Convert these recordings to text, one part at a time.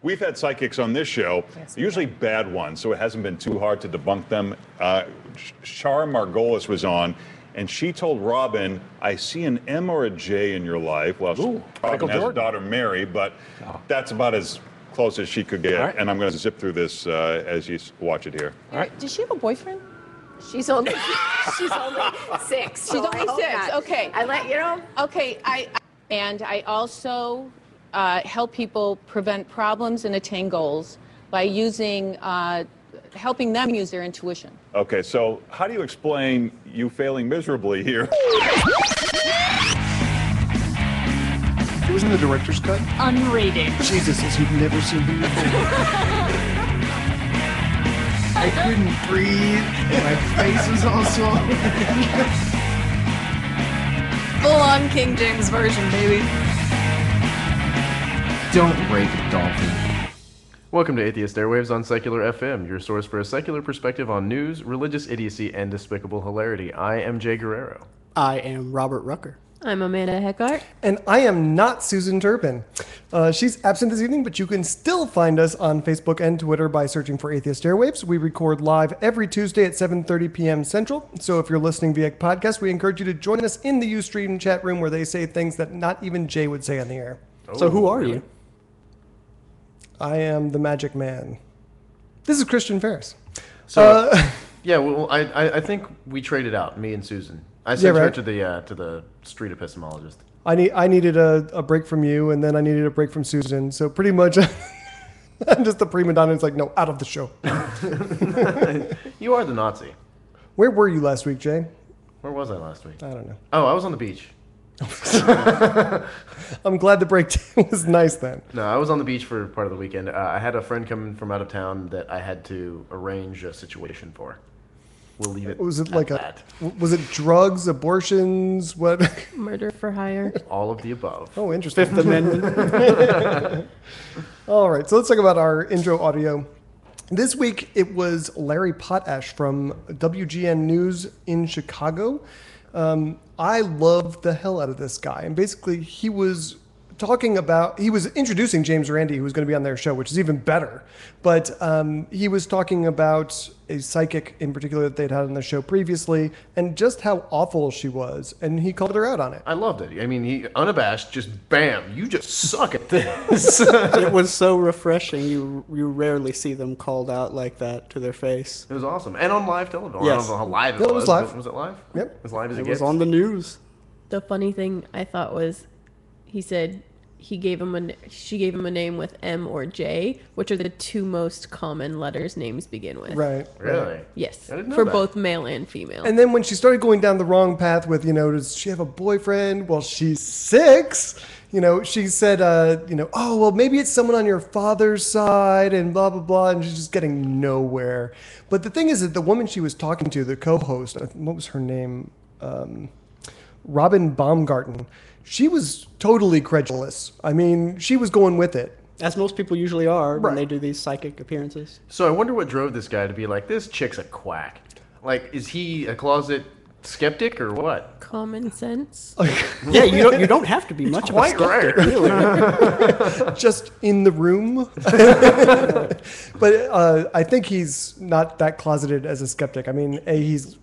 We've had psychics on this show, usually bad ones, so it hasn't been too hard to debunk them. Shar Margolis was on, and she told Robin, I see an M or a J in your life. Well, Robin has a daughter, Mary, but that's about as close as she could get. Right. And I'm going to zip through this as you watch it here. All right. Does she have a boyfriend? She's only 6. She's only 6. Okay. I let you know. Okay. I also help people prevent problems and attain goals by using helping them use their intuition. Okay, so how do you explain you failing miserably here? It was in the director's cut. Unrated. Jesus, as you've never seen him before. I couldn't breathe. My face was all swollen. Full-on King James version, baby. Don't rape a dolphin. Welcome to Atheist Airwaves on Secular FM, your source for a secular perspective on news, religious idiocy, and despicable hilarity. I am Jay Guerrero. I am Robert Rucker. I'm Amanda Heckart. And I am not Susan Turpin. She's absent this evening, but you can still find us on Facebook and Twitter by searching for Atheist Airwaves. We record live every Tuesday at 7:30 p.m. Central. So if you're listening via podcast, we encourage you to join us in the Ustream chat room where they say things that not even Jay would say on the air. Oh, so who are you? I am the Magic Man. This is Christian Ferris. So, yeah, well, I think we traded out, me and Susan. I sent her to the street epistemologist. I needed a break from you, and then I needed a break from Susan. So pretty much, I'm just the prima donna. It's like, no, out of the show. You are the Nazi. Where were you last week, Jay? Where was I last week? I don't know. Oh, I was on the beach. I'm glad the break was nice then. No, I was on the beach for part of the weekend. I had a friend come from out of town that I had to arrange a situation for. We'll leave it. Was it at like that. Was it drugs, abortions, what? Murder for hire. All of the above. Oh, interesting. Fifth Amendment. All right, so let's talk about our intro audio. This week it was Larry Potash from WGN News in Chicago. I love the hell out of this guy. And basically, he was introducing James Randi, who was going to be on their show, which is even better. But he was talking about a psychic in particular that they'd had on the show previously and just how awful she was. And he called her out on it. I loved it. I mean, he unabashed, just bam, you just suck at this. It was so refreshing. You rarely see them called out like that to their face. It was awesome. And on live television. Yes. I don't know how live it was. It was live. Was it live? Yep. As live as It gets. was on the news. The funny thing I thought was, he said she gave him a name with M or J, which are the two most common letters names begin with. Right. Really? Yes. I didn't know for that. both male and female. And then when she started going down the wrong path with, does she have a boyfriend? Well, she's 6. She said, oh, well, maybe it's someone on your father's side and blah, blah, blah. And she's just getting nowhere. But the thing is that the woman she was talking to, the co-host, what was her name? Robin Baumgarten. She was totally credulous. I mean, she was going with it. As most people usually are when they do these psychic appearances. So I wonder what drove this guy to be like, this chick's a quack. Like, is he a closet skeptic or what? Common sense. Yeah, you don't have to be much of a Quite skeptic, right. really. Just in the room. But I think he's not that closeted as a skeptic. I mean, A, he's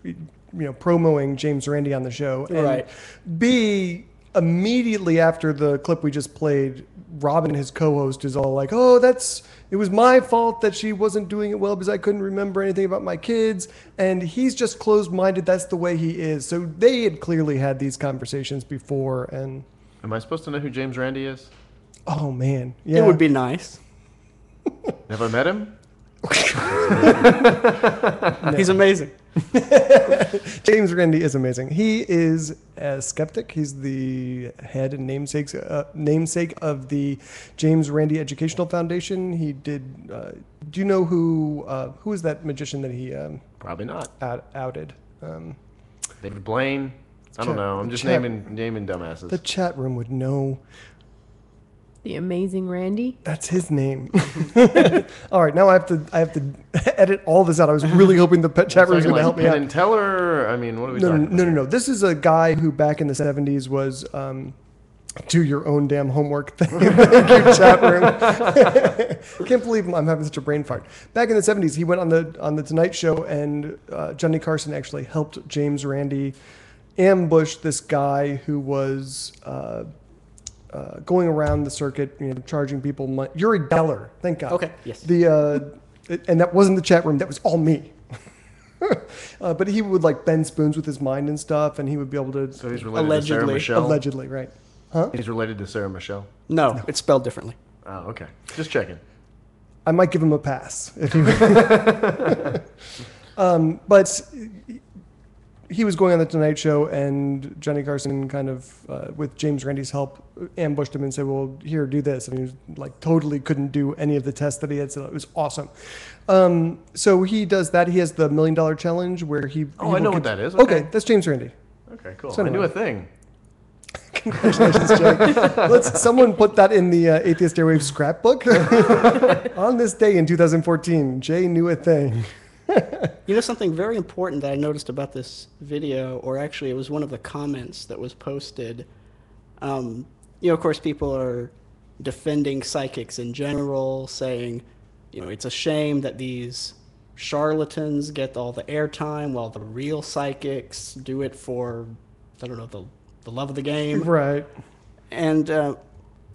promoting James Randi on the show. And Right. B, immediately after the clip we just played, Robin, his co-host, is all like, oh, it was my fault that she wasn't doing it well because I couldn't remember anything about my kids. And he's just closed-minded. That's the way he is. So they had clearly had these conversations before. And Am I supposed to know who James Randi is? oh, man. Yeah. It would be nice. Have I met him? He's amazing. James Randi is amazing. He is a skeptic. He's the head and namesake of the James Randi Educational Foundation. He did. Do you know who is that magician that he Probably not. outed? David Blaine? I don't know. I'm just naming dumbasses. The chat room would know. The Amazing Randy. That's his name. All right, now I have to edit all this out. I was really hoping the chat room was going to help me out. Penn and Teller? I mean, what are we talking about? No. This is a guy who back in the 70s was do your own damn homework thing in your chat room. Can't believe I'm having such a brain fart. Back in the 70s, he went on the Tonight Show, and Johnny Carson actually helped James Randi ambush this guy who was going around the circuit, charging people money. Uri Geller, thank God. Okay, yes. And that wasn't the chat room. That was all me. But he would like bend spoons with his mind and stuff, and he would be able to. So he's related to Sarah Michelle? Allegedly, right. Huh? He's related to Sarah Michelle? No, it's spelled differently. Oh, okay. Just checking. I might give him a pass. If he but he was going on the Tonight Show, and Johnny Carson kind of, with James Randi's help, ambushed him and said, well, here, do this. And he was like totally couldn't do any of the tests that he had. So it was awesome. So he does that. He has the $1 Million Challenge where he... Oh, I know what that is. Okay, that's James Randi. Okay, cool. So I knew anyway. a thing. Congratulations, Jay. Someone put that in the Atheist Airwaves scrapbook. On this day in 2014, Jay knew a thing. You know something very important that I noticed about this video, or actually it was one of the comments that was posted. Of course, people are defending psychics in general, saying, it's a shame that these charlatans get all the airtime while the real psychics do it for, I don't know, the love of the game. Right. And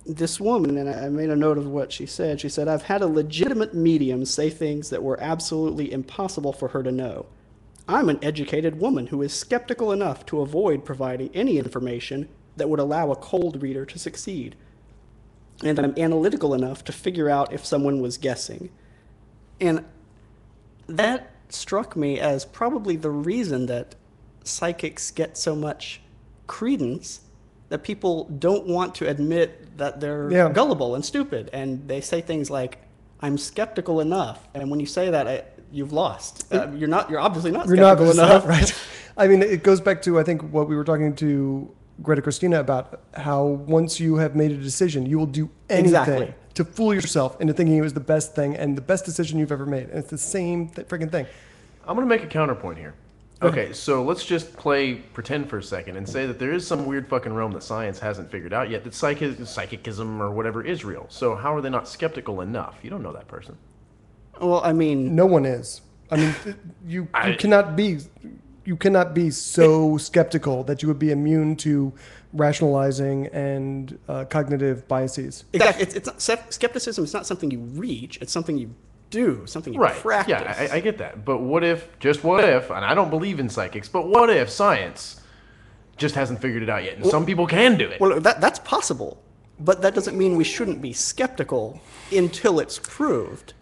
this woman, and I made a note of what she said. She said, I've had a legitimate medium say things that were absolutely impossible for her to know. I'm an educated woman who is skeptical enough to avoid providing any information that would allow a cold reader to succeed. And I'm analytical enough to figure out if someone was guessing. And that struck me as probably the reason that psychics get so much credence, that people don't want to admit that they're gullible and stupid. And they say things like, I'm skeptical enough. And when you say that, you've lost. You're obviously not skeptical enough. Right. I mean, it goes back to, I think, what we were talking to Greta Christina about, how once you have made a decision, you will do anything to fool yourself into thinking it was the best thing and the best decision you've ever made. And it's the same freaking thing. I'm going to make a counterpoint here. Okay, so let's just pretend for a second and say that there is some weird fucking realm that science hasn't figured out yet, that psychicism or whatever is real. So how are they not skeptical enough? You don't know that person. Well, I mean... No one is. I mean, you cannot be so skeptical that you would be immune to rationalizing and cognitive biases. Exactly. It's not, skepticism is not something you reach. It's something you do, something you practice. Yeah, I get that. But what if, and I don't believe in psychics, but what if science just hasn't figured it out yet, and some people can do it? Well, that's possible, but that doesn't mean we shouldn't be skeptical until it's proved.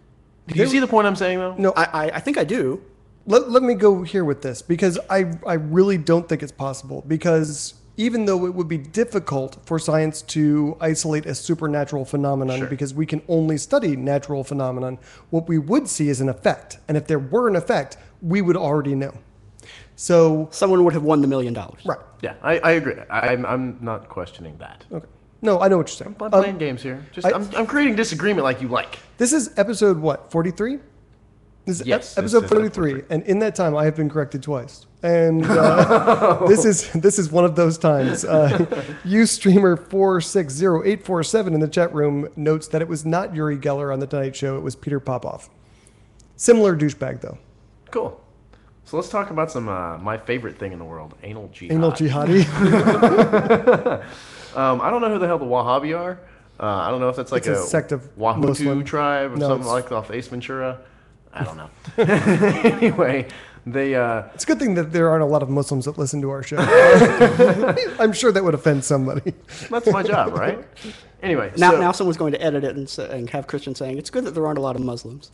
Do you see the point I'm saying, though? No, I think I do. Let me go here with this, because I really don't think it's possible, because even though it would be difficult for science to isolate a supernatural phenomenon, because we can only study natural phenomenon, what we would see is an effect. And if there were an effect, we would already know. So someone would have won the $1 million. Right. Yeah, I agree. I'm not questioning that. Okay. No, I know what you're saying. I'm playing games here. I'm creating disagreement like you like. This is episode, what, 43? This is episode 43, and in that time, I have been corrected twice. And this is one of those times. Ustreamer 460847 in the chat room notes that it was not Uri Geller on the Tonight Show; it was Peter Popoff. Similar douchebag, though. Cool. So let's talk about some my favorite thing in the world: anal jihad. Anal jihadi. I don't know who the hell the Wahhabi are. I don't know if that's like a sect of Wahutu Muslim tribe or something like off Ace Ventura. I don't know. Anyway, they... It's a good thing that there aren't a lot of Muslims that listen to our show. I'm sure that would offend somebody. That's my job, right? Anyway. Now someone's going to edit it and have Christian saying, it's good that there aren't a lot of Muslims.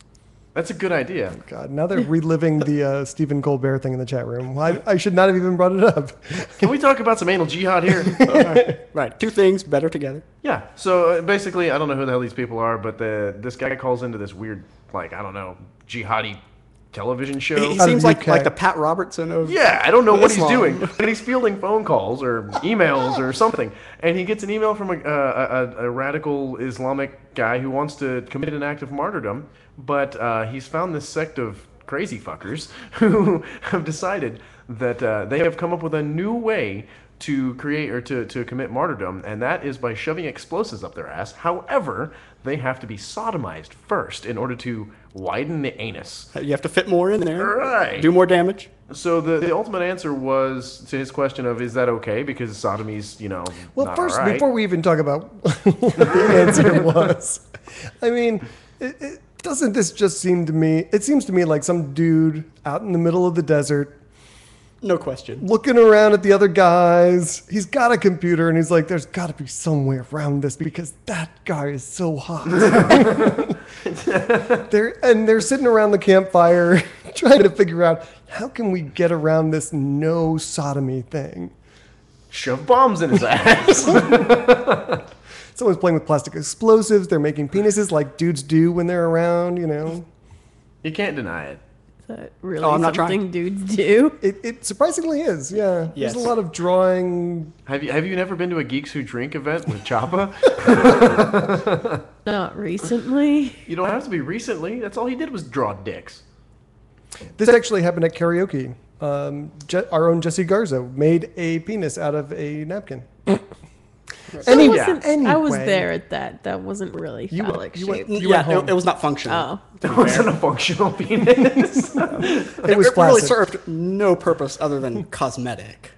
That's a good idea. Oh, God, now they're reliving the Stephen Colbert thing in the chat room. I should not have even brought it up. Can we talk about some anal jihad here? Right. Two things better together. Yeah. So basically, I don't know who the hell these people are, but this guy calls into this weird, like, I don't know, jihadi television show. He seems like the Pat Robertson of I don't know what he's doing, but he's fielding phone calls or emails or something, and he gets an email from a radical Islamic guy who wants to commit an act of martyrdom, but he's found this sect of crazy fuckers who have decided that they have come up with a new way to create or to commit martyrdom, and that is by shoving explosives up their ass. However, they have to be sodomized first in order to widen the anus. You have to fit more in there. Right. Do more damage. So the ultimate answer was to his question of, is that okay? Because sodomy's, Well, not first, all right. before we even talk about what the answer was, I mean, doesn't this just seem to me, it seems to me like some dude out in the middle of the desert, No question. looking around at the other guys. He's got a computer and he's like, there's got to be some way around this because that guy is so hot. they're sitting around the campfire trying to figure out how can we get around this no sodomy thing. Shove bombs in his ass. Someone's playing with plastic explosives. They're making penises like dudes do when they're around, You can't deny it. Is that really I'm not something dudes do? It surprisingly is, yeah. Yes. There's a lot of drawing. Have you never been to a Geeks Who Drink event with Choppa? Not recently. You don't have to be recently. That's all he did was draw dicks. This actually happened at karaoke. Our own Jesse Garza made a penis out of a napkin. Anyway, Anyway. I was there at that. That wasn't really phallic you went- shaped. you went Yeah, home. it was not functional. Oh, That wasn't a functional penis. It was It really flaccid. served no purpose other than cosmetic.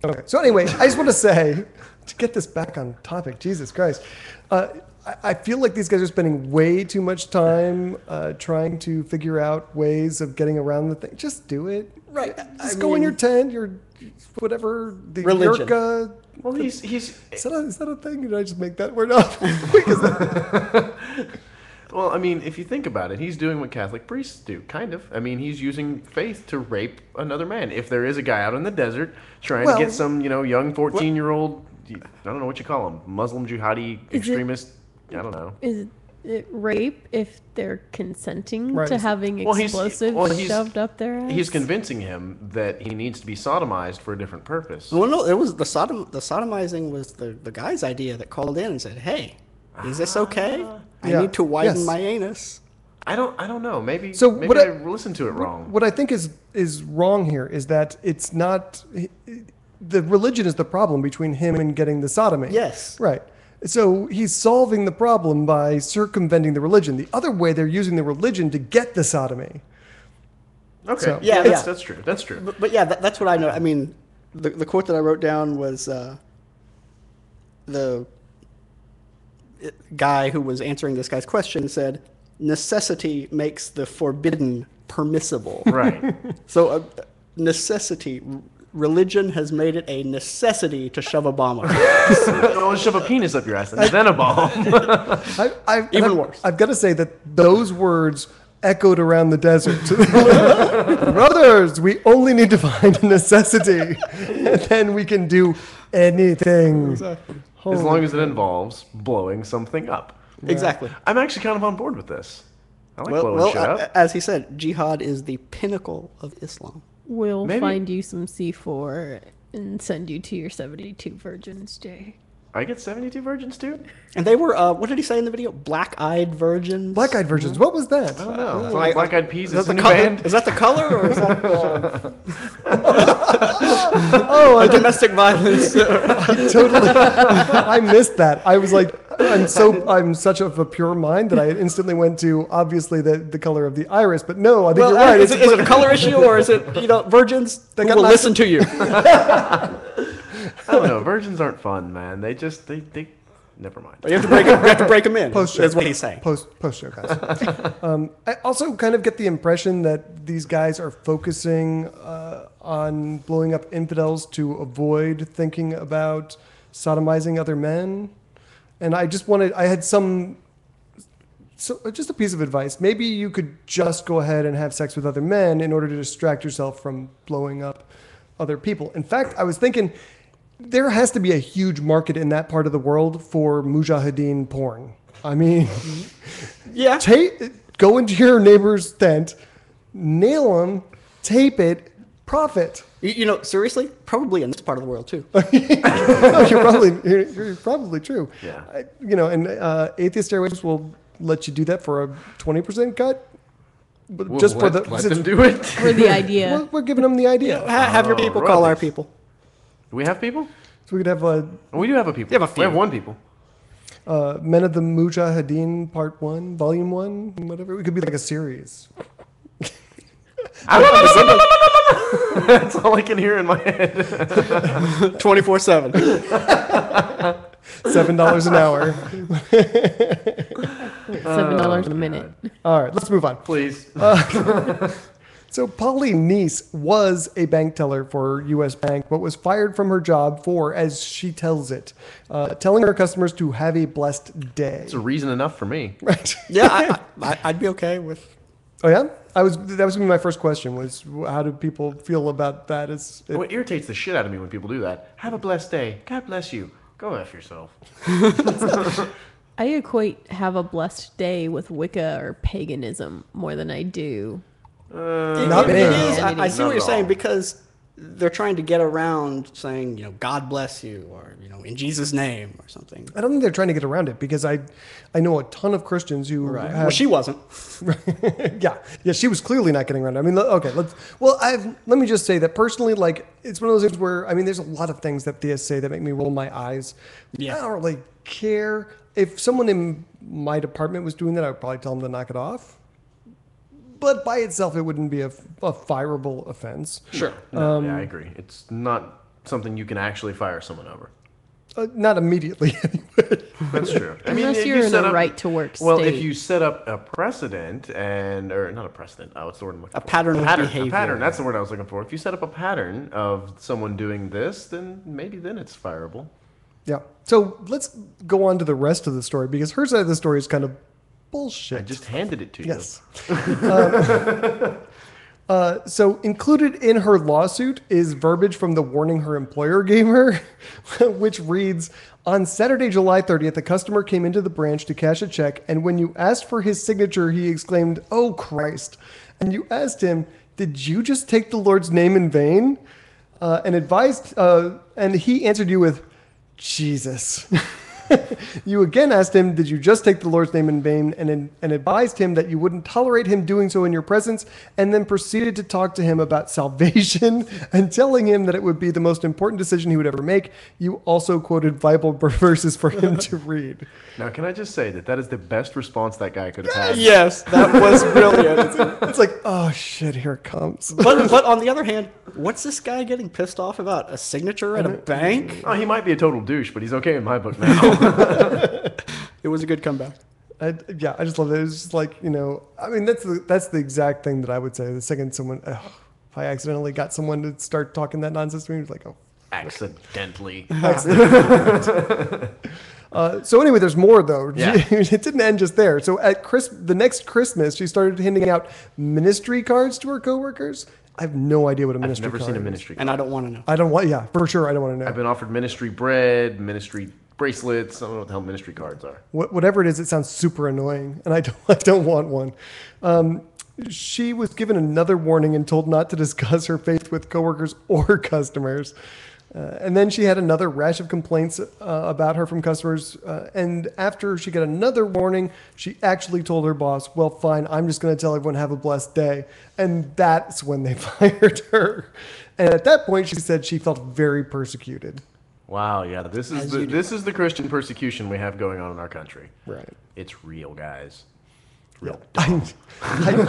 Okay. So anyway, I just want to say, to get this back on topic, Jesus Christ, I feel like these guys are spending way too much time trying to figure out ways of getting around the thing. Just do it. Right. Just go in your tent, your whatever, the Religion. yurka. Well, he's Is that a thing? Did I just make that word up? Because well. I mean, if you think about it, he's doing what Catholic priests do, kind of. I mean, he's using faith to rape another man. If there is a guy out in the desert trying to get some, young 14-year-old, I don't know what you call him, Muslim jihadi extremist. I don't know. is it rape if they're consenting Right. to having Well, explosives he's- shoved up their ass? He's convincing him that he needs to be sodomized for a different purpose. Well, no, it was the sodomizing was the guy's idea that called in and said, "Hey, is this okay? I Yeah. need to widen Yes. my anus." I don't know. Maybe So maybe what I I- listened to it wrong. what I think is wrong here is that it's not the religion is the problem between him and getting the sodomy. Yes. Right. So he's solving the problem by circumventing the religion. The other way, they're using the religion to get the sodomy. Okay. So- Yeah, that's, yeah. that's true. That's true. But yeah, that's what I know. I mean, the quote that I wrote down was the guy who was answering this guy's question said, "Necessity makes the forbidden permissible." Right. So necessity, religion has made it a necessity to shove a bomb up. Well, shove a penis up your ass and then a bomb. Even worse. I've got to say that those words echoed around the desert. Brothers, we only need to find a necessity, and then we can do anything. As long as it involves blowing something up. Exactly. I'm actually kind of on board with this. I like blowing shit up. As he said, jihad is the pinnacle of Islam. We'll Maybe- find you some C4 and send you to your 72 virgins, Jay. I get 72 virgins too? And they were, what did he say in the video? Black-eyed virgins? Black-eyed virgins. What was that? I don't know. It's like Black Eyed Peas Is is that a the new color? band. Is that the color, or is that Oh, domestic violence? I missed that. I was like, I'm such of a pure mind that I instantly went to obviously the color of the iris. But no, I think you're right. Is it a color issue, or is it, virgins who got will lots listen to you? I don't know. Virgins aren't fun, man. They just, they never mind. You have to break them in. Post-show. Is what he's saying. Post-show, guys. I also kind of get the impression that these guys are focusing on blowing up infidels to avoid thinking about sodomizing other men. And I had just a piece of advice. Maybe you could just go ahead and have sex with other men in order to distract yourself from blowing up other people. In fact, I was thinking there has to be a huge market in that part of the world for mujahideen porn. I mean, Yeah. go into your neighbor's tent, nail them, tape it, profit. Seriously, probably in this part of the world too. No, you're probably true. Yeah. And Atheist Airwaves will let you do that for a 20% cut. But We'll just let them do it. For the idea. we're giving them the idea. Have your people call our royalties. people. Do we have people? So we'd have We do have a people. You have a few. We have one people. Men of the Mujahideen Part 1, Volume 1, whatever. It could be like a series. That's all I can hear in my head. 24/7. $7 an hour. $7 a minute. All right, let's move on. Please. So Polly Neese was a bank teller for U.S. Bank, but was fired from her job for, as she tells it, telling her customers to have a blessed day. It's a reason enough for me. Right. Yeah, I'd be okay with. Oh yeah, that was gonna be my first question. Was how do people feel about that? What irritates the shit out of me when people do that? Have a blessed day. God bless you. Go F yourself. I equate have a blessed day with Wicca or paganism more than I do. Not it me. is. I see Not what you're at saying all. because they're trying to get around saying, God bless you, or in Jesus' name, or something. I don't think they're trying to get around it because I know a ton of Christians who Right. have, Well, she wasn't. yeah, she was clearly not getting around it. I mean, okay, let me just say that personally, like, it's one of those things where, I mean, there's a lot of things that theists say that make me roll my eyes. Yeah. I don't really care. If someone in my department was doing that, I would probably tell them to knock it off. But by itself, it wouldn't be a fireable offense. Sure. No, yeah, I agree. It's not something you can actually fire someone over. Not immediately, anyway. That's true. Unless if you're you in set a up- right-to-work Well, state. if you set up a precedent or not a precedent, what's the word I'm looking for? pattern of A behavior. pattern, that's the word I was looking for. If you set up a pattern of someone doing this, then maybe then it's fireable. Yeah. So let's go on to the rest of the story because her side of the story is kind of bullshit. I just handed it to you. Yes. So included in her lawsuit is verbiage from the warning her employer gave her, which reads, on Saturday, July 30th, a customer came into the branch to cash a check, and when you asked for his signature, he exclaimed, "Oh, Christ." And you asked him, "Did you just take the Lord's name in vain?" And he answered you with, "Jesus." You again asked him, "Did you just take the Lord's name in vain?" and advised him that you wouldn't tolerate him doing so in your presence, and then proceeded to talk to him about salvation and telling him that it would be the most important decision he would ever make. You also quoted Bible verses for him to read. Now, can I just say that is the best response that guy could have had? Yes, that was brilliant. It's like, oh shit, here it comes. But on the other hand, what's this guy getting pissed off about? A signature at a bank? Oh, he might be a total douche, but he's okay in my book now. It was a good comeback. I just love it. It's just like, I mean, that's the exact thing that I would say. The second someone, if I accidentally got someone to start talking that nonsense to me, it's like, oh. Accidentally. So anyway, there's more though. Yeah. It didn't end just there. So at the next Christmas, she started handing out ministry cards to her coworkers. I have no idea what a I've ministry never card seen a is. ministry. And I don't want to know. I don't want, for sure. I don't want to know. I've been offered ministry bread, ministry bracelets. I don't know what the hell ministry cards are. Whatever it is, it sounds super annoying, and I don't want one. She was given another warning and told not to discuss her faith with coworkers or customers. And then she had another rash of complaints about her from customers. And after she got another warning, she actually told her boss, "Well, fine, I'm just going to tell everyone have a blessed day." And that's when they fired her. And at that point, she said she felt very persecuted. Wow, yeah, this is the Christian persecution we have going on in our country. Right. It's real, guys. Real. I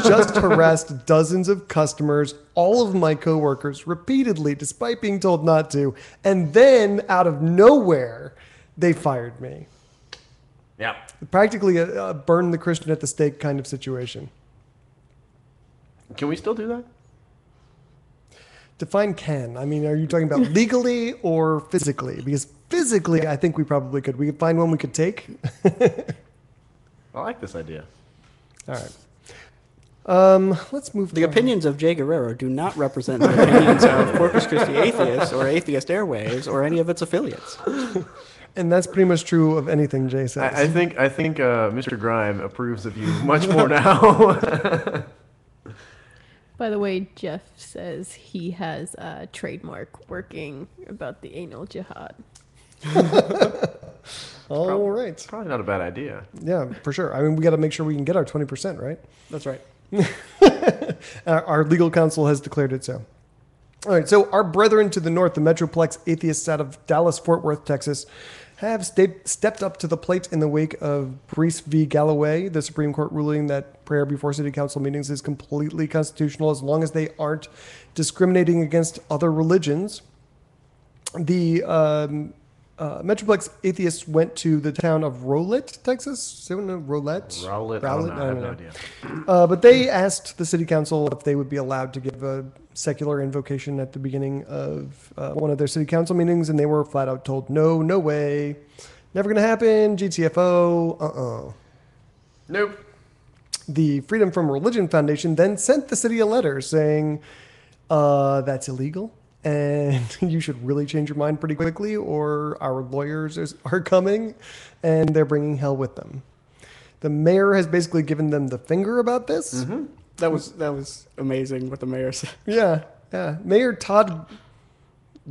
just harassed dozens of customers, all of my coworkers, repeatedly, despite being told not to. And then, out of nowhere, they fired me. Yeah. Practically a burn the Christian at the stake kind of situation. Can we still do that? Define can. I mean, are you talking about legally or physically? Because physically, I think we probably could. We could find one we could take. I like this idea. All right. Let's move The on. opinions of Jay Guerrero do not represent the opinions of Corpus Christi Atheists or Atheist Airwaves or any of its affiliates. And that's pretty much true of anything Jay says. I think Mr. Grime approves of you much more now. By the way, Jeff says he has a trademark working about the Anal Jihad. All right. Probably not a bad idea. Yeah, for sure. I mean, we got to make sure we can get our 20%, right? That's right. Our legal counsel has declared it so. All right, so our brethren to the north, the Metroplex atheists out of Dallas, Fort Worth, Texas, have stepped up to the plate in the wake of Brees v. Galloway, the Supreme Court ruling that prayer before city council meetings is completely constitutional as long as they aren't discriminating against other religions. The Metroplex atheists went to the town of Rowlett, Texas. Does anyone know Rowlett? Rowlett? I have no idea. But they asked the city council if they would be allowed to give a secular invocation at the beginning of one of their city council meetings, and they were flat out told, no way, never going to happen, GTFO, Nope. The Freedom from Religion Foundation then sent the city a letter saying, that's illegal, and you should really change your mind pretty quickly, or our lawyers are coming, and they're bringing hell with them. The mayor has basically given them the finger about this. Mm-hmm. That was amazing what the mayor said. Yeah. Mayor Todd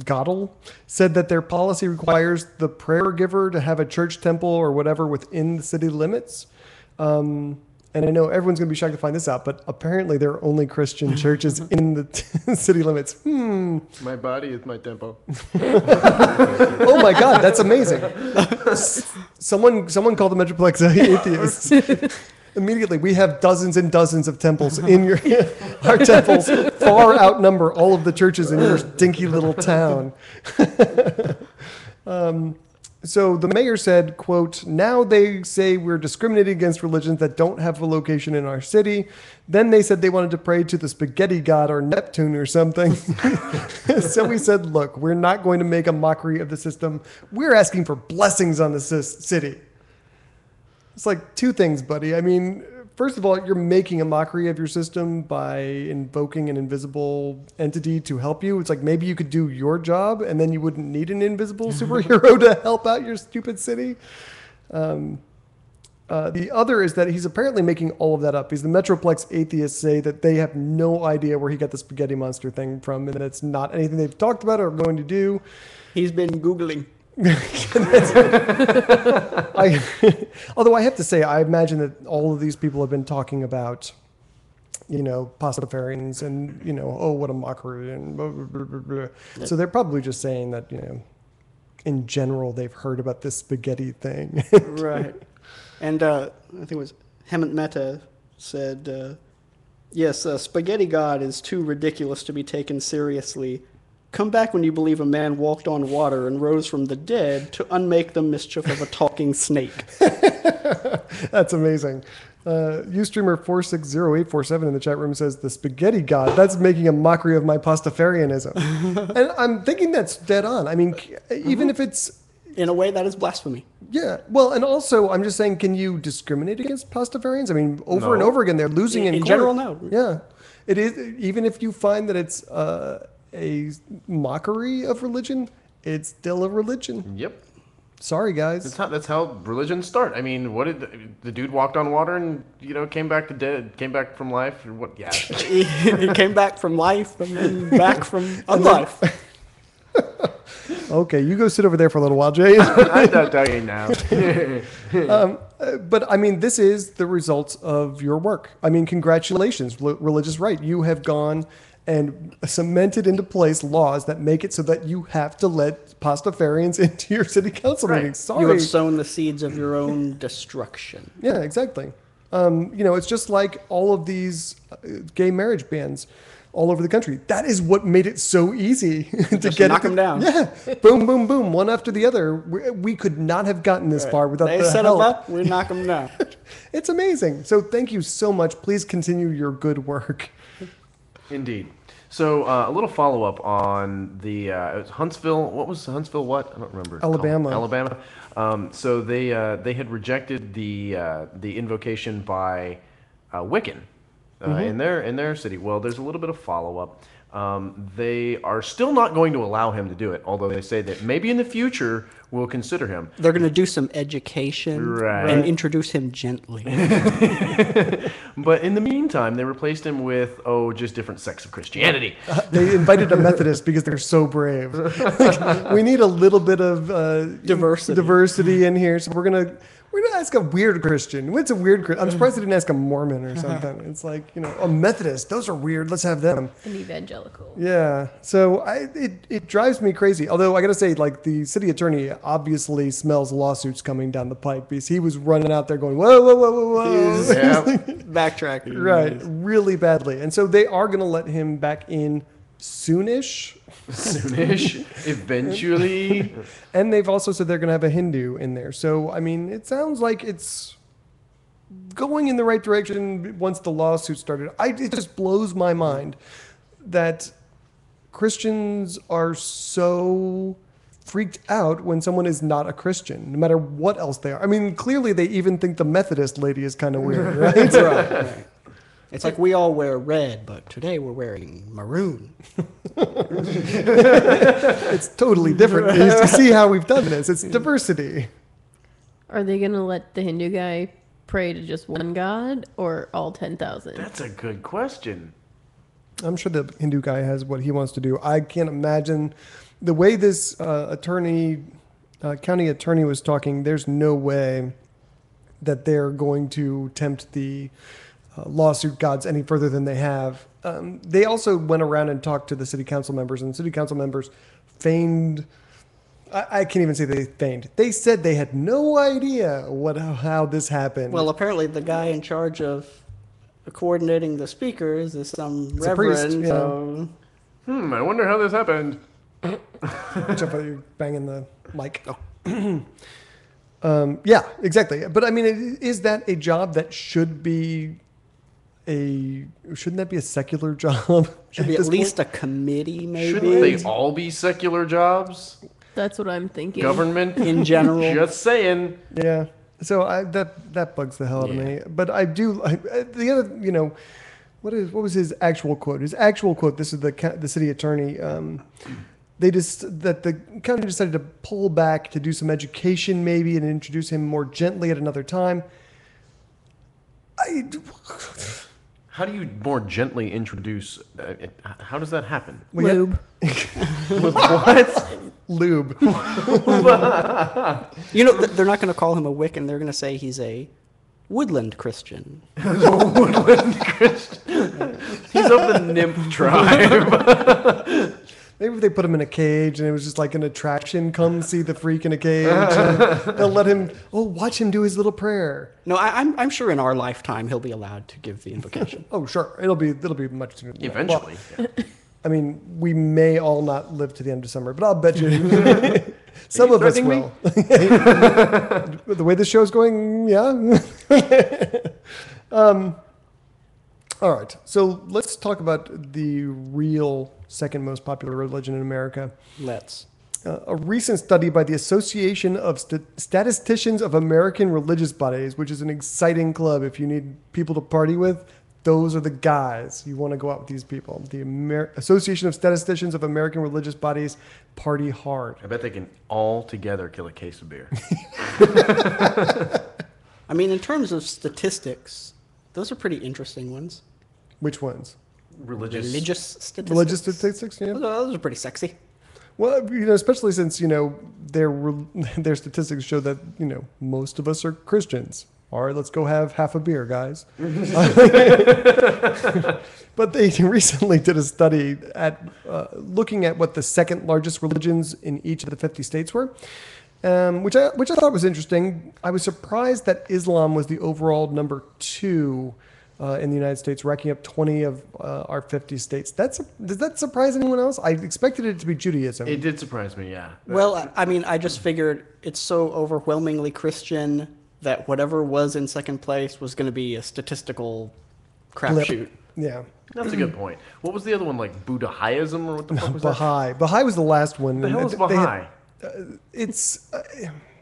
Goddell said that their policy requires the prayer giver to have a church, temple, or whatever within the city limits. And I know everyone's going to be shocked to find this out, but apparently there are only Christian churches in the city limits. My body is my temple. Oh my God, that's amazing. Someone called the Metroplex atheists. Immediately, we have dozens and dozens of temples in our temples far outnumber all of the churches in your dinky little town. So the mayor said, quote, now they say we're discriminating against religions that don't have a location in our city. Then they said they wanted to pray to the spaghetti god or Neptune or something. So we said, look, we're not going to make a mockery of the system. We're asking for blessings on the city. It's like two things, buddy. I mean, first of all, you're making a mockery of your system by invoking an invisible entity to help you. It's like maybe you could do your job and then you wouldn't need an invisible superhero to help out your stupid city. The other is that he's apparently making all of that up. He's the Metroplex atheists say that they have no idea where he got the spaghetti monster thing from and it's not anything they've talked about or are going to do. He's been Googling. Although I have to say, I imagine that all of these people have been talking about, pastafarians and, oh, what a mockery and blah, blah, blah, blah. So they're probably just saying that, in general, they've heard about this spaghetti thing. Right. And I think it was Hemant Mehta said, yes, spaghetti god is too ridiculous to be taken seriously. Come back when you believe a man walked on water and rose from the dead to unmake the mischief of a talking snake. That's amazing. Ustreamer 460847 in the chat room says, the spaghetti god, that's making a mockery of my pastafarianism. And I'm thinking that's dead on. I mean, even if it's... In a way, that is blasphemy. Yeah. Well, and also, I'm just saying, can you discriminate against pastafarians? I mean, over and over again, they're losing in court. In general, no. Yeah. It is, even if you find that it's... a mockery of religion, it's still a religion. Yep. Sorry, guys. That's how religions start. I mean, what did the dude walked on water and came back from life or what? Yeah. He came back from life and then back from unlife. Okay, you go sit over there for a little while, Jay. I'm not talking now. But I mean, this is the results of your work. I mean, congratulations, religious right. You have gone and cemented into place laws that make it so that you have to let pastafarians into your city council meetings. Sorry. You have sown the seeds of your own destruction. Yeah, exactly. It's just like all of these gay marriage bans all over the country. That is what made it so easy to get knock them down. Yeah, boom, boom, boom, one after the other. We could not have gotten this far without they the set help. them up, we knock them down. It's amazing. So thank you so much. Please continue your good work. Indeed. So a little follow-up on the Huntsville. What was Huntsville? What? I don't remember. Alabama. Alabama. So they had rejected the invocation by Wiccan in their city. Well, there's a little bit of follow-up. They are still not going to allow him to do it, although they say that maybe in the future will consider him. They're going to do some education Right. and introduce him gently. But in the meantime, they replaced him with, just different sects of Christianity. They invited a Methodist because they're so brave. Like, we need a little bit of diversity in here, so we're gonna ask a weird Christian. What's a weird Christian? I'm surprised they didn't ask a Mormon or something. It's like, a Methodist. Those are weird. Let's have them. An evangelical. Yeah. So it drives me crazy. Although I got to say, like, the city attorney obviously smells lawsuits coming down the pike because he was running out there going, whoa, whoa, whoa, whoa, whoa. Backtracking. Right. Really badly. And so they are going to let him back in soonish. Eventually. And they've also said they're going to have a Hindu in there. So, I mean, it sounds like it's going in the right direction once the lawsuit started. It just blows my mind that Christians are so freaked out when someone is not a Christian, no matter what else they are. I mean, clearly they even think the Methodist lady is kind of weird, right? Right. It's like we all wear red, but today we're wearing maroon. It's totally different. You see how we've done this. It's diversity. Are they going to let the Hindu guy pray to just one god or all 10,000? That's a good question. I'm sure the Hindu guy has what he wants to do. I can't imagine the way this county attorney was talking. There's no way that they're going to tempt the lawsuit gods any further than they have. They also went around and talked to the city council members, and the city council members feigned. I can't even say they feigned. They said they had no idea how this happened. Well, apparently the guy in charge of coordinating the speakers is some It's a priest, reverend. yeah. So I wonder how this happened. Watch out for you banging the mic. Yeah, exactly. But I mean, is that a job that shouldn't that be a secular job? should be at least a committee, maybe. Shouldn't they all be secular jobs? That's what I'm thinking. Government in general? Just saying. Yeah. So that bugs the hell out of me. But I do the other, what was his actual quote? His actual quote. This is the city attorney. The county decided to pull back to do some education maybe and introduce him more gently at another time. How do you more gently introduce? How does that happen? Lube. What? Lube. They're not going to call him a Wiccan. They're going to say he's a woodland Christian. Woodland Christian. He's of the nymph tribe. Maybe if they put him in a cage and it was just like an attraction, come see the freak in a cage. And they'll let him, watch him do his little prayer. No, I'm sure in our lifetime he'll be allowed to give the invocation. Oh, sure. It'll be much sooner. Eventually. Well, I mean, we may all not live to the end of summer, but I'll bet you some of us will. The way this show's going, yeah. All right. So let's talk about the real second most popular religion in America. Let's. A recent study by the Association of Statisticians of American Religious Bodies, which is an exciting club if you need people to party with. Those are the guys. You want to go out with these people. The Association of Statisticians of American Religious Bodies party hard. I bet they can all together kill a case of beer. I mean, in terms of statistics, those are pretty interesting ones. Which ones? Religious statistics. Religious statistics, yeah. Those are pretty sexy. Well, especially since, their statistics show that, most of us are Christians. All right, let's go have half a beer, guys. But they recently did a study at looking at what the second largest religions in each of the 50 states were, which I thought was interesting. I was surprised that Islam was the overall number 2 in the United States, racking up 20 of our 50 states. Does that surprise anyone else? I expected it to be Judaism. It did surprise me, yeah. Well, I mean, I just figured it's so overwhelmingly Christian that whatever was in second place was going to be a statistical crapshoot. Yeah. That's a good point. What was the other one, like Buddhism or what the fuck was that? Baha'i was the last one. The hell is Baha'i? It's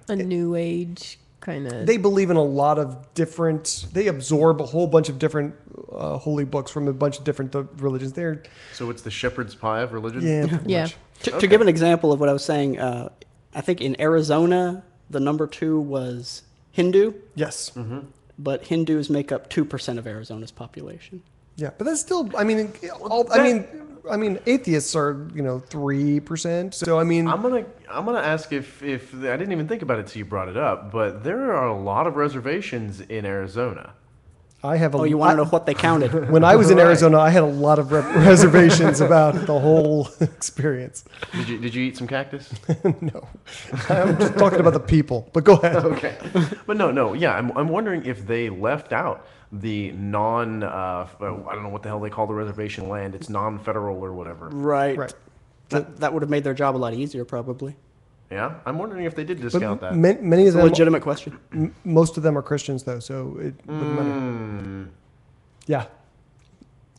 a new age kind of. They believe in a lot of different. They absorb a whole bunch of different holy books from a bunch of different religions. So it's the shepherd's pie of religion? Yeah. Yeah. Much. To give an example of what I was saying, I think in Arizona, the number 2 was Hindu, Yes. but Hindus make up 2% of Arizona's population. Yeah, but that's still. I mean, I mean, atheists are 3%. So I mean, I'm gonna ask if I didn't even think about it till you brought it up, but there are a lot of reservations in Arizona. I have a. Oh, you want to know what they counted? When I was in Arizona, I had a lot of reservations about the whole experience. Did you eat some cactus? No, I'm just talking about the people. But go ahead. Okay, but no, yeah, I'm wondering if they left out the non, I don't know what the hell they call the reservation land. It's non-federal or whatever. Right. Right. That would have made their job a lot easier, probably. Yeah, I'm wondering if they did discount that. Many of It's a them, legitimate question. most of them are Christians though, so it wouldn't matter. Yeah.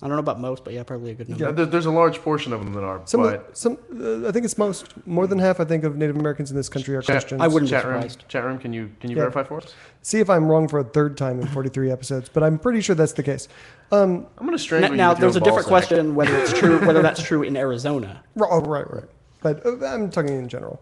I don't know about most, but yeah, probably a good number. There's a large portion of them that are. I think it's more than half. I think of Native Americans in this country are Christians. I wouldn't be Chat room, surprised. chat room, can you verify for us? See if I'm wrong for a third time in 43 episodes, but I'm pretty sure that's the case. I'm gonna strangle you. Now, with your there's a ball different sack. question whether it's true, whether that's true in Arizona. Oh, right. But I'm talking in general.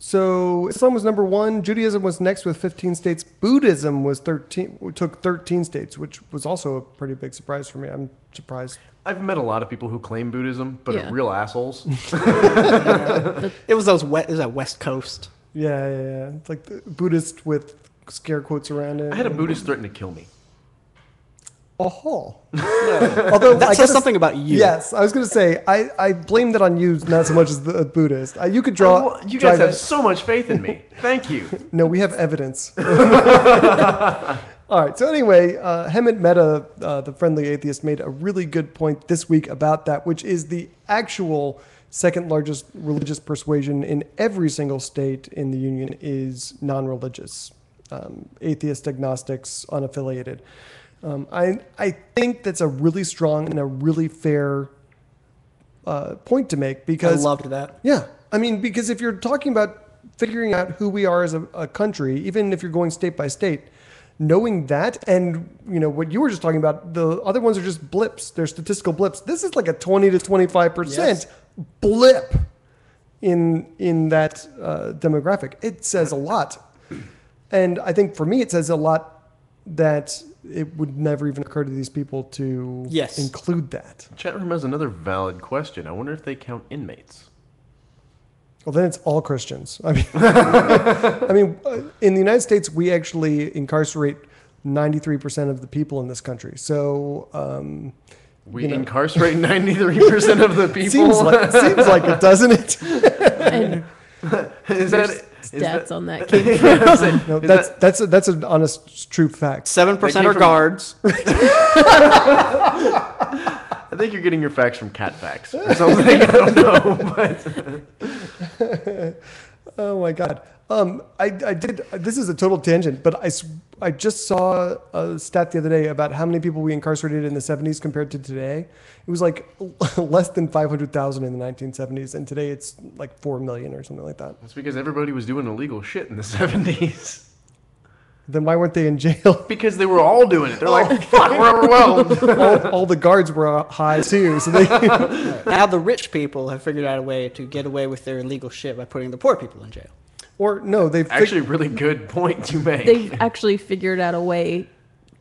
So Islam was number 1. Judaism was next with 15 states. Buddhism was took 13 states, which was also a pretty big surprise for me. I'm surprised. I've met a lot of people who claim Buddhism, but Yeah. are real assholes. It was those it was that West Coast. Yeah. It's like the Buddhist with scare quotes around it. I had a Buddhist threaten to kill me. Oh. Although That says something about you. Yes, I was going to say I blame that on you, not so much as the Buddhist. You could draw. You guys have so much faith in me. Thank you. No, we have evidence. All right. So anyway, Hemant Mehta, the friendly atheist, made a really good point this week about that, which is the actual second largest religious persuasion in every single state in the union is non-religious, atheist, agnostics, unaffiliated. I think that's a really strong and a really fair point to make because I loved that. Yeah, I mean, because if you're talking about figuring out who we are as a country, even if you're going state by state, knowing that, and what you were just talking about, the other ones are just blips. They're statistical blips. This is like a 20 to 25% blip in that demographic. It says a lot, and I think for me, it says a lot that it would never even occur to these people to include that. Chat room has another valid question. I wonder if they count inmates. Well, then it's all Christians. I mean, in the United States, we actually incarcerate 93% of the people in this country. So we incarcerate 93% of the people. Seems like it, doesn't it? And Is that stats on that came from. No, that's an honest, true fact. 7% are guards. I think you're getting your facts from Cat Facts or something. I don't know. But Oh my God. I did. This is a total tangent, but I just saw a stat the other day about how many people we incarcerated in the 70s compared to today. It was like less than 500,000 in the 1970s, and today it's like 4 million or something like that. that's because everybody was doing illegal shit in the 70s. Then why weren't they in jail? Because they were all doing it. They're like, fuck, we're overwhelmed. all the guards were high too, so they. Now the rich people have figured out a way to get away with their illegal shit by putting the poor people in jail. Or no, they've Actually, really good point you make. They've actually figured out a way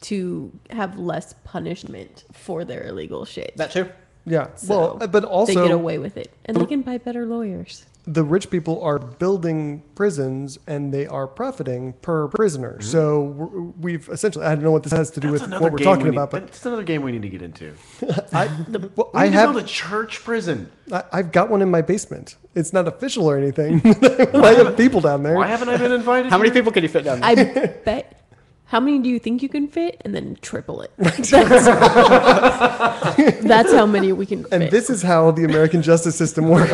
to have less punishment for their illegal shit. That too? Yeah. So well, but also they get away with it, and they can buy better lawyers. the rich people are building prisons and they are profiting per prisoner. So we've essentially, I don't know what this has to do with what we're talking about, but it's another game we need to get into. I We have build a church prison. I've got one in my basement. It's not official or anything. I have people down there. Why haven't I been invited? How many people can you fit down there? I bet. How many do you think you can fit? And then triple it. That's how many we can fit. And this is how the American justice system works.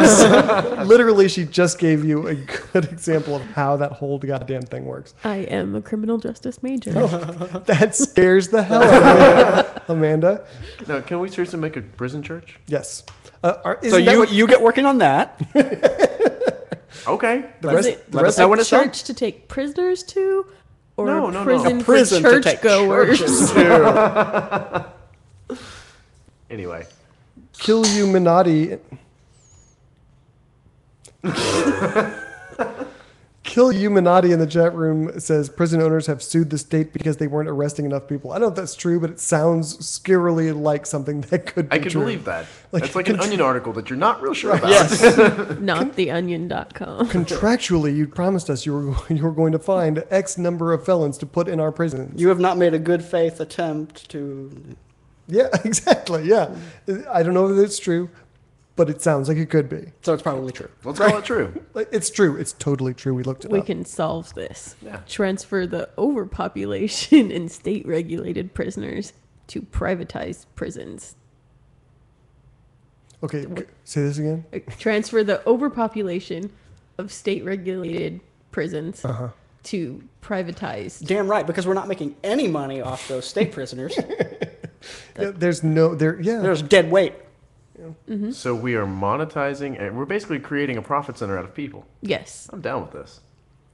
Literally, she just gave you a good example of how that whole goddamn thing works. I am a criminal justice major. That scares the hell out of me, Amanda. No, can we seriously make a prison church? Yes. So you get working on that. Okay. The Let us rest know when it's done. Church to take prisoners to? Or No. prison, A prison for to take churchgoers? churches to. Anyway. Illuminati. Kill Humanati in the chat room says prison owners have sued the state because they weren't arresting enough people. I don't know if that's true, but it sounds scarily like something that could be I could true. believe that. Like, That's like an Onion article that you're not real sure about. Yes. Not theonion.com. Contractually, you promised us you were going to find X number of felons to put in our prisons. You have not made a good faith attempt to. Yeah, exactly. Yeah. I don't know if it's true, but it sounds like it could be. So it's probably true. Let's call it true. Like, it's true. It's totally true. We looked it We up. can solve this. Yeah. Transfer the overpopulation in state-regulated prisoners to privatized prisons. Okay, say this again. Transfer the overpopulation of state-regulated prisons to privatized. Damn right, because we're not making any money off those state prisoners. Yeah, there's dead weight. So we are monetizing, and we're basically creating a profit center out of people. Yes. I'm down with this.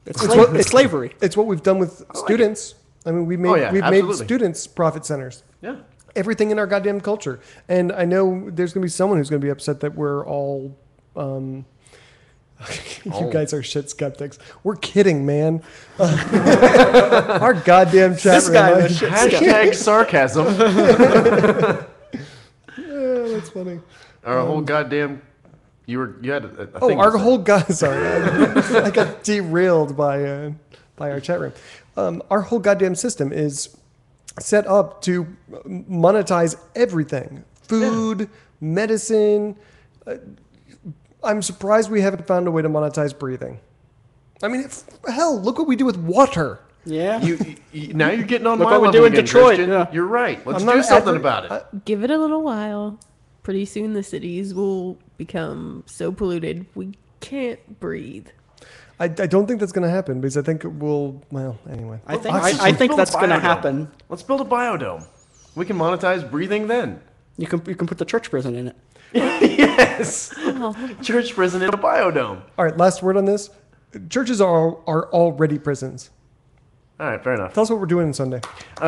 It's slavery. It's what we've done with students. I mean, we've made absolutely. students profit centers. Yeah. Everything in our goddamn culture. And I know there's going to be someone who's going to be upset that we're all. You guys are shit skeptics. We're kidding, man. Our goddamn chat This room. guy is a shit Hashtag sarcasm. Yeah, that's funny. Our whole goddamn. You had a thing Oh, to our say. whole god. Sorry, I got derailed by our chat room. Our whole goddamn system is set up to monetize everything: food, medicine. I'm surprised we haven't found a way to monetize breathing. I mean, hell, look what we do with water. Yeah. Now you're getting on Look my what we level do in again, Detroit, Christian. yeah. You're right. Let's I'm not do something ever- about it. Give it a little while. Pretty soon the cities will become so polluted we can't breathe. I don't think that's going to happen because I think it will. Well, anyway. I think Let's I think build a that's going to biodome. happen. Let's build a biodome. We can monetize breathing then. You can put the church prison in it. Yes. Church prison in a biodome. All right, last word on this. Churches are already prisons. All right, fair enough. Tell us what we're doing on Sunday.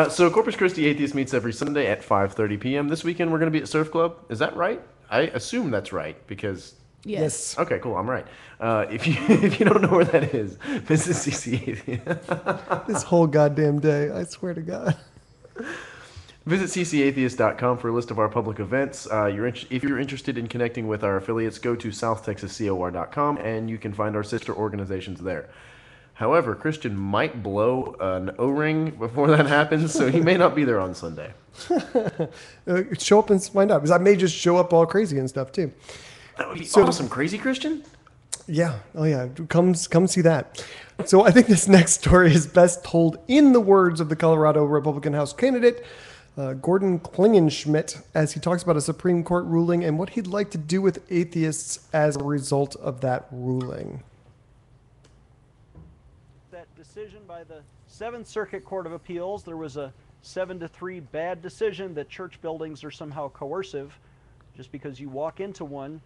So Corpus Christi Atheist meets every Sunday at 5:30 p.m. This weekend we're going to be at Surf Club. Is that right? I assume that's right because. Yes. Okay, cool. I'm right. If you don't know where that is, visit CC Atheist. This whole goddamn day, I swear to God. Visit ccatheist.com for a list of our public events. If you're interested in connecting with our affiliates, go to southtexascor.com and you can find our sister organizations there. However, Christian might blow an O-ring before that happens, so he may not be there on Sunday. Show up and find out because I may just show up all crazy and stuff too. That would be awesome. Crazy Christian? Yeah. Oh yeah. Come see that. So I think this next story is best told in the words of the Colorado Republican House candidate, Gordon Klingenschmidt, as he talks about a Supreme Court ruling and what he'd like to do with atheists as a result of that ruling. That decision by the Seventh Circuit Court of Appeals, there was a 7-3 bad decision that church buildings are somehow coercive. Just because you walk into one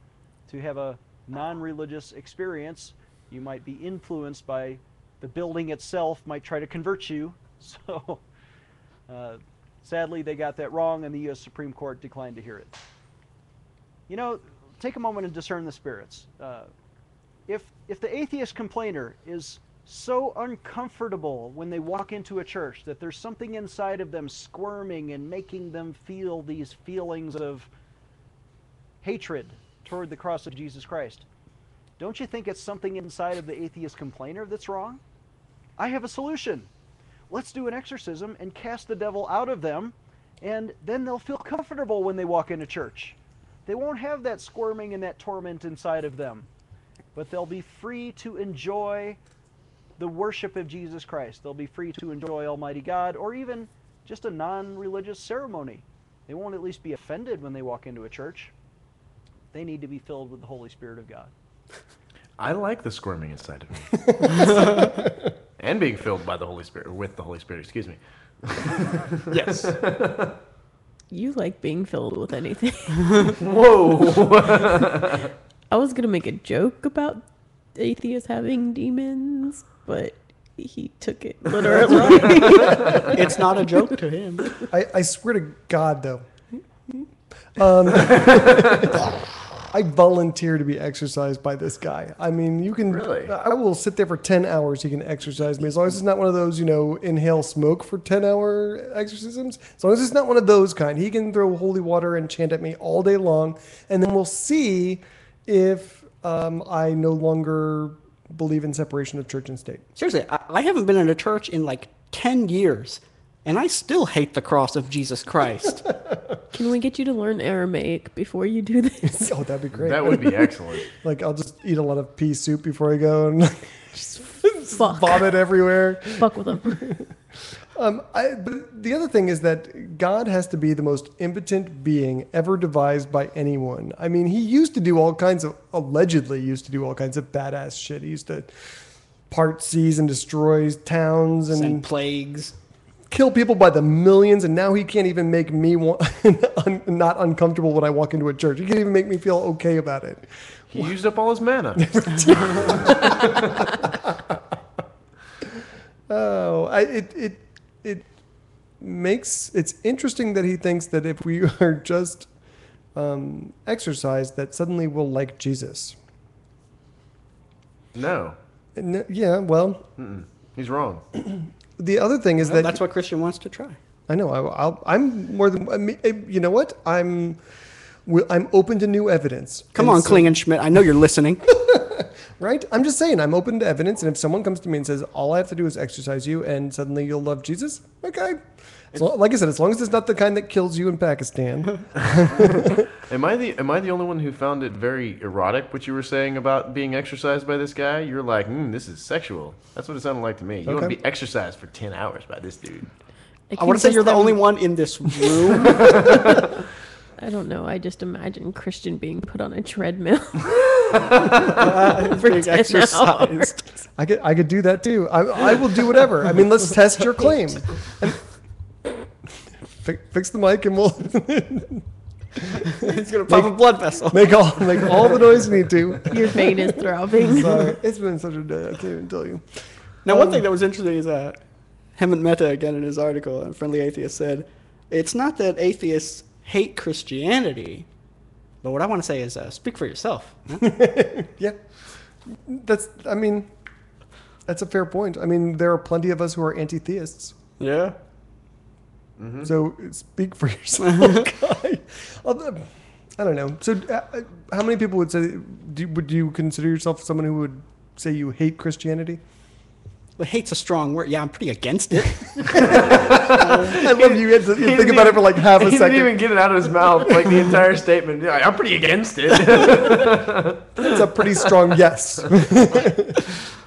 to have a non-religious experience, you might be influenced by the building itself, might try to convert you. So sadly they got that wrong and the U.S. Supreme Court declined to hear it. You know, take a moment and discern the spirits. If the atheist complainer is so uncomfortable when they walk into a church that there's something inside of them squirming and making them feel these feelings of hatred toward the cross of Jesus Christ, don't you think it's something inside of the atheist complainer that's wrong? I have a solution. Let's do an exorcism and cast the devil out of them, and then they'll feel comfortable when they walk into church. They won't have that squirming and that torment inside of them, but they'll be free to enjoy the worship of Jesus Christ. They'll be free to enjoy Almighty God, or even just a non-religious ceremony. They won't at least be offended when they walk into a church. They need to be filled with the Holy Spirit of God. I like the squirming inside of me. And being filled by the Holy Spirit, with the Holy Spirit, excuse me. Yes. You like being filled with anything. Whoa! I was going to make a joke about atheists having demons, but he took it literally. It's not a joke to him. I swear to God, though. I volunteer to be exercised by this guy. I mean, you can. Really? I will sit there for 10 hours. He can exercise me as long as it's not one of those, inhale smoke for 10-hour exorcisms. As long as it's not one of those kind, he can throw holy water and chant at me all day long, and then we'll see if I no longer believe in separation of church and state. Seriously, I haven't been in a church in like 10 years, and I still hate the cross of Jesus Christ. Can we get you to learn Aramaic before you do this? Oh, that'd be great. That would be excellent. Like, I'll just eat a lot of pea soup before I go and Fuck. vomit everywhere. Fuck with them. But the other thing is that God has to be the most impotent being ever devised by anyone. I mean, he allegedly used to do all kinds of badass shit. He used to part seas and destroy towns and Send plagues. kill people by the millions, and now he can't even make me not uncomfortable when I walk into a church. He can't even make me feel okay about it. He used up all his mana. It's interesting that he thinks that if we are just exercised, that suddenly we'll like Jesus. No. Yeah, well, He's wrong. the other thing is Well, that that's what Christian wants to try. I know. I'm more than. I mean, you know what? I'm open to new evidence. Come And on, so- Klingenschmidt. I know you're listening. Right? I'm just saying, I'm open to evidence, and if someone comes to me and says, all I have to do is exercise you, and suddenly you'll love Jesus, okay. Like I said, as long as it's not the kind that kills you in Pakistan. Am I the only one who found it very erotic, what you were saying about being exercised by this guy? You're like, this is sexual. That's what it sounded like to me. You want to Okay. be exercised for 10 hours by this dude. I want to say you're the only one in this room. I don't know. I just imagine Christian being put on a treadmill. For 10 hours. I could do that too. I will do whatever. I mean, let's test your claim. And fix the mic, and we'll He's going to pop a blood vessel. make all the noise you need to. Your vein is throbbing. Sorry, it's been such a day. I can't even tell you. Now, one thing that was interesting is Hemant Mehta, again in his article, a friendly atheist, said, it's not that atheists hate Christianity, but what I want to say is speak for yourself. Yeah, that's a fair point. I mean, there are plenty of us who are anti-theists. Yeah. So speak for yourself, guy. I don't know. So how many people would say, would you consider yourself someone who would say you hate Christianity? But hate's a strong word. Yeah, I'm pretty against it. I love you. You think about it for like half a He second. didn't even get it out of his mouth, like the entire statement. Yeah, I'm pretty against it. It's a pretty strong yes.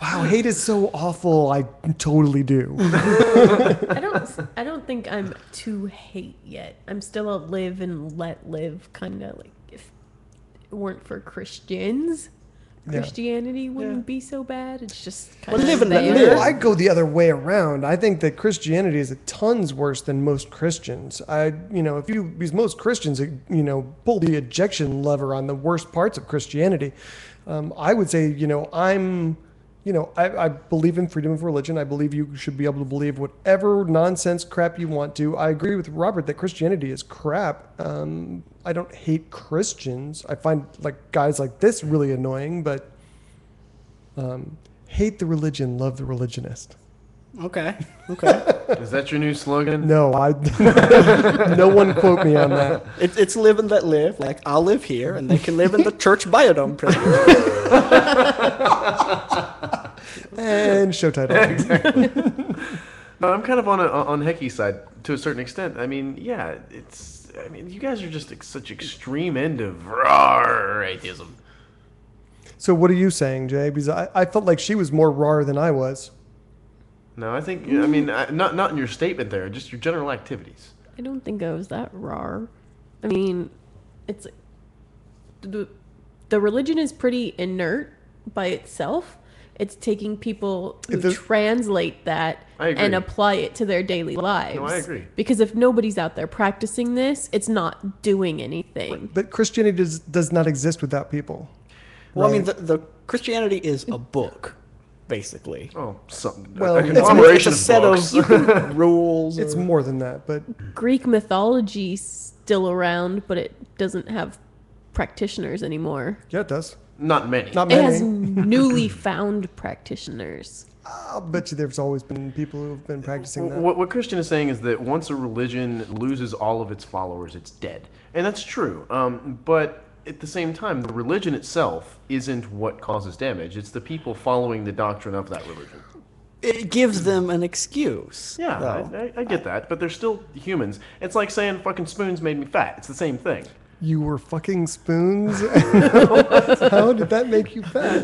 Wow, hate is so awful. I totally do. I don't think I'm to hate yet. I'm still a live and let live kind of like, if it weren't for Christians, Yeah. If wouldn't be so bad. It's just kind Well, live of and let there. live. Well, I go the other way around. I think that Christianity is tons worse than most Christians. Because most Christians, pull the ejection lever on the worst parts of Christianity. I would say, I believe in freedom of religion. I believe you should be able to believe whatever nonsense crap you want to. I agree with Robert that Christianity is crap. I don't hate Christians. I find guys like this really annoying, but hate the religion, love the religionist. Okay. Is that your new slogan? No, no one quote me on that. It's live and let live. Like, I'll live here, and they can live in the church Biodome prison. And show title. No, I'm kind of on Hecky's side to a certain extent. I mean, yeah, you guys are just such extreme end of raw atheism. So what are you saying, Jay? Because I felt like she was more raw than I was. No, I think, not in your statement there, just your general activities. I don't think I was that raw. I mean, it's the religion is pretty inert by itself. It's taking people who translate that and apply it to their daily lives. No, I agree. Because if nobody's out there practicing this, it's not doing anything. But Christianity does not exist without people. Well, Right. I mean, the Christianity is a book, basically. Oh, Well, a it's conglomeration It's a set books. of rules. It's more than that, but Greek mythology's still around, but it doesn't have practitioners anymore. Yeah, it does. Not many. Not It many. has newly found practitioners. I'll bet you there's always been people who've been practicing that. What Christian is saying is that once a religion loses all of its followers, it's dead. And that's true. But at the same time, the religion itself isn't what causes damage. It's the people following the doctrine of that religion. It gives them an excuse. Yeah, though. I get that. But they're still humans. It's like saying fucking spoons made me fat. It's the same thing. You were fucking spoons? How did that make you fat?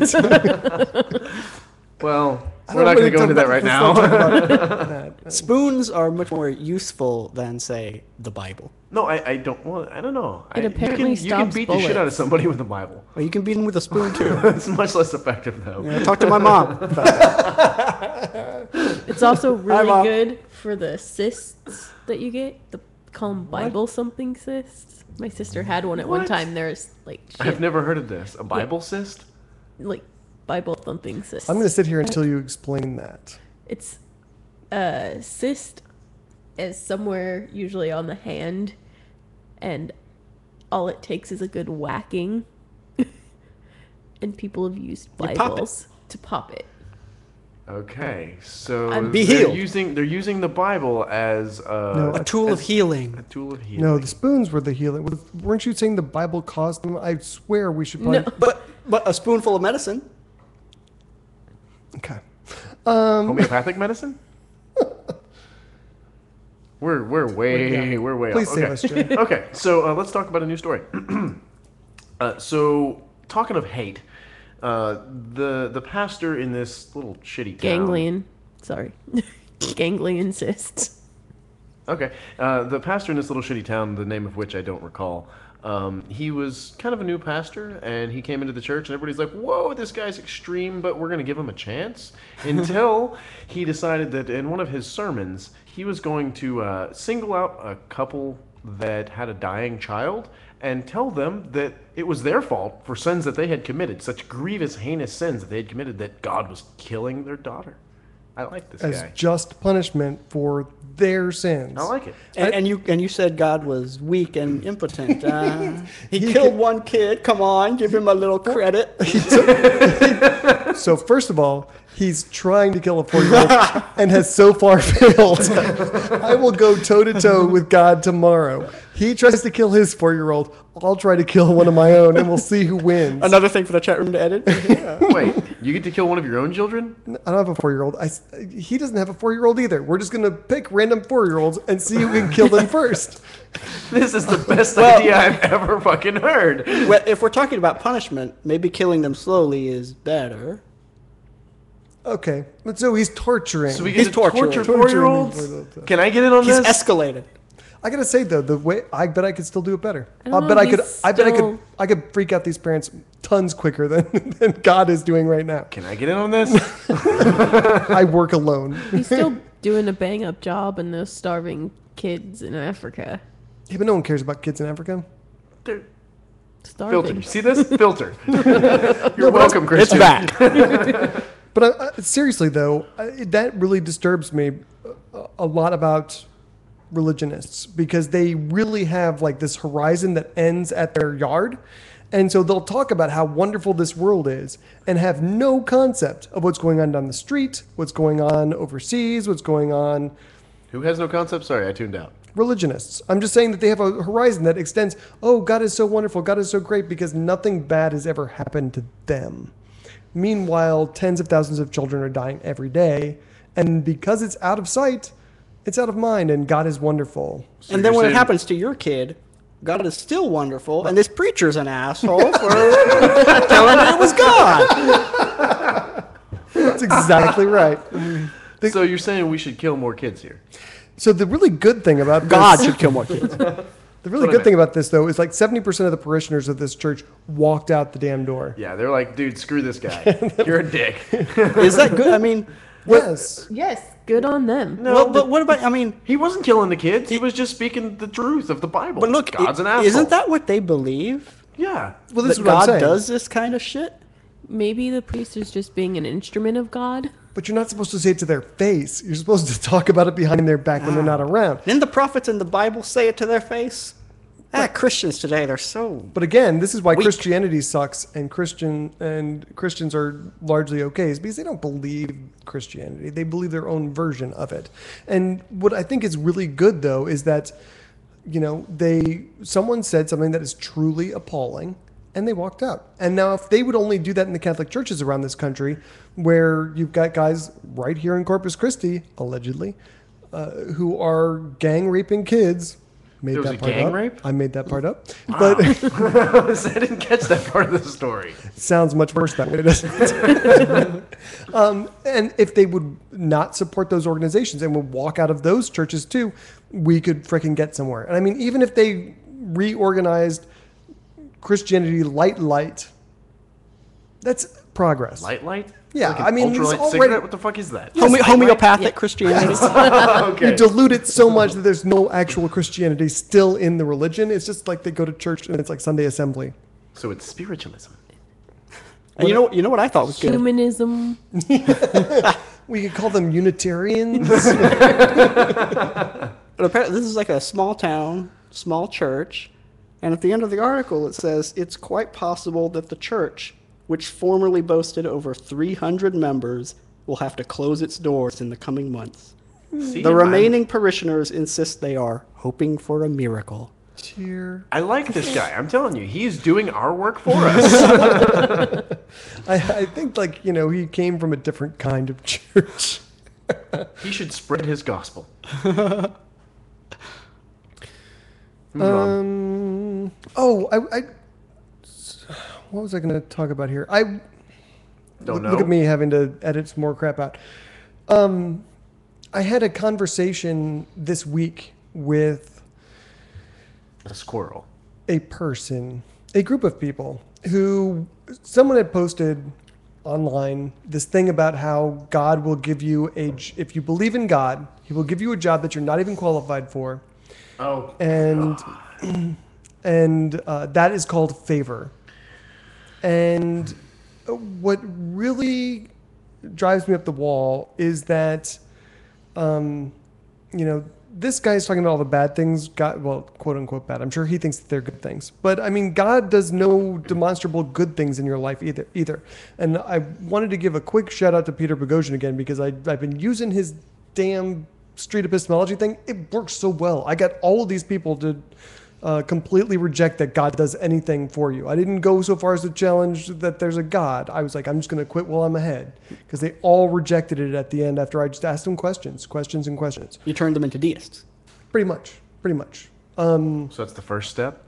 Well, we're not going to go into that right now. Spoons are much more useful than, say, the Bible. No, I don't. Well, I don't know. It apparently you can stops beat the shit out of bullets. somebody with the Bible. Well, you can beat them with a spoon, too. It's much less effective, though. Yeah, talk to my mom. It's also really Mom. good for the cysts that you get. Call them Bible something cysts. My sister had one at one What? time. There's like I've never heard of this. A Bible cyst? like Bible thumping cysts. I'm going to sit here until you explain that. It's cyst is somewhere usually on the hand, and all it takes is a good whacking. And people have used You pop it. Bibles to pop it. Okay, so Be they're healed. using the Bible as A tool of healing. a tool of healing. No, the spoons were the healing. Weren't you saying the Bible caused them? I swear we should probably... No. But a spoonful of medicine. Okay. Homeopathic medicine? We're way Please off. save Okay. us, Jay. Okay, so let's talk about a new story. So talking of hate, the pastor in this little shitty town. Ganglion. Sorry. Ganglion cysts. Okay, the pastor in this little shitty town, the name of which I don't recall. He was kind of a new pastor, and he came into the church, and everybody's like, "Whoa, this guy's extreme, but we're going to give him a chance." Until he decided that in one of his sermons, he was going to single out a couple that had a dying child and tell them that it was their fault for sins that they had committed, such grievous, heinous sins that they had committed, that God was killing their daughter. I like this As guy. just punishment for their sins. I like it. And you said God was weak and impotent. He killed one kid. Come on, give him a little credit. So first of all, he's trying to kill a 4-year-old and has so far failed. I will go toe-to-toe with God tomorrow. He tries to kill his 4-year-old. I'll try to kill one of my own, and we'll see who wins. Another thing for the chat room to edit. Wait, you get to kill one of your own children? I don't have a 4-year-old. He doesn't have a 4-year-old either. We're just going to pick random 4-year-olds and see who can kill them first. This is the best idea I've ever fucking heard. Well, if we're talking about punishment, maybe killing them slowly is better. Okay. But so he's torturing. So we He's get to torture torturing. 4-year-olds? Can I get in on He's this? escalated. I gotta say though, the way I bet I could still do it better. I don't know, bet I he's could. I could freak out these parents tons quicker than God is doing right now. Can I get in on this? I work alone. He's still doing a bang up job in those starving kids in Africa. Yeah, but no one cares about kids in Africa. Filter. Starving. You see this? Filter. You're welcome, It's Christian. back. But seriously though, that really disturbs me a lot about religionists, because they really have like this horizon that ends at their yard. And so they'll talk about how wonderful this world is and have no concept of what's going on down the street, what's going on overseas, what's going on. Who has no concept? Sorry, I tuned out. Religionists. I'm just saying that they have a horizon that extends, oh, God is so wonderful, God is so great, because nothing bad has ever happened to them. Meanwhile, tens of thousands of children are dying every day. And because it's out of sight, it's out of mind, and God is wonderful. So And then you're when it saying- happens to your kid, God is still wonderful, and this preacher's an asshole for telling me it was God. That's exactly right. So you're saying we should kill more kids here? So the really good thing about God this, should kill more kids. the really what I good thing about this though is like 70% of the parishioners of this church walked out the damn door. Yeah, they're like, dude, screw this guy. You're a dick. Is that good? I mean, Yes. Yes, good on them. well, but what about? I mean, He wasn't killing the kids. He was just speaking the truth of the Bible. but look, God's an asshole. isn't that what they believe? Yeah. Well, this That is what I'm God saying. does this kind of shit? Maybe the priest is just being an instrument of God. But you're not supposed to say it to their face. You're supposed to talk about it behind their back when they're not around. Didn't the prophets in the Bible say it to their face? Christians today, they're so... But again, this is why weak. Christianity sucks and Christians are largely okay, is because they don't believe Christianity. They believe their own version of it. And what I think is really good, though, is that, someone said something that is truly appalling, and they walked out. And now if they would only do that in the Catholic churches around this country, where you've got guys right here in Corpus Christi, allegedly, who are gang raping kids... There was a gang rape? I made that part up. Wow. But I didn't catch that part of the story. Sounds much worse that way, doesn't it? And if they would not support those organizations and would walk out of those churches too, we could frickin' get somewhere. And I mean, even if they reorganized Christianity light, that's progress. Light? Yeah, like an I mean, ultralight it's already- cigarette? What the fuck is that? Homeopathic Christianity. Okay. You dilute it so much that there's no actual Christianity still in the religion. It's just like they go to church and it's like Sunday assembly. So it's spiritualism. And you know what I thought was good? Humanism. We could call them Unitarians. But apparently this is like a small town, small church, and at the end of the article it says it's quite possible that the church, which formerly boasted over 300 members, will have to close its doors in the coming months. See, The remaining parishioners insist they are hoping for a miracle. Cheer. I like this guy. I'm telling you, he's doing our work for us. I think he came from a different kind of church. He should spread his gospel. What was I going to talk about here? I Don't know. Look at me having to edit some more crap out. I had a conversation this week with A squirrel. a group of people who someone had posted online this thing about how God will give you if you believe in God, he will give you a job that you're not even qualified for. Oh. And that is called favor. And what really drives me up the wall is that, this guy's talking about all the bad things, quote unquote bad. I'm sure he thinks that they're good things. But I mean, God does no demonstrable good things in your life either. And I wanted to give a quick shout out to Peter Boghossian again, because I've been using his damn street epistemology thing. It works so well. I got all of these people to completely reject that God does anything for you. I didn't go so far as to challenge that there's a God. I was like, I'm just going to quit while I'm ahead, because they all rejected it at the end after I just asked them questions. You turned them into deists. Pretty much. So that's the first step?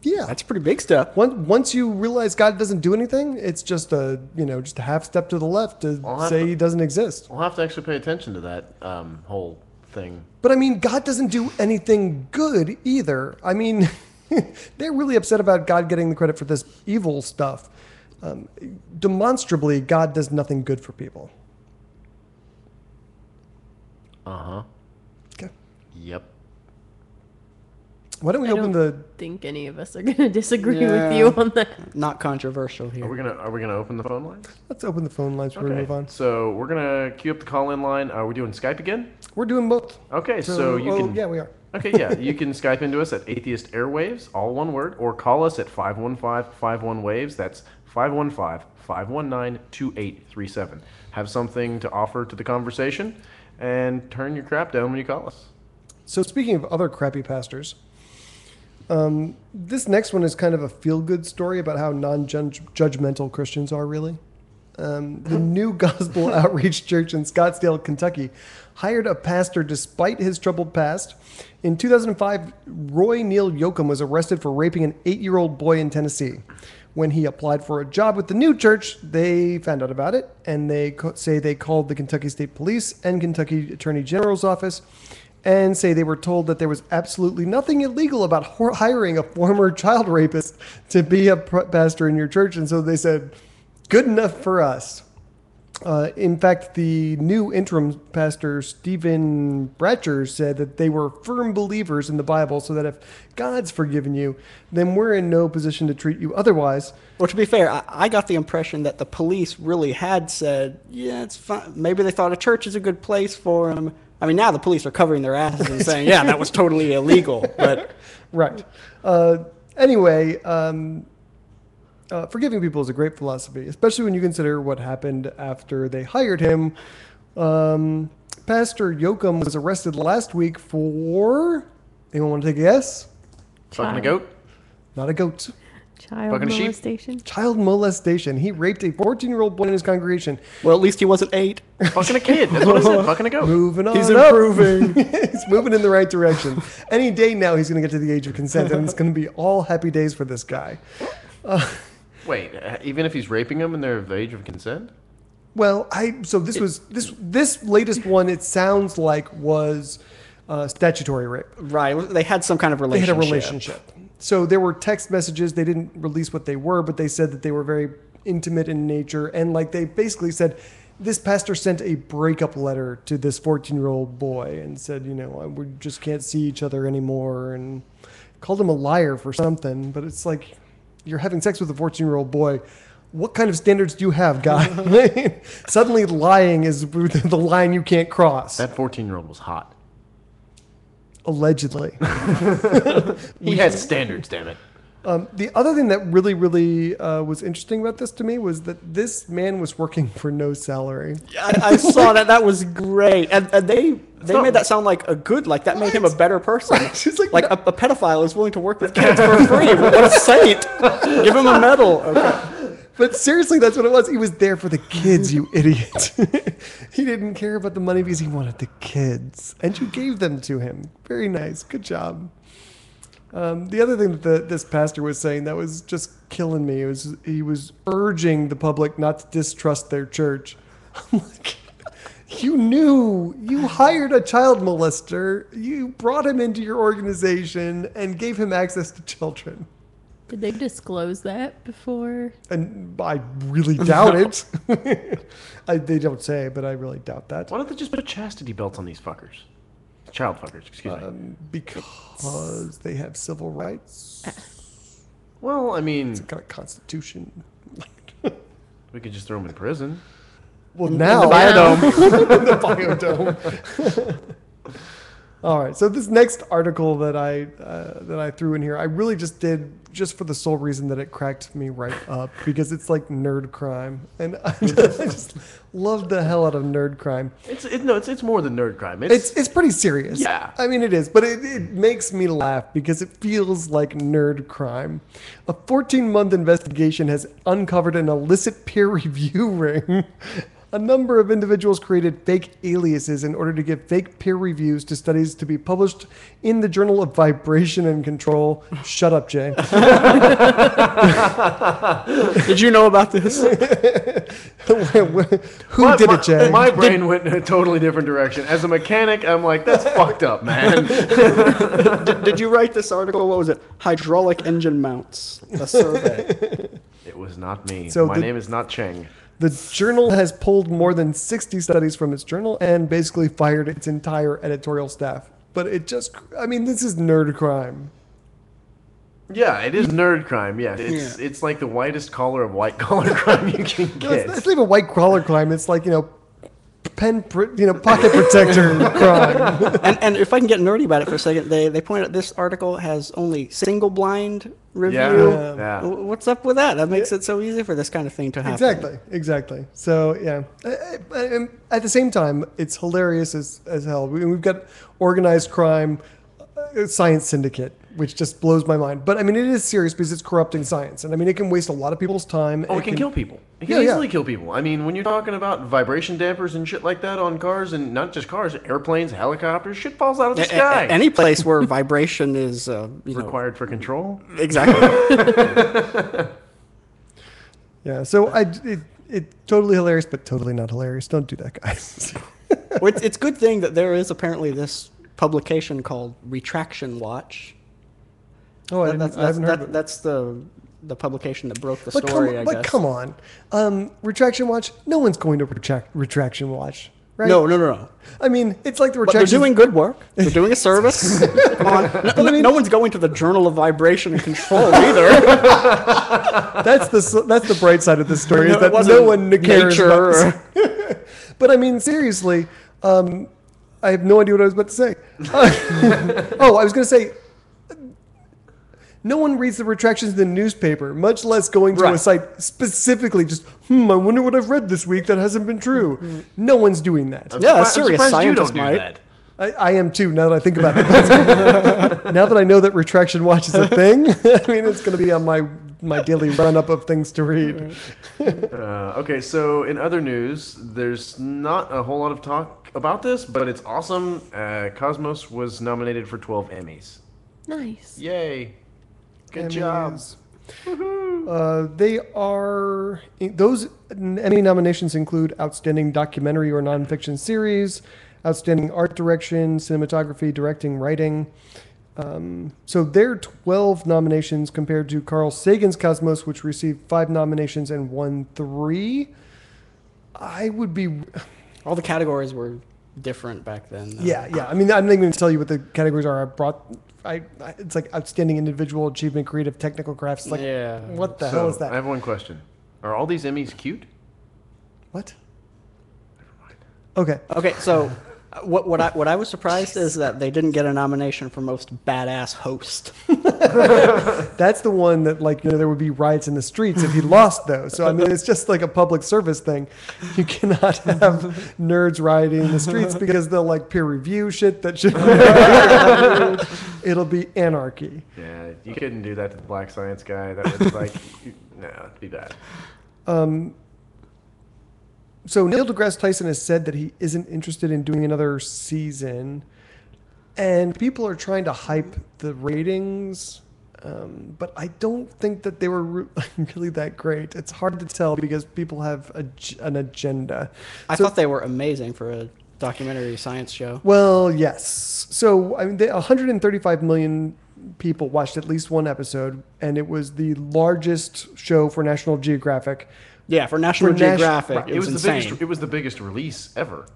Yeah. That's a pretty big step. Once you realize God doesn't do anything, it's just a half step to the left to say he doesn't exist. We'll have to actually pay attention to that whole thing. But I mean, God doesn't do anything good either. I mean, they're really upset about God getting the credit for this evil stuff. Demonstrably, God does nothing good for people. Uh-huh. Okay. Yep. Why don't we I open don't think any of us are going to disagree Yeah. with you on that. Not controversial Are here. we gonna open the phone lines? Let's open the phone lines before we move on. So we're gonna queue up the call-in line. Are we doing Skype again? We're doing both. Okay, so you can. Yeah, we are. Okay, yeah, you can Skype into us at Atheist Airwaves, all one word, or call us at 515-51-WAVES. That's 515-519-2837. Have something to offer to the conversation, and turn your crap down when you call us. So speaking of other crappy pastors, this next one is kind of a feel-good story about how non-judgmental Christians are, really. The New Gospel Outreach Church in Scottsdale, Kentucky, hired a pastor despite his troubled past. In 2005, Roy Neal Yoakum was arrested for raping an 8-year-old boy in Tennessee. When he applied for a job with the new church, they found out about it, and they say they called the Kentucky State Police and Kentucky Attorney General's office, and say they were told that there was absolutely nothing illegal about hiring a former child rapist to be a pastor in your church. And so they said, good enough for us. In fact, the new interim pastor, Stephen Bratcher, said that they were firm believers in the Bible, so that if God's forgiven you, then we're in no position to treat you otherwise. Well, to be fair, I got the impression that the police really had said, yeah, it's fine. Maybe they thought a church is a good place for him. I mean, now the police are covering their asses and saying, yeah, that was totally illegal. But Right. Anyway, forgiving people is a great philosophy, especially when you consider what happened after they hired him. Pastor Yoakum was arrested last week for... Anyone want to take a guess? Fucking a goat? Not a goat. Child Fucking a sheep? molestation. Child molestation. He raped a 14-year-old boy in his congregation. well, at least he wasn't 8. Fucking a kid. That's what I said. Fucking a goat. Moving on He's up. improving. He's moving in the right direction. Any day now, he's going to get to the age of consent, and it's going to be all happy days for this guy. Wait, even if he's raping them and they're of the age of consent? Well, so this latest one. It sounds like was statutory rape. Right. They had some kind of They relationship. had a relationship. So there were text messages. They didn't release what they were, but they said that they were very intimate in nature. And like they basically said, this pastor sent a breakup letter to this 14-year-old boy and said, we just can't see each other anymore, and called him a liar for something. But it's like, you're having sex with a 14-year-old boy. What kind of standards do you have, guy? Suddenly lying is the line you can't cross. That 14-year-old was hot. Allegedly. He had standards, damn it. The other thing that really, really was interesting about this to me was that this man was working for no salary. I saw that. That was great. And they made that sound like a good, like that made him a better person. It's Like a pedophile is willing to work with kids for free. What a saint. Give him a medal. Okay. But seriously, that's what it was. He was there for the kids, you idiot. He didn't care about the money because he wanted the kids. And you gave them to him. Very nice. Good job. The other thing that this pastor was saying that was just killing me was he was urging the public not to distrust their church. I'm like, you hired a child molester, you brought him into your organization and gave him access to children. Did they disclose that before? And I really doubt it. They don't say, but I really doubt that. Why don't they just put chastity belts on these fuckers? Child fuckers, excuse me. Because they have civil rights. Well, I mean, It's got a constitution. we could just throw them in prison. Well, now The Biodome. the Biodome. All right. So this next article that I threw in here, I really just did just for the sole reason that it cracked me right up because it's like nerd crime, and I just love the hell out of nerd crime. It's more than nerd crime. It's pretty serious. Yeah. I mean, it is, but it makes me laugh because it feels like nerd crime. A 14-month investigation has uncovered an illicit peer review ring. A number of individuals created fake aliases in order to give fake peer reviews to studies to be published in the Journal of Vibration and Control. Shut up, Jay. Did you know about this? Who did it, Jay? My brain went in a totally different direction. As a mechanic, I'm like, that's fucked up, man. Did you write this article? What was it? Hydraulic engine mounts. A survey. It was not me. So My name is not Cheng. The journal has pulled more than 60 studies from its journal and basically fired its entire editorial staff. But this is nerd crime. Yeah, it is nerd crime. Yeah, it's like the whitest collar of white collar crime you can get. It's not even white collar crime. It's like, pocket protector crime. And if I can get nerdy about it for a second, they point out this article has only single blind review. Yeah. What's up with that? That makes it so easy for this kind of thing to happen. Exactly. So, yeah. At the same time, it's hilarious as hell. We've got organized crime, science syndicate, which just blows my mind. But, I mean, it is serious because it's corrupting science. And, I mean, it can waste a lot of people's time. Oh, it can kill people. It can easily kill people. I mean, when you're talking about vibration dampers and shit like that on cars, and not just cars, airplanes, helicopters, shit falls out of the sky. Any place where vibration is required for control. Exactly. Yeah, so it's totally hilarious, but totally not hilarious. Don't do that, guys. Well, it's a good thing that there is apparently this publication called Retraction Watch. Oh, I haven't heard of it. That's the publication that broke the story, I guess. But come on. Retraction Watch, no one's going to Retraction Watch, right? No. I mean, it's like the But they're retraction... doing good work. They're doing a service. Come on. No one's going to the Journal of Vibration and Control either. That's the bright side of this story, is that no one cares about this. But I mean, seriously, I have no idea what I was about to say. Oh, I was going to say, no one reads the retractions in the newspaper, much less going to a site specifically just, I wonder what I've read this week that hasn't been true. No one's doing that. Yeah, a serious scientist might. That. I am too, now that I think about it. Now that I know that Retraction Watch is a thing, I mean, it's going to be on my daily run-up of things to read. Okay, so in other news, there's not a whole lot of talk about this, but it's awesome. Cosmos was nominated for 12 Emmys. Nice. Yay. Good job. They are... Those Emmy nominations include Outstanding Documentary or Nonfiction Series, Outstanding Art Direction, Cinematography, Directing, Writing. So there are 12 nominations compared to Carl Sagan's Cosmos, which received 5 nominations and won 3. I would be... All the categories were different back then, though. Yeah. I mean, I'm not even going to tell you what the categories are. It's like Outstanding Individual Achievement, Creative, Technical Crafts. Like, what the hell is that? I have one question. Are all these Emmys cute? What? Okay. Okay, so what I was surprised is that they didn't get a nomination for most badass host. That's the one that, like, there would be riots in the streets if he lost, though. So, I mean, it's just like a public service thing. You cannot have nerds rioting in the streets because they'll, like, peer review shit that should be It'll be anarchy. Yeah, you couldn't do that to the black science guy. That was like, no, it'd be bad. So Neil deGrasse Tyson has said that he isn't interested in doing another season, and people are trying to hype the ratings, but I don't think that they were really that great. It's hard to tell because people have an agenda. I thought they were amazing for a documentary science show. Well, yes. So, I mean, 135 million people watched at least one episode, and it was the largest show for National Geographic. Yeah, for National Geographic, it was insane. It was the biggest release ever.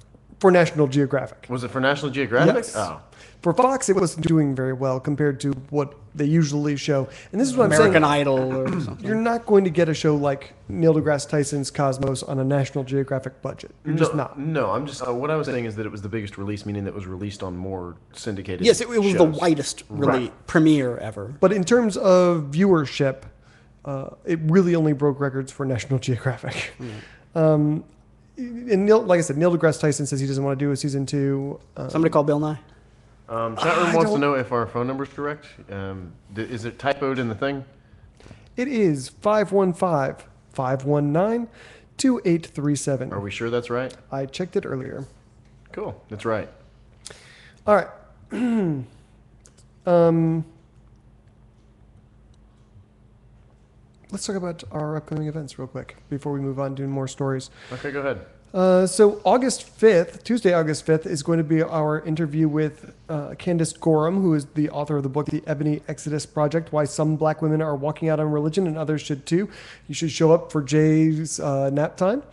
For National Geographic. Was it for National Geographic? Yes. Oh. For Fox, it wasn't doing very well compared to what they usually show. And this is what American I'm saying. Idol or something. You're not going to get a show like Neil deGrasse Tyson's Cosmos on a National Geographic budget. You're just not. No, I'm just... what I was saying is that it was the biggest release, meaning that it was released on more syndicated Yes, it was shows. the widest premiere ever. But in terms of viewership, it really only broke records for National Geographic. And Neil, like I said, Neil deGrasse Tyson says he doesn't want to do a season 2. Somebody call Bill Nye. Chat room wants to know if our phone number is correct. Is it typoed in the thing? It is 515-519-2837. Are we sure that's right? I checked it earlier. Cool, that's right. All right. Let's talk about our upcoming events real quick before we move on to more stories. Okay, go ahead. So August 5th, Tuesday, August 5th, is going to be our interview with Candace Gorham, who is the author of the book, The Ebony Exodus Project, Why Some Black Women Are Walking Out on Religion and Others Should Too. You should show up for Jay's nap time.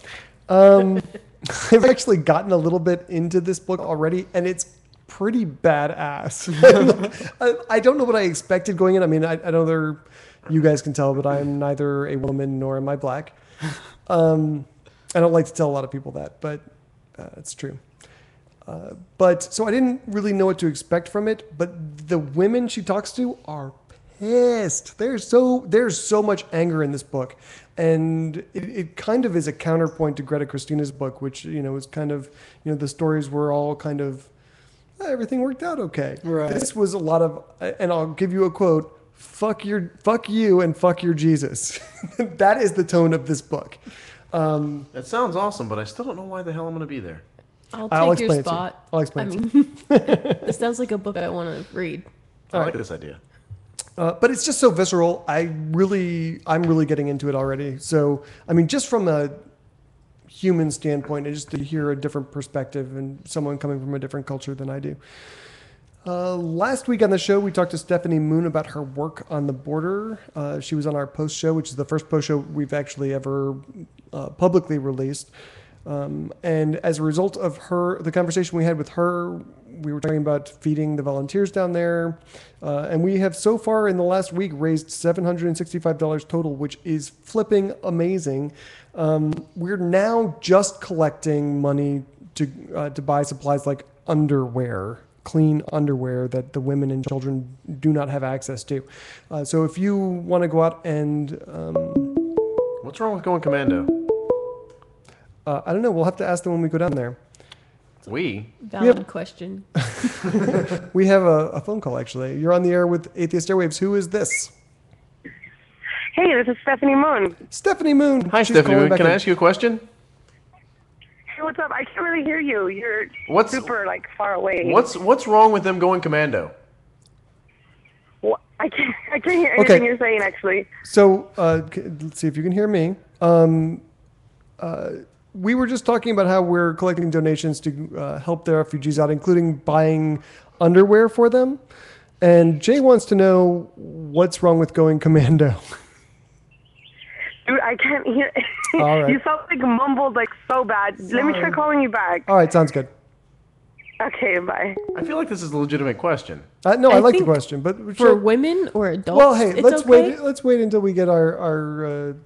I've actually gotten a little bit into this book already, and it's pretty badass. I don't know what I expected going in. I mean, I know you guys can tell, but I am neither a woman nor am I black. I don't like to tell a lot of people that, but it's true. So I didn't really know what to expect from it, but the women she talks to are pissed. There's so much anger in this book, and it kind of is a counterpoint to Greta Christina's book, which is kind of the stories were all kind of everything worked out okay. Right. This was a lot of, and I'll give you a quote: fuck you and fuck your Jesus." That is the tone of this book. It sounds awesome, but I still don't know why the hell I'm going to be there. I'll take your spot. I'll explain it to you. This sounds like a book I want to read. I like this idea. But it's just so visceral. I'm really getting into it already. So, I mean, just from a human standpoint, just to hear a different perspective and someone coming from a different culture than I do. Last week on the show, we talked to Stephanie Moon about her work on the border. She was on our post show, which is the first post show we've actually ever publicly released. And as a result of the conversation we had with her, we were talking about feeding the volunteers down there. And we have so far in the last week raised $765 total, which is flipping amazing. We're now just collecting money to buy supplies like underwear, clean underwear that the women and children do not have access to. So if you want to go out and... What's wrong with going commando? I don't know. We'll have to ask them when we go down there. Valid question. We have a phone call, actually. You're on the air with Atheist Airwaves. Who is this? Hey, this is Stephanie Moon. Stephanie Moon. Hi, Stephanie Moon. Can I ask you a question? Hey, what's up? I can't really hear you. You're super far away. What's wrong with them going commando? What? I can't hear anything you're saying, actually. So let's see if you can hear me. We were just talking about how we're collecting donations to help the refugees out, including buying underwear for them. And Jay wants to know what's wrong with going commando. Dude, I can't hear. All right. You sound mumbled so bad. Sorry. Let me try calling you back. All right, sounds good. Okay, bye. I feel like this is a legitimate question. No, I like the question, but for women or adults. Well, hey, it's okay. Let's wait until we get our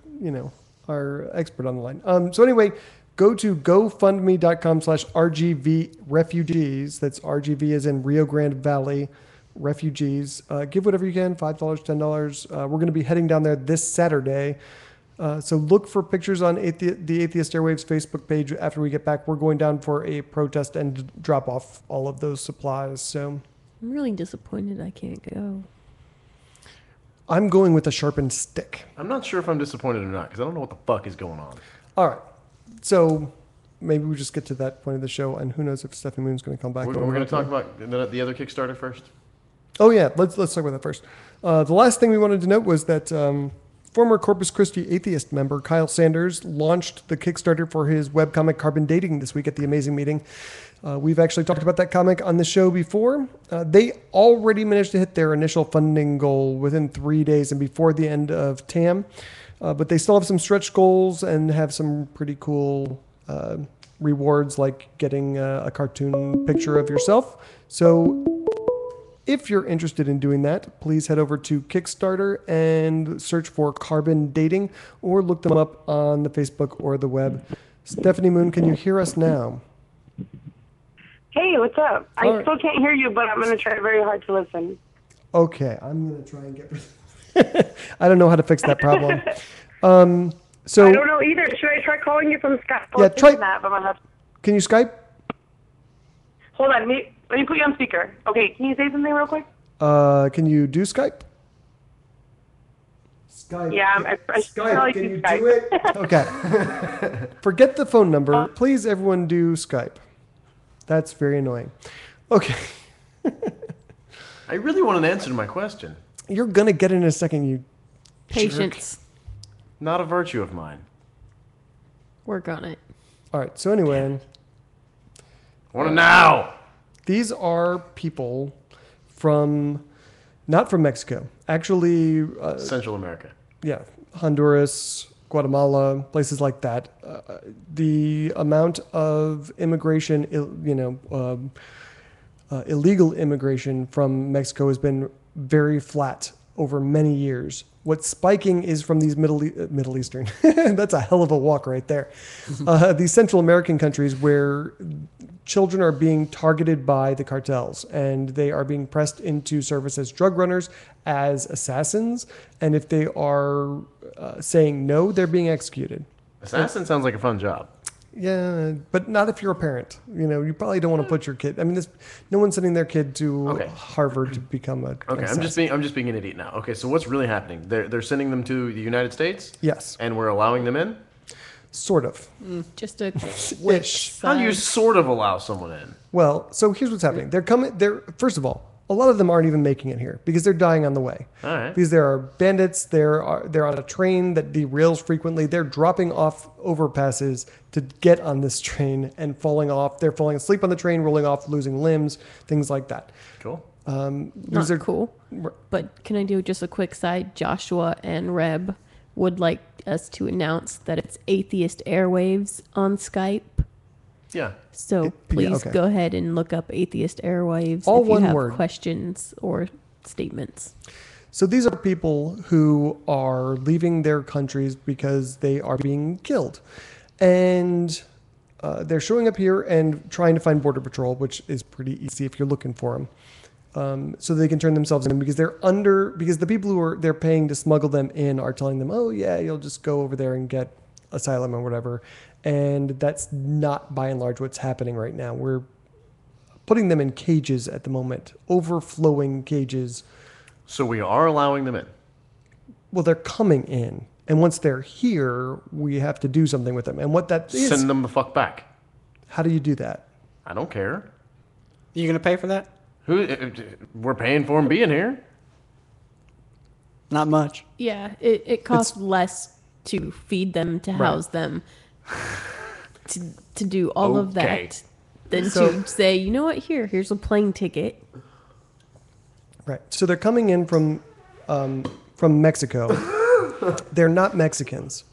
expert on the line. So anyway, go to gofundme.com/RGV refugees. That's RGV as in Rio Grande Valley refugees. Give whatever you can, $5, $10. We're going to be heading down there this Saturday. So look for pictures on the Atheist Airwaves Facebook page after we get back. We're going down for a protest and drop off all of those supplies. So I'm really disappointed I can't go. I'm going with a sharpened stick. I'm not sure if I'm disappointed or not because I don't know what the fuck is going on. All right. So maybe we just get to that point of the show, and who knows if Stephanie Moon's going to come back. We're going to talk about the other Kickstarter first? Oh, yeah. Let's talk about that first. The last thing we wanted to note was that former Corpus Christi atheist member Kyle Sanders launched the Kickstarter for his webcomic Carbon Dating this week at the Amazing Meeting. We've actually talked about that comic on the show before. They already managed to hit their initial funding goal within 3 days and before the end of TAM. But they still have some stretch goals and have some pretty cool rewards, like getting a cartoon picture of yourself. So if you're interested in doing that, please head over to Kickstarter and search for Carbon Dating, or look them up on the Facebook or the web. Stephanie Moon, can you hear us now? Hey, what's up? I still can't hear you, but I'm going to try very hard to listen. Okay, I'm going to try and get... I don't know how to fix that problem. So I don't know either. Should I try calling you from Skype? Yeah, try... That, but Can you Skype? Hold on. Let me put you on speaker. Okay, can you say something real quick? Can you do Skype? Skype. Yeah, I Skype. Can you do it? Okay. Forget the phone number. Please, everyone, do Skype. That's very annoying. Okay. I really want an answer to my question. You're gonna get it in a second, you Patience. jerk. Not a virtue of mine. Work on it. All right. So anyway, want to now. These are people from, not from Mexico, actually. Central America. Yeah, Honduras, Guatemala, places like that. The amount of immigration, illegal immigration from Mexico has been very flat over many years. What's spiking is from these Middle Eastern. That's a hell of a walk right there. These Central American countries where children are being targeted by the cartels, and they are being pressed into service as drug runners, as assassins, and if they are saying no, they're being executed. Assassin sounds like a fun job. Yeah, but not if you're a parent. You probably don't want to put your kid. I mean, no one's sending their kid to Harvard to become a. Okay, I'm just being an idiot now. Okay, so what's really happening? They're sending them to the United States. Yes. And we're allowing them in. Sort of. Just a quick How do you sort of allow someone in? Well, so here's what's happening. They're coming. First of all, a lot of them aren't even making it here because they're dying on the way. All right. Because there are bandits. They're on a train that derails frequently. They're dropping off overpasses to get on this train and falling off. They're falling asleep on the train, rolling off, losing limbs, things like that. Cool. Not cool. But can I do just a quick side? Joshua and Reb would like us to announce that it's Atheist Airwaves on Skype. Yeah. So please go ahead and look up Atheist Airwaves All if you one have word. questions or statements. So these are people who are leaving their countries because they are being killed. And they're showing up here and trying to find Border Patrol, which is pretty easy if you're looking for them. So they can turn themselves in because because the people they're paying to smuggle them in are telling them, oh yeah, you'll just go over there and get asylum or whatever. And that's not by and large what's happening right now. We're putting them in cages at the moment, overflowing cages. So we are allowing them in. Well, they're coming in. And once they're here, we have to do something with them. And what that is... Send them the fuck back. How do you do that? I don't care. You going to pay for that? We're paying for them being here. Not much. Yeah, it costs less to feed them, to house them, to do all of that, than to say, you know what, here's a plane ticket. Right. So they're coming in from Mexico. They're not Mexicans.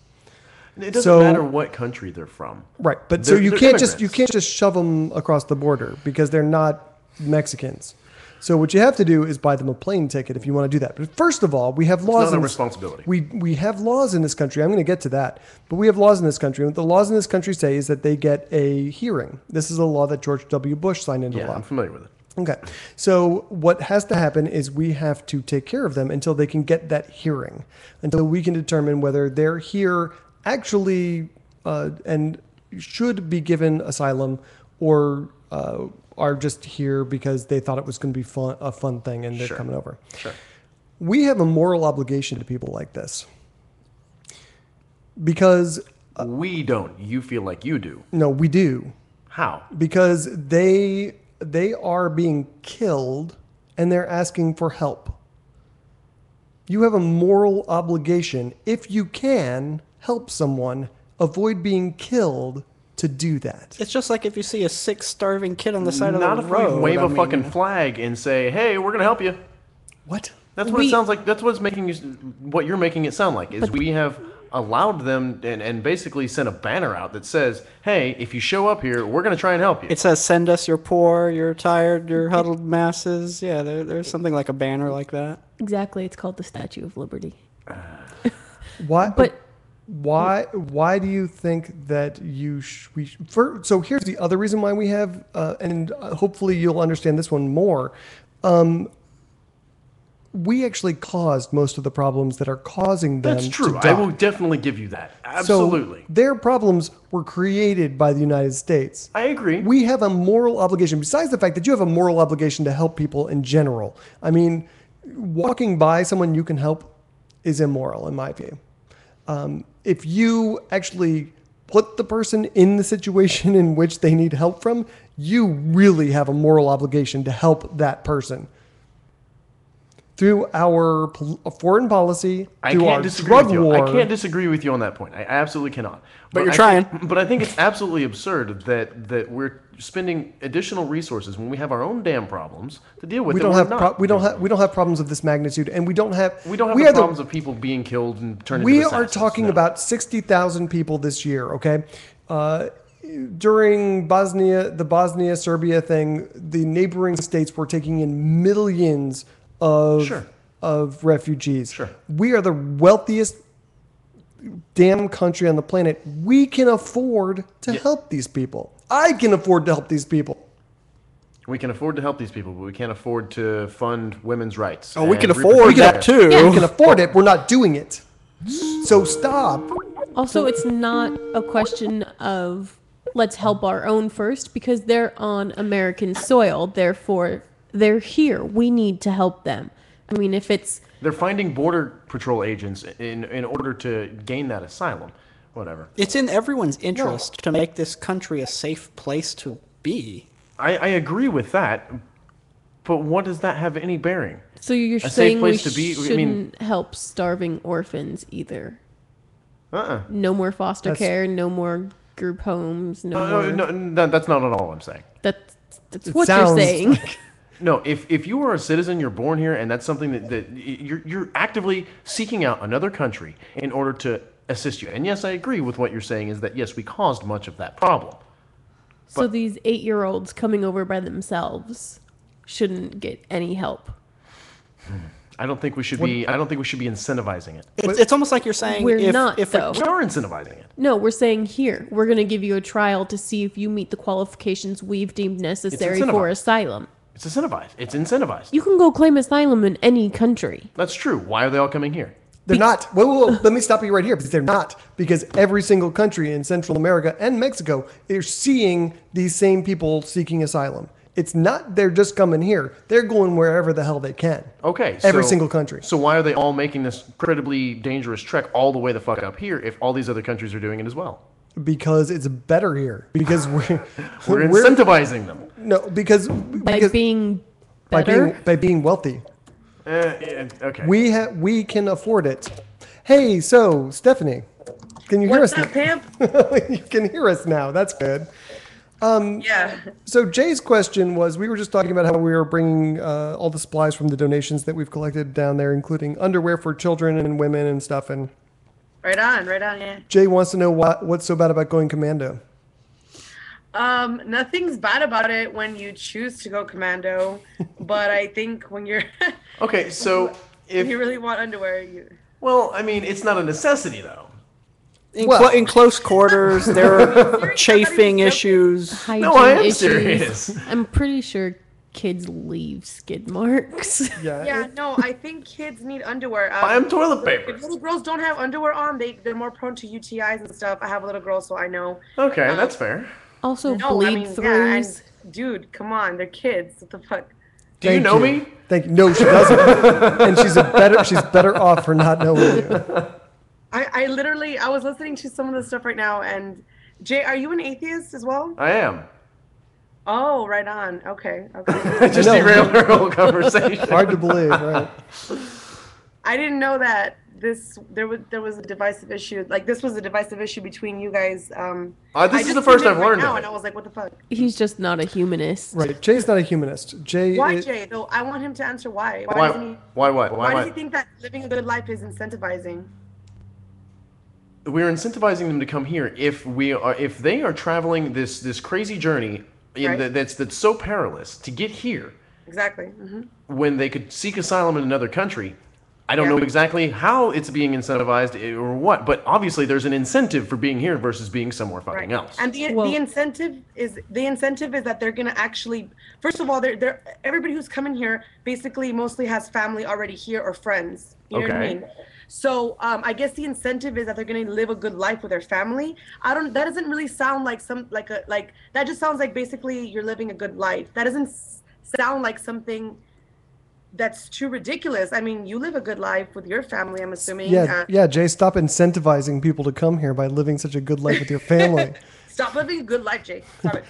It doesn't matter what country they're from. Right. But so you can't just shove them across the border because they're not Mexicans. So what you have to do is buy them a plane ticket if you want to do that. But first of all, we have laws. It's not a responsibility. We have laws in this country. I'm going to get to that. But we have laws in this country. And what the laws in this country say is that they get a hearing. This is a law that George W. Bush signed into law. I'm familiar with it. Okay. So what has to happen is we have to take care of them until they can get that hearing, until we can determine whether they're here actually and should be given asylum or are just here because they thought it was going to be a fun thing and they're coming over. Sure. We have a moral obligation to people like this because... we don't. You feel like you do. No, we do. How? Because they are being killed and they're asking for help. You have a moral obligation, if you can help someone avoid being killed, to do that. It's just like if you see a sick, starving kid on the side of the road. Not if we wave a fucking flag and say, hey, we're going to help you. What? That's what it sounds like. That's what's making what you're making it sound like, is we have allowed them and basically sent a banner out that says, hey, if you show up here, we're going to try and help you. It says, send us your poor, your tired, your huddled masses. Yeah, there's something like a banner like that. Exactly. It's called the Statue of Liberty. Why do you think that so here's the other reason why we have, and hopefully you'll understand this one more. We actually caused most of the problems that are causing them. That's true. To die. I will definitely give you that. Absolutely. So their problems were created by the United States. I agree. We have a moral obligation, besides the fact that you have a moral obligation to help people in general. I mean, walking by someone you can help is immoral, in my view. If you actually put the person in the situation in which they need help from, you really have a moral obligation to help that person. Through our foreign policy, through our drug war. I can't disagree with you on that point. I absolutely cannot. But you're trying. But I think it's absolutely absurd that we're spending additional resources when we have our own damn problems to deal with. We don't have problems of this magnitude, and we don't have the problems of people being killed and turned into assassins. We are talking about 60,000 people this year. Okay. During the Bosnia-Serbia thing, the neighboring states were taking in millions of refugees. Sure. We are the wealthiest damn country on the planet. We can afford to help these people. I can afford to help these people. We can afford to help these people, but we can't afford to fund women's rights. Oh, we can afford that too. Yeah. We can afford it. We're not doing it. So stop. Also, it's not a question of let's help our own first, because they're on American soil. Therefore, they're here. We need to help them. I mean, if it's... They're finding Border Patrol agents in order to gain that asylum. Whatever. It's in everyone's interest to make this country a safe place to be. I agree with that, but what does that have any bearing? So you're saying we shouldn't help starving orphans either? No more foster care, no more group homes, no, that's not at all I'm saying. That's what you're saying. Like... No, if you are a citizen, you're born here, and that's something that you're actively seeking out another country in order to assist you. And yes, I agree with what you're saying, is that yes, we caused much of that problem. So these 8-year-olds coming over by themselves shouldn't get any help. I don't think we should be. I don't think we should be incentivizing it. It's almost like you're saying We're if, not, if though. We are incentivizing it. No, we're saying here, we're going to give you a trial to see if you meet the qualifications we've deemed necessary for incentivized. asylum. It's incentivized. It's incentivized. You can go claim asylum in any country. That's true. Why are they all coming here? They're not. Whoa, let me stop you right here because they're not. Because every single country in Central America and Mexico is seeing these same people seeking asylum. It's not they're just coming here. They're going wherever the hell they can. Okay. Every single country. So why are they all making this incredibly dangerous trek all the way the fuck up here if all these other countries are doing it as well? Because it's better here. Because We're incentivizing them. No, because By being better? by being wealthy. Okay. We can afford it. Hey, so Stephanie, can you hear What's us? up, pimp? You can hear us now. That's good. Yeah. So Jay's question was, we were just talking about how we were bringing all the supplies from the donations that we've collected down there, including underwear for children and women and stuff. And Right on, yeah. Jay wants to know what's so bad about going commando. Nothing's bad about it when you choose to go commando, but I think when you're Okay, so if you really want underwear, well, I mean, it's not a necessity though. In close quarters, there are chafing issues. Hygiene No, I am issues. serious. I'm pretty sure kids leave skid marks. Yeah, no, I think kids need underwear. Buy them toilet paper. If little girls don't have underwear on, they're more prone to UTIs and stuff. I have a little girl, so I know. Okay, that's fair. Also, No, bleed I mean, throughs. yeah, and, dude, come on, they're kids. What the fuck? Do you know me? Thank you. No, she doesn't. And she's better off for not knowing you. I literally, I was listening to some of the stuff right now, and Jay, are you an atheist as well? I am. Oh, right on. Okay. Just derailed our whole conversation. Hard to believe, right? I didn't know that there was a divisive issue. Like this was a divisive issue between you guys. This is the first I've learned now, of it. and I was like, what the fuck? He's just not a humanist. Right. Jay's not a humanist. Why, Jay? Though I want him to answer why. Why what? Why does he think that living a good life is incentivizing? We're incentivizing them to come here if they are traveling this crazy journey that's so perilous to get here. Exactly. Mm-hmm. When they could seek asylum in another country. I don't know exactly how it's being incentivized or what, but obviously there's an incentive for being here versus being somewhere fucking else. And the incentive is that they're gonna actually, first of all, they're everybody who's coming here basically mostly has family already here or friends. You know what I mean? So I guess the incentive is that they're gonna live a good life with their family. That doesn't really sound like that just sounds like basically you're living a good life. That doesn't sound like something that's too ridiculous. I mean, you live a good life with your family, I'm assuming. Yeah, Jay, stop incentivizing people to come here by living such a good life with your family. Stop living a good life, Jay. Stop it.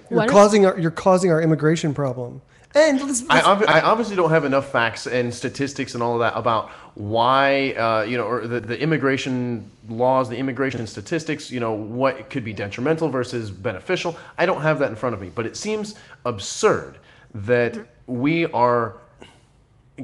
You're causing our immigration problem. And I obviously don't have enough facts and statistics and all of that about why, or the immigration laws, the immigration statistics, what could be detrimental versus beneficial. I don't have that in front of me, but it seems absurd that we are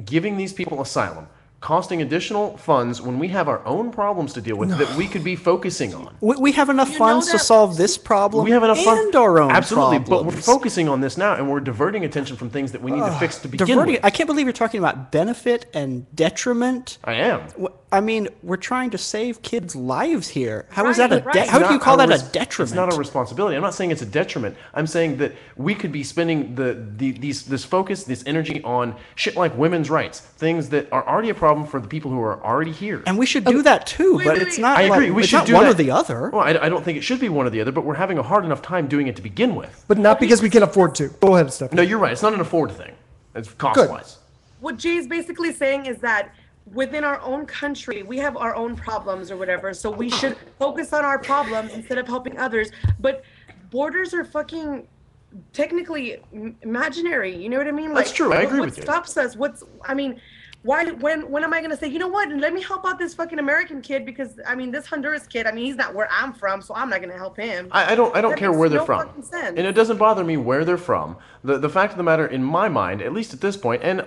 giving these people asylum, costing additional funds when we have our own problems to deal with that we could be focusing on. We have enough funds to solve this problem. We have enough and our own absolutely, problems. but we're focusing on this now, and we're diverting attention from things that we need to fix to begin with. I can't believe you're talking about benefit and detriment. I am. I mean, we're trying to save kids' lives here. How is Right, that right. how do you call that a detriment? It's not a responsibility. I'm not saying it's a detriment. I'm saying that we could be spending this focus, this energy on shit like women's rights, things that are already a problem for the people who are already here. And we should do that too, but it's not. I agree. We it's should not do one that. or the other. Well, I don't think it should be one or the other, but we're having a hard enough time doing it to begin with. But not because we can afford to. Go ahead, Stephanie. No, you're right. It's not an afford thing. It's cost-wise. What Jay's basically saying is that within our own country, we have our own problems or whatever, so we should focus on our problems instead of helping others. But borders are fucking technically imaginary. You know what I mean? That's true. I agree with you. What stops us? When am I going to say, you know what, let me help out this fucking American kid because, this Honduras kid, he's not where I'm from, so I'm not going to help him. I don't care where they're no from. fucking sense. And it doesn't bother me where they're from. The fact of the matter, in my mind, at least at this point, and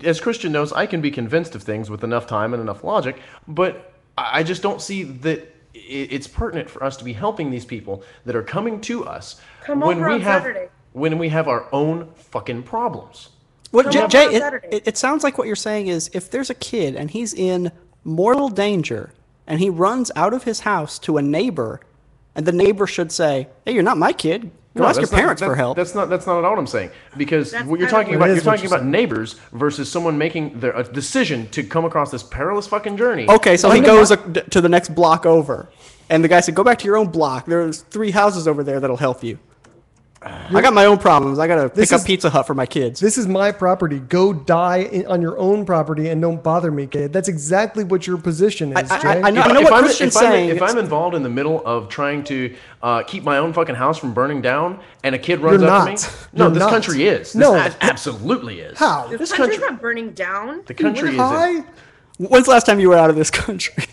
as Christian knows, I can be convinced of things with enough time and enough logic, but I just don't see that it's pertinent for us to be helping these people that are coming to us Come over on Saturday. when we have our own fucking problems. Well, Come over Jay, on Saturday. it sounds like what you're saying is if there's a kid and he's in mortal danger and he runs out of his house to a neighbor, and the neighbor should say, "Hey, you're not my kid. Go ask your parents for help." That's not at all what I'm saying. Because That's what you're kind talking of about, what you're talking about neighbors versus someone making a decision to come across this perilous fucking journey. Okay, so he goes to the next block over, and the guy said, "Go back to your own block. There's 3 houses over there that'll help you." I got my own problems. I gotta pick up Pizza Hut for my kids. This is my property. Go die on your own property and don't bother me, kid. That's exactly what your position is, Jay. I know what Christian's saying. If I'm involved in the middle of trying to keep my own fucking house from burning down, and a kid runs up to me, no, this country is. This absolutely is. How? This country's not burning down. The country is. When's the last time you were out of this country?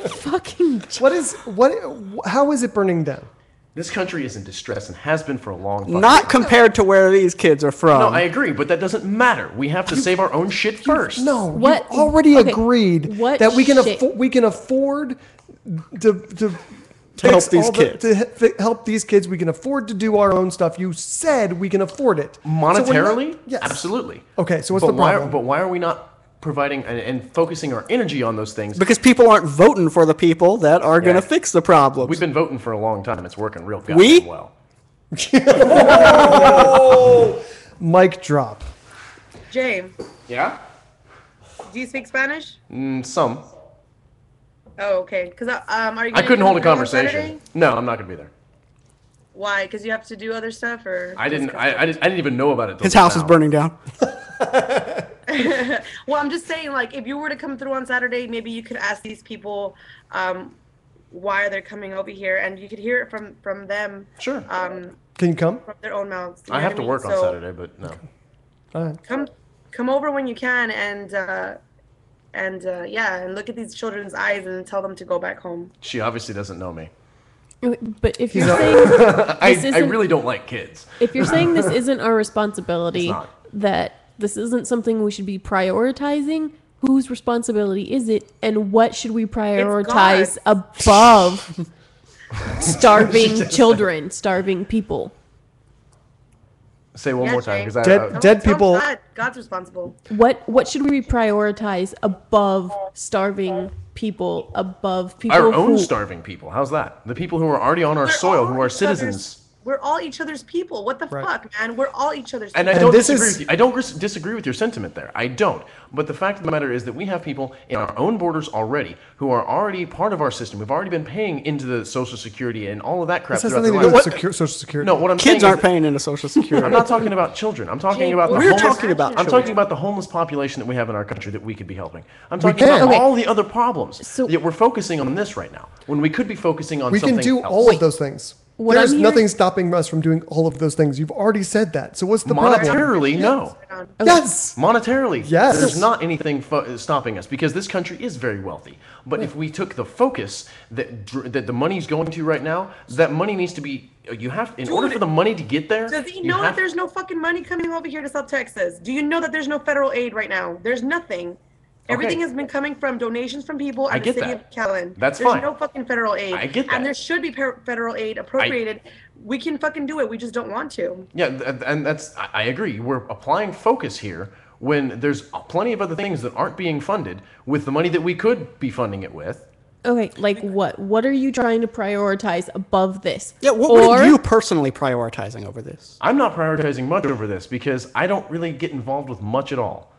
Fucking. How is it burning down? This country is in distress and has been for a long time. Not compared to where these kids are from. No, I agree, but that doesn't matter. We have to save our own shit first. No, What- you already okay, agreed what that we can shit? afford to help these kids. help these kids. We can afford to do our own stuff. You said we can afford it. Monetarily? Yes. Absolutely. Okay, so what's the problem? Why are we not providing and focusing our energy on those things? Because people aren't voting for the people that are going to fix the problems. We've been voting for a long time. It's working real We? goddamn well. Mic drop. Jay, Yeah? do you speak Spanish? Some. Oh, okay. Because are you? I couldn't hold a on conversation. Saturday? No, I'm not going to be there. Why? Because you have to do other stuff, or? I didn't even know about it. Till His house is burning down. Well, I'm just saying, like, if you were to come through on Saturday, maybe you could ask these people why they're coming over here, and you could hear it from them. Sure. Can you come? From their own mouths. You I know have what to mean? work on So, Saturday, but no. All right. Come over when you can, and look at these children's eyes and tell them to go back home. She obviously doesn't know me. But if you're saying I really don't like kids. if you're saying this isn't our responsibility, It's not. that this isn't something we should be prioritizing, whose responsibility is it, and what should we prioritize above starving children, starving people? Say one more time, because Dead people. God's responsible. What should we prioritize above starving people, above people our own who starving people. How's that? The people who are already on our soil, who are citizens. We're all each other's people. What the fuck, man? We're all each other's And people. I don't disagree with you. I don't disagree with your sentiment there. I don't. But the fact of the matter is that we have people in our own borders already who are already part of our system. We've already been paying into the Social Security and all of that crap. This has throughout nothing their to do lives. with Social Security. No, what I'm saying Kids is aren't that- paying into Social Security. I'm not talking about children. I'm talking about the We're homeless. talking about I'm children. talking about the homeless population that we have in our country that we could be helping. I'm talking can. about Okay. all the other problems. So- Yet we're focusing on this right now when we could be focusing on We something can do else. all of those things. What There's I'm hearing- nothing stopping us from doing all of those things. You've already said that. So what's the problem? Monetarily, no. Yes. Monetarily, Yes. there's not anything stopping us because this country is very wealthy. But if we took the focus that the money's going to right now, that money needs to be. You have in order for the money to get there. Does he you know that have- there's no fucking money coming over here to South Texas? Do you know that there's no federal aid right now? There's nothing. Everything has been coming from donations from people I and the get city that. of Callan. That's There's fine. no fucking federal aid. I get that. And there should be federal aid appropriated. We can fucking do it. We just don't want to. Yeah, and I agree. We're applying focus here when there's plenty of other things that aren't being funded with the money that we could be funding it with. Okay, like what? What are you trying to prioritize above this? Yeah, what are you personally prioritizing over this? I'm not prioritizing much over this because I don't really get involved with much at all.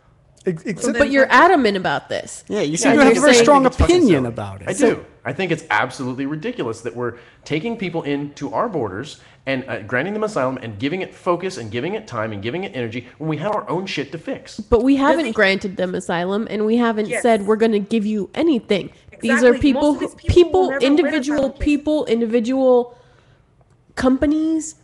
But you're adamant about this. Yeah, you seem I to have think a very it's- strong I think it's fucking opinion silly. about it. I do. I think it's absolutely ridiculous that we're taking people into our borders and granting them asylum and giving it focus and giving it time and giving it energy when we have our own shit to fix. But we haven't granted them asylum, and we haven't said we're going to give you anything. These are Exactly. people, Most of these people will never win individual asylum cases. people, individual companies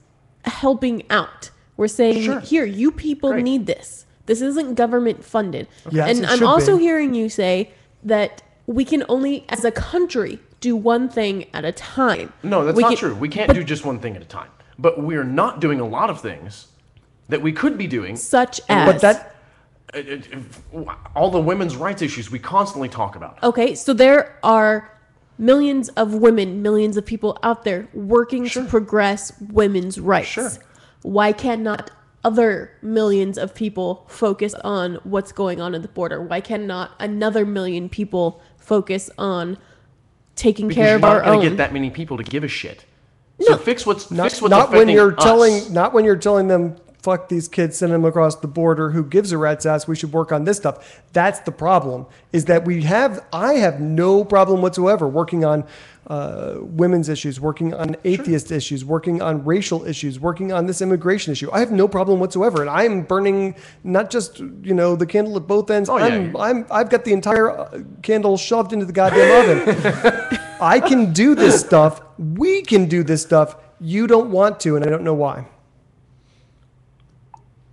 helping out. We're saying, here, you people need this. This isn't government funded. Yes, and it I'm should also be. hearing you say that we can only, as a country, do one thing at a time. No, that's We not can- true. We can't but do just one thing at a time. But we're not doing a lot of things that we could be doing. Such as. All the women's rights issues we constantly talk about. Okay, so there are millions of women, millions of people out there working to progress women's rights. Sure. Why cannot other millions of people focus on what's going on at the border? Why cannot another million people focus on taking care of our own? Because you're not going to get that many people to give a shit. So fix what's not affecting when you're us. Not when you're telling them, fuck these kids, send them across the border. Who gives a rat's ass? We should work on this stuff. That's the problem. Is that I have no problem whatsoever working on women's issues, working on atheist issues, working on racial issues, working on this immigration issue. I have no problem whatsoever, and I'm burning not just the candle at both ends. I've got the entire candle shoved into the goddamn oven. I can do this stuff. We can do this stuff. You don't want to, and I don't know why.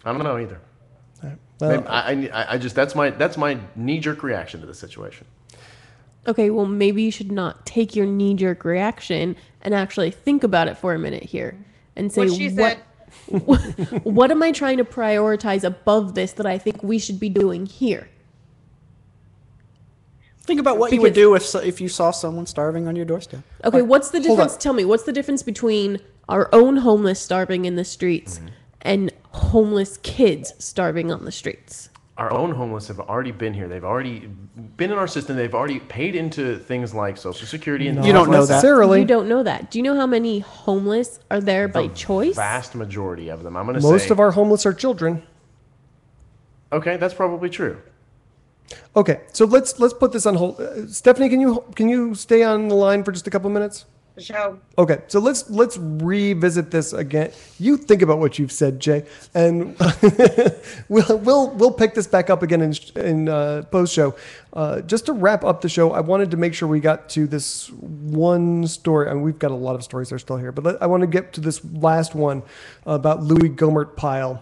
I don't know either. Well, I just that's my knee-jerk reaction to the situation. Okay, well, maybe you should not take your knee-jerk reaction and actually think about it for a minute here and say, What she said. what am I trying to prioritize above this that I think we should be doing here? Think about what you would do if you saw someone starving on your doorstep. Okay, what's the difference? Tell me, what's the difference between our own homeless starving in the streets and homeless kids starving on the streets? Our own homeless have already been here. They've already been in our system. They've already paid into things like Social Security. And you don't know that. You don't know that. Do you know how many homeless are there by choice? Vast majority of them. I'm going to say most of our homeless are children. Okay, that's probably true. Okay, so let's put this on hold. Stephanie, can you stay on the line for just a couple minutes? Show. Okay, so let's revisit this again. You think about what you've said, Jay, and we'll pick this back up again in post show. Just to wrap up the show, I wanted to make sure we got to this one story. I mean, we've got a lot of stories that are still here, but I want to get to this last one about Louis Gohmert Pyle,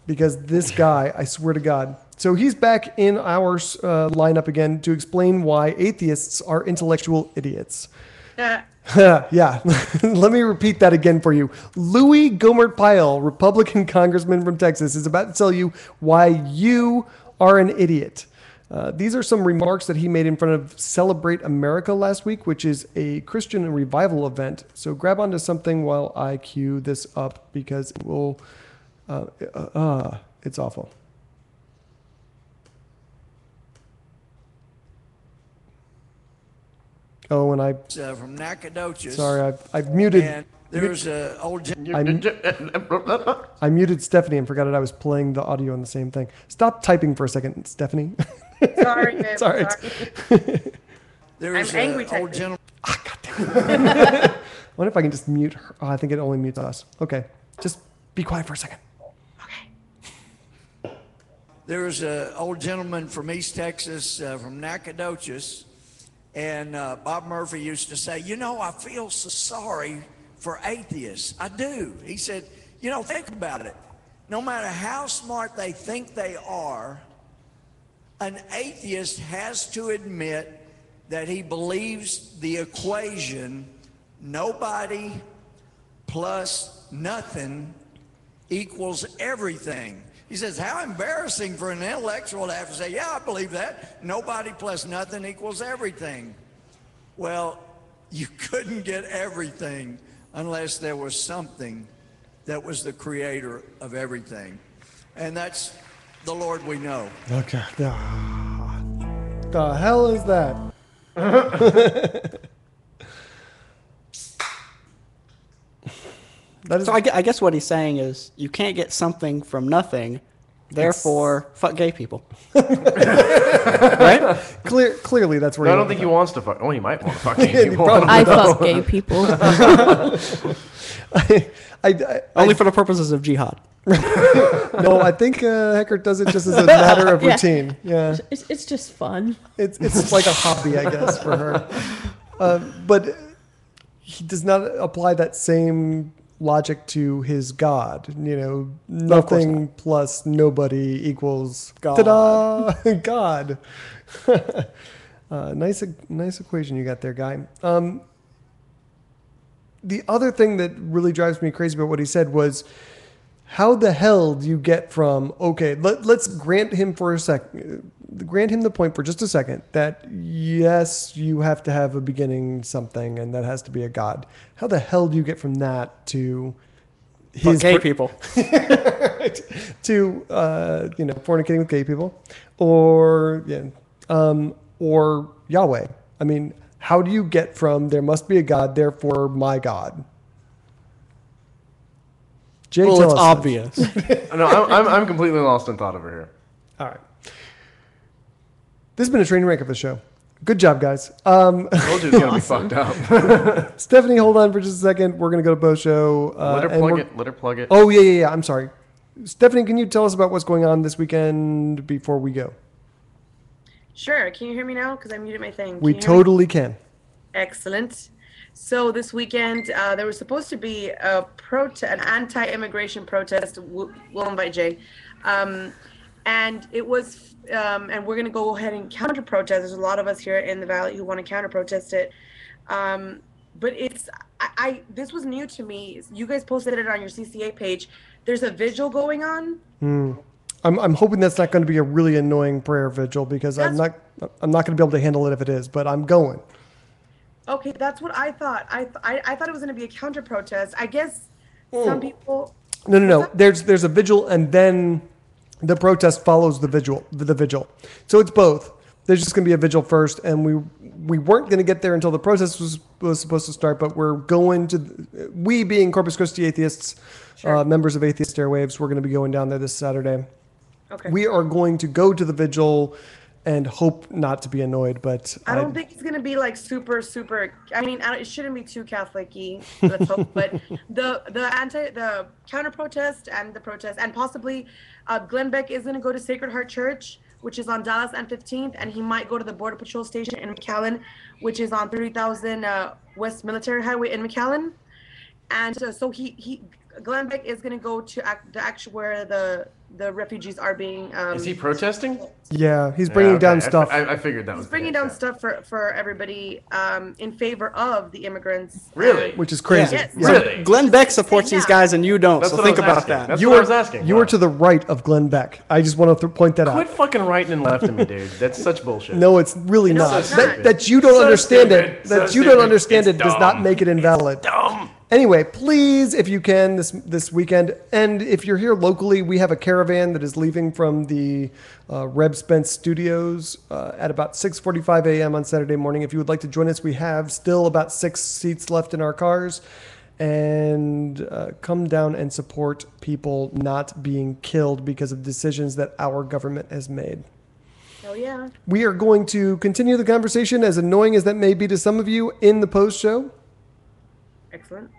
because this guy, I swear to God. So he's back in our lineup again to explain why atheists are intellectual idiots. Yeah, let me repeat that again for you. Louis Gohmert Pyle, Republican congressman from Texas, is about to tell you why you are an idiot. These are some remarks that he made in front of Celebrate America last week, which is a Christian revival event. So grab onto something while I cue this up, because it will, it's awful. Oh, and from Nacogdoches. Sorry, I've muted. And there's an old. I muted Stephanie and forgot that I was playing the audio on the same thing. Stop typing for a second, Stephanie. Sorry, babe. Sorry. There's I'm angry an old gentleman. God damn it. I wonder if I can just mute her. Oh, I think it only mutes us. Okay, just be quiet for a second. Okay. There's an old gentleman from East Texas, from Nacogdoches. And Bob Murphy used to say, I feel so sorry for atheists. I do. He said, think about it. No matter how smart they think they are, an atheist has to admit that he believes the equation nobody plus nothing equals everything. He says, how embarrassing for an intellectual to have to say, yeah, I believe that. Nobody plus nothing equals everything. Well, you couldn't get everything unless there was something that was the creator of everything. And that's the Lord we know. Okay. The hell is that? So I guess what he's saying is you can't get something from nothing, therefore fuck gay people. Right? Clearly that's where I don't think he wants to fuck. Oh, he might want to fuck gay people. I fuck gay people. Only for the purposes of jihad. No, I think Heckert does it just as a matter of routine. Yeah. It's just fun. It's like a hobby, I guess, for her. But he does not apply that same logic to his God. Nothing plus nobody equals God. Ta-da! God. Nice equation you got there, guy. The other thing that really drives me crazy about what he said was, how the hell do you get from, okay, let's grant him the point for just a second that yes, you have to have a beginning something and that has to be a God. How the hell do you get from that to his gay people? subject to fornicating with gay people, or Yahweh. I mean, how do you get from there must be a God, therefore my God? Jay, well, tell it's us obvious. No, I'm completely lost in thought over here. All right. This has been a train wreck of a show. Good job, guys. I told you it was going to be fucked up. Stephanie, hold on for just a second. We're going to go to post show. Let her plug it. Oh, yeah. I'm sorry. Stephanie, can you tell us about what's going on this weekend before we go? Sure. Can you hear me now? Because I muted my thing. We totally can. Excellent. So this weekend, there was supposed to be an anti-immigration protest. We'll invite Jay. And it was, and we're going to go ahead and counter-protest. There's a lot of us here in the Valley who want to counter-protest it. But this was new to me. You guys posted it on your CCA page. There's a vigil going on. I'm hoping that's not going to be a really annoying prayer vigil, because I'm not going to be able to handle it if it is, but I'm going. Okay, that's what I thought. I thought it was going to be a counter protest. I guess some people. No. There's a vigil, and then the protest follows the vigil. So it's both. There's just going to be a vigil first, and we weren't going to get there until the protest was supposed to start. But we're going to. We being Corpus Christi atheists, members of Atheist Airwaves, we're going to be going down there this Saturday. Okay. We are going to go to the vigil and hope not to be annoyed, but I don't think it's going to be like super. I mean, it shouldn't be too Catholic-y, let's hope. But the counter protest and the protest, and possibly Glenn Beck is going to go to Sacred Heart Church, which is on Dallas and 15th, and he might go to the Border Patrol Station in McAllen, which is on 30,000 West Military Highway in McAllen. And so Glenn Beck is going to go to where the refugees are being. Is he protesting? Yeah, he's bringing down stuff. I figured that was. He's bringing down stuff for everybody in favor of the immigrants. Really? Which is crazy. Yes. Really? Glenn Beck supports these guys, and you don't. That's So what think I was about asking. that. That's what I was asking. You were to the right of Glenn Beck. I just want to point that Quit out. fucking righting and left of me, dude. That's such bullshit. No, it's really not. it's not. That you don't So understand stupid. it. So That you stupid. don't understand It's it does not dumb. make it invalid. Dumb. Anyway, please, if you can, this weekend, and if you're here locally, we have a caravan that is leaving from the Reb Spence Studios at about 6:45 a.m. on Saturday morning. If you would like to join us, we have still about 6 seats left in our cars. And come down and support people not being killed because of decisions that our government has made. Oh, yeah. We are going to continue the conversation, as annoying as that may be to some of you, in the post show. Excellent.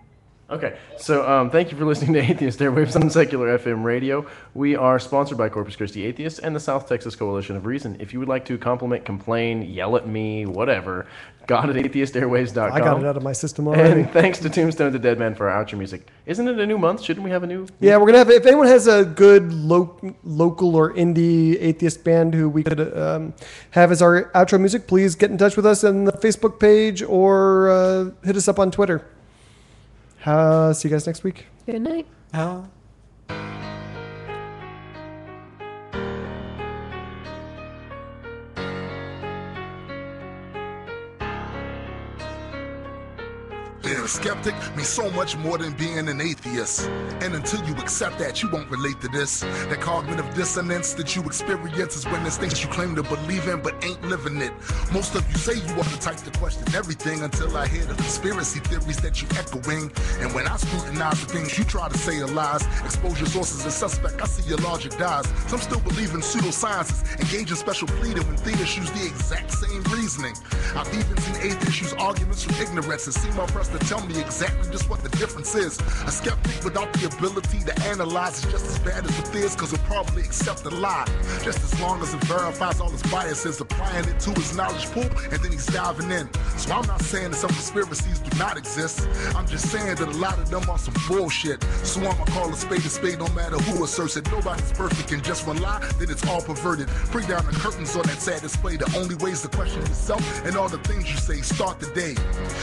Okay, so thank you for listening to Atheist Airwaves on Secular FM Radio. We are sponsored by Corpus Christi Atheists and the South Texas Coalition of Reason. If you would like to compliment, complain, yell at me, whatever, God@atheistairwaves.com. I got it out of my system already. And thanks to Tombstone the Dead Man for our outro music. Isn't it a new month? Shouldn't we have a new? Yeah, we're going to have, if anyone has a good local or indie atheist band who we could have as our outro music, please get in touch with us on the Facebook page or hit us up on Twitter. See you guys next week. Good night. Being a skeptic means so much more than being an atheist. And until you accept that, you won't relate to this. That cognitive dissonance that you experience is when there's things you claim to believe in but ain't living it. Most of you say you are the type to question everything until I hear the conspiracy theories that you echoing. And when I scrutinize the things you try to say are lies, expose your sources as suspect, I see your logic dies. Some still believe in pseudosciences, engage in special pleading when theists use the exact same reasoning. I've even seen atheists use arguments from ignorance and seem pressed to tell me exactly just what the difference is. A skeptic without the ability to analyze is just as bad as the theist, cause he'll probably accept a lie. Just as long as it verifies all his biases, applying it to his knowledge pool, and then he's diving in. So I'm not saying that some conspiracies do not exist. I'm just saying that a lot of them are some bullshit. So I'ma call a spade no matter who asserts it. Nobody's perfect, and just one lie, then it's all perverted. Bring down the curtains on that sad display. The only ways to question yourself and all the things you say. Start the day,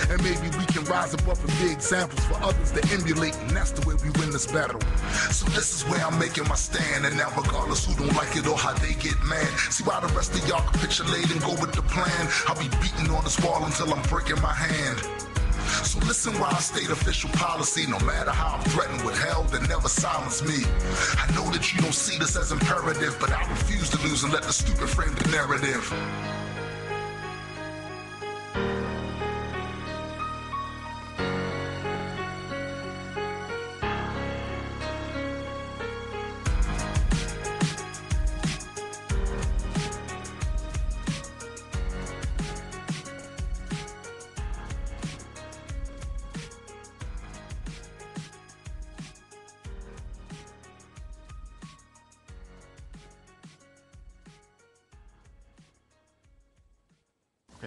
and maybe we can rise above and be examples for others to emulate, and that's the way we win this battle. So this is where I'm making my stand, and now regardless who don't like it or how they get mad, see why the rest of y'all capitulate and go with the plan. I'll be beating on this wall until I'm breaking my hand. So listen while I state official policy. No matter how I'm threatened with hell, that never silence me. I know that you don't see this as imperative, but I refuse to lose and let the stupid frame the narrative.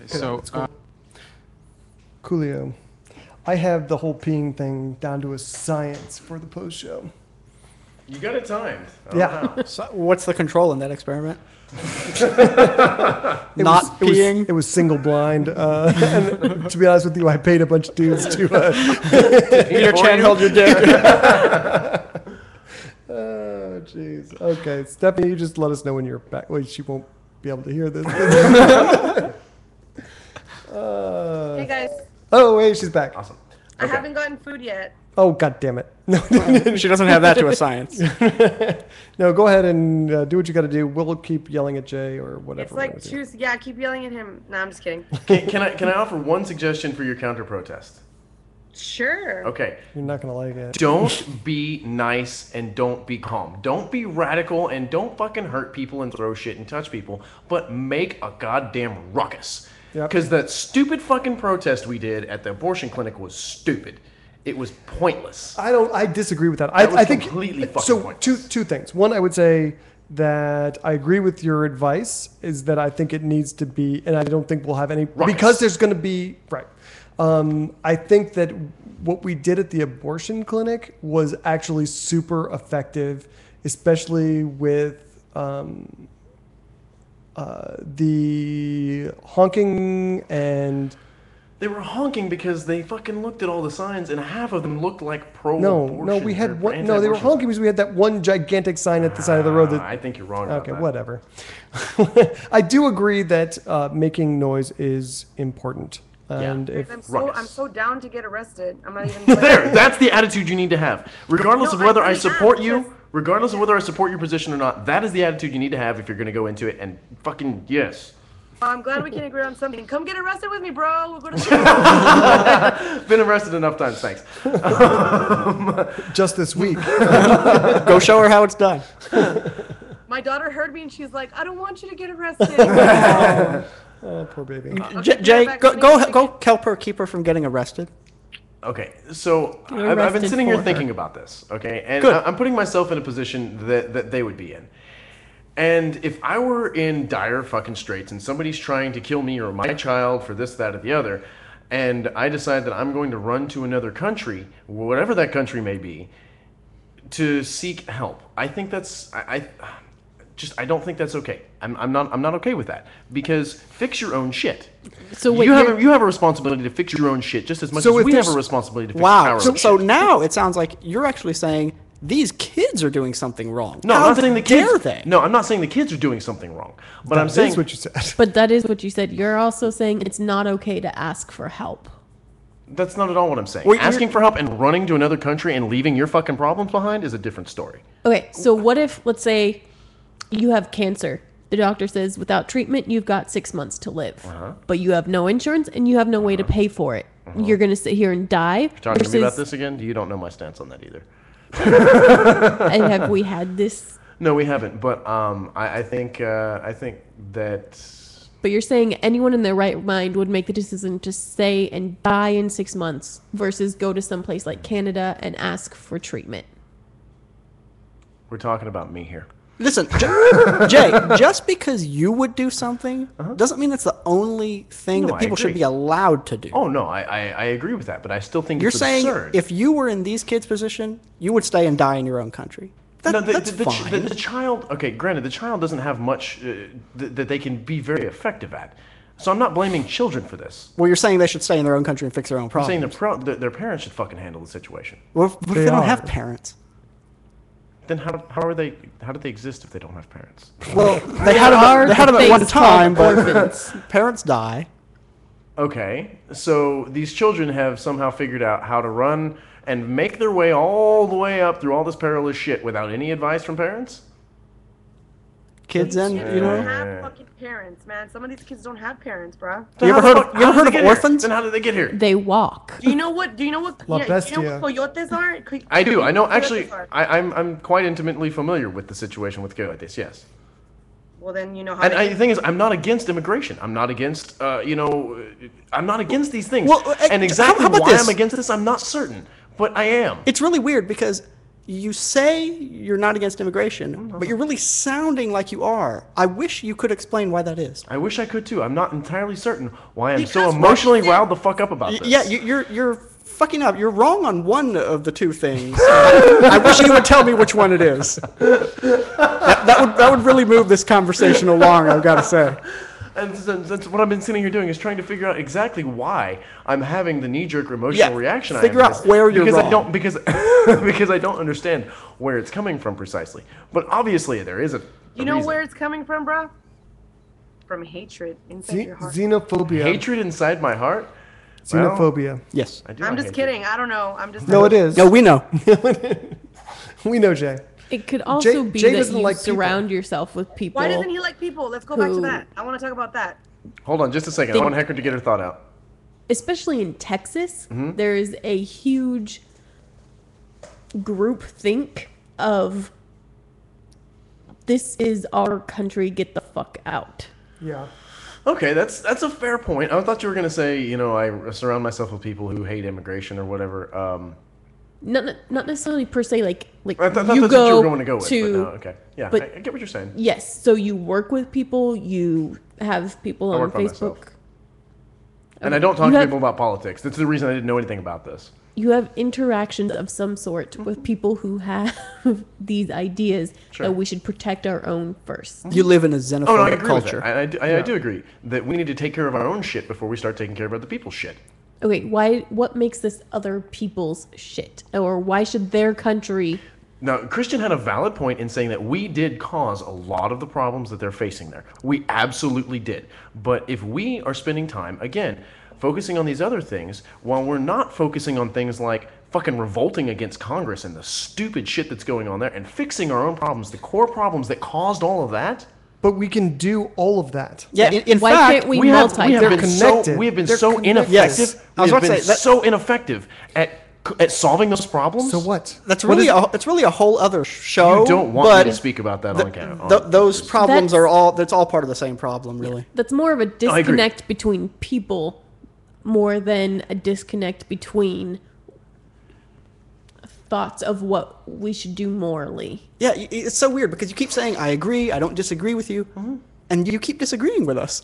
So, Coolio, I have the whole peeing thing down to a science for the post show. You got it timed. Yeah. So what's the control in that experiment? Not peeing. It was single blind. And to be honest with you, I paid a bunch of dudes to. Peter Chan held your dick. Oh, jeez. Okay, Stephanie, you just let us know when you're back. Wait, she won't be able to hear this. Hey guys. Oh, wait, she's back. Awesome. I haven't gotten food yet. Oh, God damn it. She doesn't have that to a science. No, go ahead and do what you got to do. We'll keep yelling at Jay or whatever. It's like choose. Yeah, keep yelling at him. No, I'm just kidding. Can I offer one suggestion for your counter protest? Sure. Okay. You're not going to like it. Don't be nice and don't be calm. Don't be radical and don't fucking hurt people and throw shit and touch people, but make a goddamn ruckus. Because that stupid fucking protest we did at the abortion clinic was stupid. It was pointless. I disagree with that. I think completely fucking so. pointless. Two things. One, I would say that I agree with your advice. Is that I think it needs to be, and I don't think we'll have any because there's going to be right. I think that what we did at the abortion clinic was actually super effective, especially with the honking and. They were honking because they fucking looked at all the signs and half of them looked like pro-abortion. No, we had one. No, they were honking because we had that one gigantic sign at the side of the road. That, I think you're wrong about that. Okay, whatever. I do agree that making noise is important. And if I'm so down to get arrested. I'm not even. There, that's the attitude you need to have, regardless of whether I support you. Regardless of whether I support your position or not, that is the attitude you need to have if you're going to go into it. And fucking yes. Well, I'm glad we can agree on something. Come get arrested with me, bro. We'll go to Been arrested enough times, thanks. Just this week. Go show her how it's done. My daughter heard me and she's like, I don't want you to get arrested. Oh, poor baby. Jay, go help her, keep her from getting arrested. Okay, so I've been sitting here thinking about this, okay? And I'm putting myself in a position that they would be in. And if I were in dire fucking straits and somebody's trying to kill me or my child for this, that, or the other, and I decide that I'm going to run to another country, whatever that country may be, to seek help, I think that's... I don't think that's okay. I'm not okay with that, because fix your own shit. So wait, you have a responsibility to fix your own shit just as much as we have a responsibility to fix our own shit. So now it sounds like you're actually saying these kids are doing something wrong. No, I'm not saying the kids. Dare they? No, I'm not saying the kids are doing something wrong. But I'm saying that's what you said. But that is what you said. You're also saying it's not okay to ask for help. That's not at all what I'm saying. Asking for help and running to another country and leaving your fucking problems behind is a different story. Okay, so what if, let's say, you have cancer. The doctor says without treatment, you've got 6 months to live. But you have no insurance and you have no way to pay for it. You're going to sit here and die. Talking to me about this again? You don't know my stance on that either. And have we had this? No, we haven't. But I think that... But you're saying anyone in their right mind would make the decision to stay and die in 6 months versus go to some place like Canada and ask for treatment. We're talking about me here. Listen, Jay, just because you would do something doesn't mean it's the only thing that people should be allowed to do. Oh, no, I agree with that, but I still think You're it's saying absurd. If you were in these kids' position, you would stay and die in your own country. That's fine. The child, okay, granted, the child doesn't have much that they can be very effective at. So I'm not blaming children for this. Well, you're saying they should stay in their own country and fix their own problems. I'm saying their parents should fucking handle the situation. What if they don't have parents? Then how do they exist if they don't have parents? Well, they had them at one time, but parents die. Okay, so these children have somehow figured out how to run and make their way all the way up through all this perilous shit without any advice from parents? Kids and, you know? Don't have fucking parents, man. Some of these kids don't have parents, bro. You ever heard of orphans? Then how did they get here? They walk. Do you know what? La You know what bestia. coyotes are? I do. I know. Coyotes Actually, are. I'm quite intimately familiar with the situation with coyotes. Yes. Well, then you know how. And the thing is, I'm not against immigration. I'm not against, I'm not against these things. Well, and exactly how about why this? I'm against this, I'm not certain. But I am. It's really weird because you say you're not against immigration, but you're really sounding like you are. I wish you could explain why that is. I wish I could too. I'm not entirely certain why I'm so Because emotionally riled the fuck up about this. Yeah, you're fucking up. You're wrong on one of the two things. I wish you would tell me which one it is. That would really move this conversation along, I've got to say. And that's what I've been sitting here doing, is trying to figure out exactly why I'm having the knee-jerk emotional reaction. Figure out where you're wrong. Because I don't understand where it's coming from precisely. But obviously there is a You know reason. where it's coming from, bro? From hatred inside your heart. Xenophobia. Hatred inside my heart. Xenophobia. Yes. I do I'm like just hatred. kidding. I don't know. I'm just. No, it is. No, we know. We know, Jay. It could also be Jay that doesn't you like people. surround yourself with people. Why doesn't he like people? Let's go back to who- that. I want to talk about that. Hold on just a second. I want Hecker to get her thought out. Especially in Texas, Mm-hmm. there is a huge group think of this is our country, get the fuck out. Yeah. Okay, that's a fair point. I thought you were going to say, I surround myself with people who hate immigration or whatever. Not necessarily per se like I thought you that's go what you were going to go with. to, But no, okay. Yeah, but I get what you're saying. yes, so you work with people, you have people I on work by Facebook. myself. And I don't talk You to have- people about politics. That's the reason I didn't know anything about this. You have interactions of some sort with people who have these ideas Sure. that we should protect our own first. You live in a Oh, no, I xenophobic agree culture. with that. I do agree that we need to take care of our own shit before we start taking care of other people's shit. Okay, what makes this other people's shit? Or why should their country... Now, Christian had a valid point in saying that we did cause a lot of the problems that they're facing there. We absolutely did. But if we are spending time, again, focusing on these other things, while we're not focusing on things like fucking revolting against Congress and the stupid shit that's going on there and fixing our own problems, the core problems that caused all of that. But we can do all of that. Yeah, in Why fact, can't we have multitask? They're been connected. we have been They're so connected. ineffective. Yes. I was We about have to been say that- so ineffective at solving those problems. So what? that's What really is- it's really a whole other show. You don't want but me to speak about that on camera. those problems That's- that's all part of the same problem, really. That's more of a I agree. disconnect between people more than a disconnect between thoughts of what we should do morally. Yeah, it's so weird because you keep saying I agree, I don't disagree with you, and you keep disagreeing with us.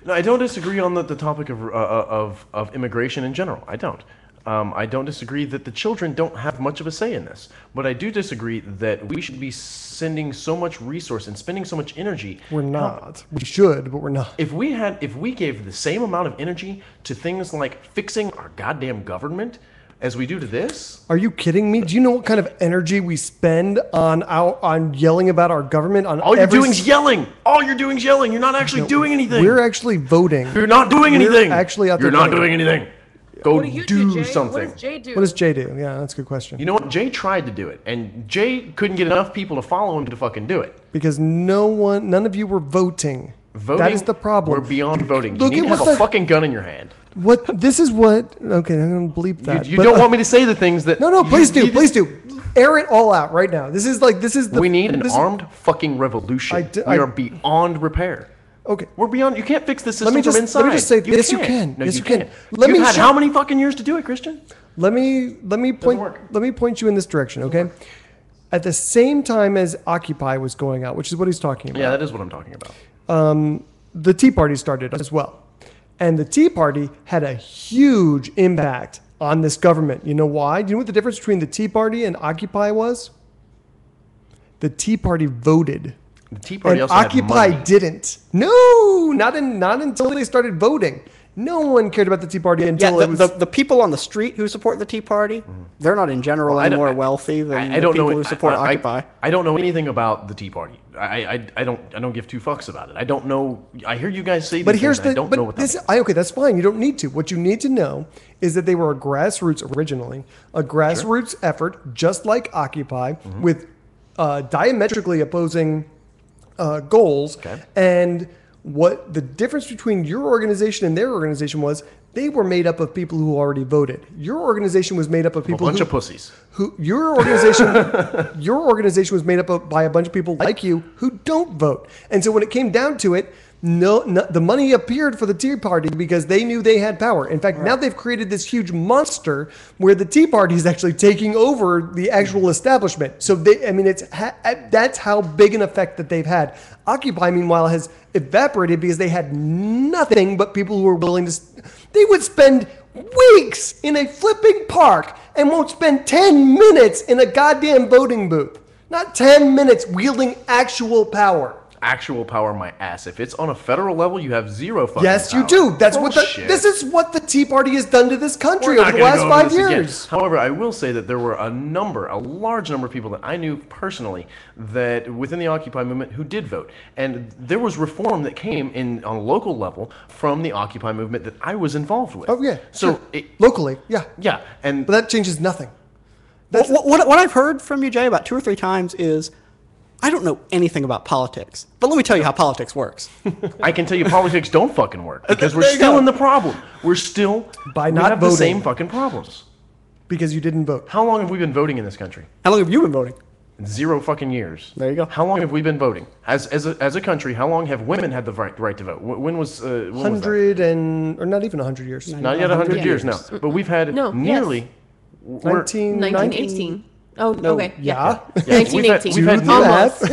No, I don't disagree on the topic of immigration in general. I don't. I don't disagree that the children don't have much of a say in this. But I do disagree that we should be sending so much resource and spending so much energy. We're not. We should, but we're not. If we gave the same amount of energy to things like fixing our goddamn government as we do to this, Are you kidding me? Do you know what kind of energy we spend on yelling about our government? On all you're every doing is yelling. All you're doing is yelling. You're not actually doing anything. We're actually voting. You're not doing We're anything. actually out there You're not voting. doing anything. Go What do you do, Jay? something. What does Jay do? What does Jay do? Yeah, that's a good question. You know what? Jay tried to do it, and Jay couldn't get enough people to follow him to fucking do it. Because none of you were voting. Voting, That is the problem. We're beyond voting. Look You need at to have what a the- fucking gun in your hand. This is what. Okay, I'm gonna bleep that. You but, don't want me to say the things that. No, please do. you Please do. Air it all out right now. This is the. We need an this is- armed fucking revolution. We are beyond repair. Okay. We're beyond. You can't fix the system Let me from inside. just say yes, you can't. can. No, Yes, you you can. can't. Let You've me had show- how many fucking years to do it, Christian? Let me point you in this direction, okay? At the same time as Occupy was going out, which is what he's talking about. Yeah, that is what I'm talking about. The Tea Party started as well. And the Tea Party had a huge impact on this government. You know why? Do you know what the difference between the Tea Party and Occupy was? The Tea Party voted. The Tea Party And also had Occupy money. didn't. No, not until they started voting. No one cared about the Tea Party until the people on the street who support the Tea Party, they're not in general any more wealthy than the people who support Occupy. I don't know anything about the Tea Party. I don't give two fucks about it. I don't know. I hear you guys say these things, I don't know what that means. Okay, that's fine. You don't need to. What you need to know is that they were a grassroots effort, just like Occupy, with diametrically opposing goals. Okay. And what the difference between your organization and their organization was, they were made up of people who already voted. Your organization was made up of people a bunch of pussies. Your organization was made up by a bunch of people like you who don't vote. And so when it came down to it, the money appeared for the Tea Party because they knew they had power. In fact, now they've created this huge monster where the Tea Party is actually taking over the actual establishment. So that's how big an effect that they've had. Occupy, meanwhile, has evaporated because they had nothing but people who were willing to. They would spend weeks in a flipping park and won't spend 10 minutes in a goddamn voting booth. Not 10 minutes wielding actual power. Actual power, my ass. If it's on a federal level, you have zero fucking Yes, power. you do. That's Bullshit. this is what the Tea Party has done to this country We're over not the gonna last go over 5 this again. years. However, I will say that there were a large number of people that I knew personally that within the Occupy movement who did vote. And there was reform that came in on a local level from the Occupy movement that I was involved with. Oh, yeah. So sure. Locally, yeah. Yeah. But that changes nothing. What I've heard from you, Jay, about 2 or 3 times is, I don't know anything about politics, but let me tell you how politics works. I can tell you politics don't fucking work because we're still in the problem. We're still by not we have voting. the same fucking problems. Because you didn't vote. How long have we been voting in this country? How long have you been voting? 0 fucking years. There you go. How long have we been voting? As a country, how long have women had the right to vote? When was 100 or not even 100 years. Not yet 100 years, no. But we've had nearly 1918. Oh, no, okay. Yeah. 1918.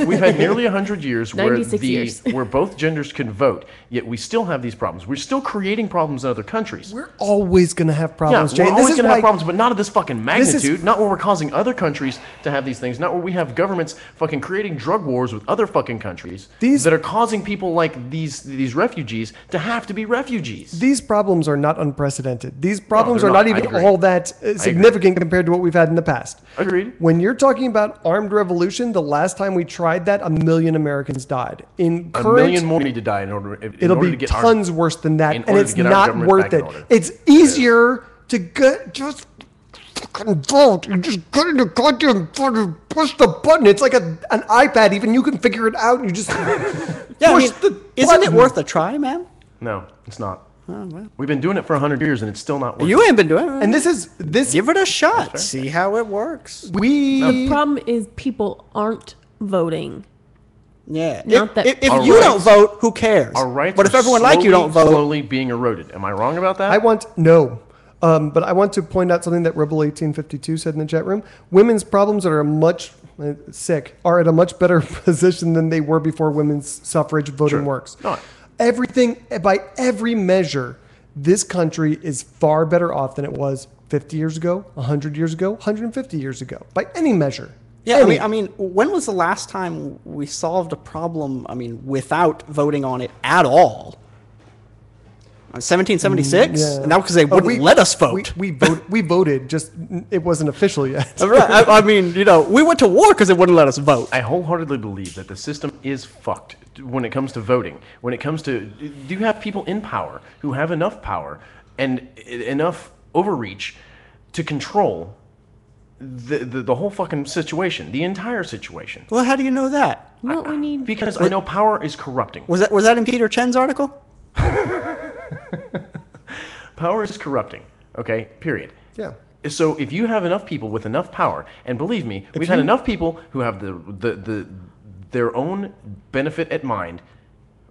We've had nearly 100 years where 96 years. where both genders can vote, yet we still have these problems. We're still creating problems in other countries. We're always going to have problems, Yeah, Jay. we're always going to have problems, but not of this fucking magnitude. Not where we're causing other countries to have these things. Not where we have governments fucking creating drug wars with other fucking countries that are causing people like these refugees to have to be refugees. These problems are not unprecedented. These problems are not. not even all that significant compared to what we've had in the past. Agreed. When you're talking about armed revolution, the last time we tried that, 1 million Americans died. In A current, million more need to die in order it'll to be get tons worse than that, in and order it's to get our not government worth back in it. order. It's easier to just fucking vote. You just get in the goddamn button, push the button. It's like an iPad. Even you can figure it out. You just push the isn't it button. worth a try, man? No, it's not. Oh, well. We've been doing it for 100 years and it's still not working. You ain't been doing it. And this. Give it a shot. See how it works. The problem is people aren't voting. Yeah. Not that If you don't vote, who cares? Our rights but if are everyone like you don't vote, slowly being eroded. Am I wrong about that? But I want to point out something that Rebel 1852 said in the chat room. Women's problems are are at a much better position than they were before women's suffrage voting works. No. Everything, by every measure, this country is far better off than it was 50 years ago, 100 years ago, 150 years ago, by any measure. Yeah, I mean, when was the last time we solved a problem, without voting on it at all? 1776? Yeah. And that because they wouldn't let us vote. We voted, just it wasn't official yet. Right. We went to war because they wouldn't let us vote. I wholeheartedly believe that the system is fucked when it comes to voting. When it comes to, do you have people in power who have enough power and enough overreach to control the whole fucking situation, the entire situation? Well, how do you know that? No, we need Because I know power is corrupting. Was that in Peter Chen's article? Power is corrupting. Okay, period. Yeah. So if you have enough people with enough power, and believe me, we've had enough people who have their own benefit at mind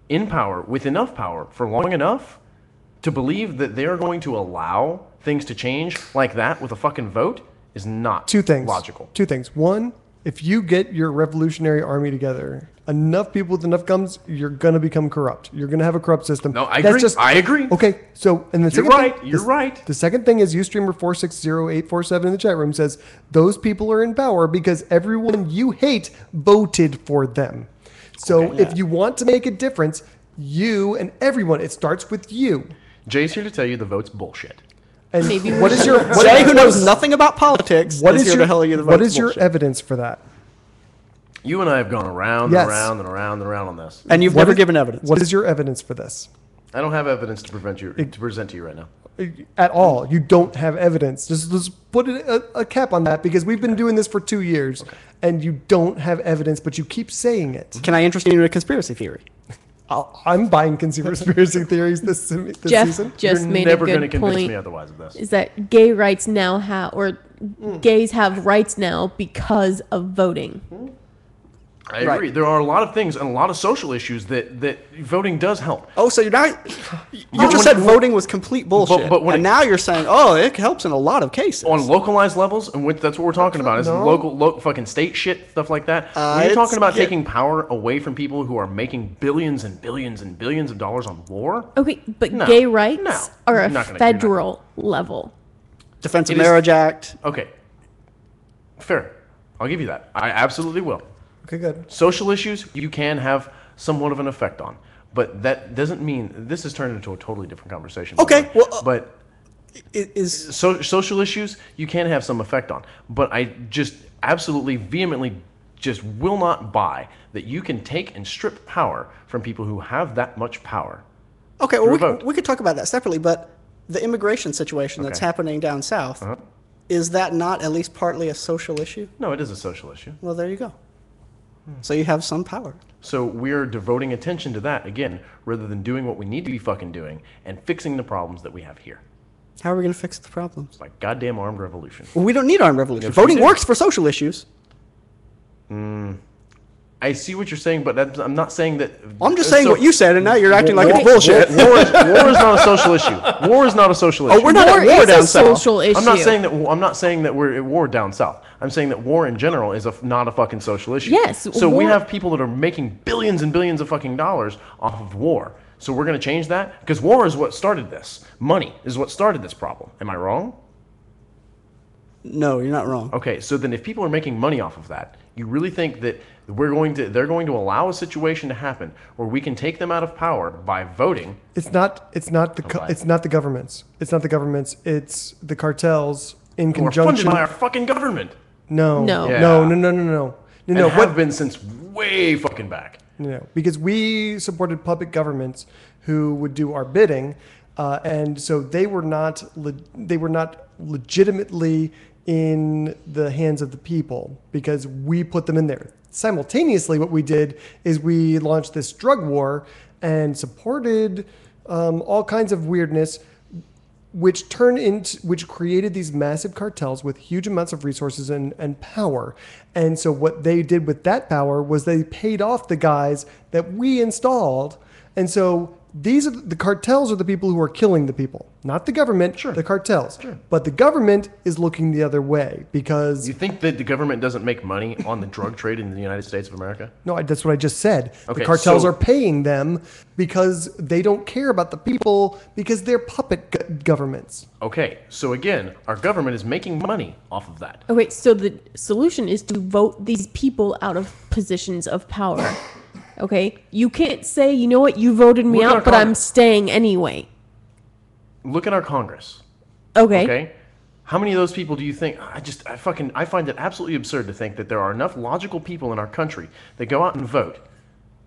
in power, with enough power for long enough to believe that they are going to allow things to change like that with a fucking vote is not logical. Two things. One, if you get your revolutionary army together, enough people with enough guns, you're going to become corrupt. You're going to have a corrupt system. No, I agree. I agree. Okay, so and the You're second right. thing, You're right. The second thing is Ustreamer460847 in the chat room says those people are in power because everyone you hate voted for them. So if you want to make a difference, you and everyone, it starts with you. Jay's here to tell you the vote's bullshit. And Maybe what we is should- your Jay, who knows nothing about politics, what is is here your to tell you the what vote's is your bullshit. evidence for that? You and I have gone around Yes. and around and around and around on this. And you've What never is- given evidence. What is your evidence for this? I don't have evidence to present to you right now. At all. You don't have evidence. Just put a cap on that because we've been doing this for 2 years and you don't have evidence, but you keep saying it. Can I interest you in a conspiracy theory? I'm buying conspiracy theories this Jeff season. just You're made never a going good to convince point. me otherwise of this. Is that gay rights now gays have rights now because of voting? I agree. There are a lot of things and a lot of social issues that voting does help. Oh, so you're not... You just said voting was complete bullshit. But when and now you're saying, oh, it helps in a lot of cases. On localized levels, and that's what we're talking about, is No. local fucking state shit, stuff like that. When you're talking about yeah. taking power away from people who are making billions and billions and billions of dollars on war. Okay, but No. gay rights No. are You're a not gonna- federal level. Defense of It is- Marriage Act. Okay. Fair. I'll give you that. I absolutely will. Okay, good. Social issues, you can have somewhat of an effect on. But that doesn't mean... This has turned into a totally different conversation. by the Okay, way. well, But... social issues you can have some effect on, but I just absolutely vehemently just will not buy that you can take and strip power from people who have that much power. Okay, through well, a vote. we could talk about that separately, but the immigration situation that's Okay. happening down south, is that not at least partly a social issue? No, it is a social issue. Well, there you go. So you have some power. So we're devoting attention to that again, rather than doing what we need to be fucking doing and fixing the problems that we have here. How are we going to fix the problems? Like goddamn armed revolution. Well, we don't need armed revolution. Yes, we Voting do. works for social issues. I see what you're saying, but I'm not saying that. I'm just saying what you said, and now you're acting like it's bullshit. War is not a social issue. War is not a social issue. Oh, we're not War at war is down a south. social issue. I'm not saying that we're at war down south. I'm saying that war in general is not a fucking social issue. Yes, So we war- have people that are making billions and billions of fucking dollars off of war. So we're going to change that because war is what started this. Money is what started this problem. Am I wrong? No, you're not wrong. Okay, so then if people are making money off of that, you really think that they're going to allow a situation to happen where we can take them out of power by voting? It's not the governments. It's not the governments. It's the cartels in Who are funded conjunction. by our fucking government. No. No. Yeah. No. And have been since way fucking back. No, because we supported puppet governments who would do our bidding, and so they were not legitimately in the hands of the people because we put them in there. Simultaneously, what we did is we launched this drug war and supported all kinds of weirdness, which created these massive cartels with huge amounts of resources and power. And so what they did with that power was they paid off the guys that we installed. And so the cartels are the people who are killing the people, not the government, the cartels. Sure. But the government is looking the other way because... You think that the government doesn't make money on the drug trade in the United States of America? No, that's what I just said. Okay, the cartels so- are paying them because they don't care about the people because they're puppet governments. Okay, so again, our government is making money off of that. Okay, so the solution is to vote these people out of positions of power. Okay? You can't say, you know what, you voted me Look at our out, but I'm Congress. staying anyway. Look at our Congress. Okay. Okay? How many of those people do you think? I find it absolutely absurd to think that there are enough logical people in our country that go out and vote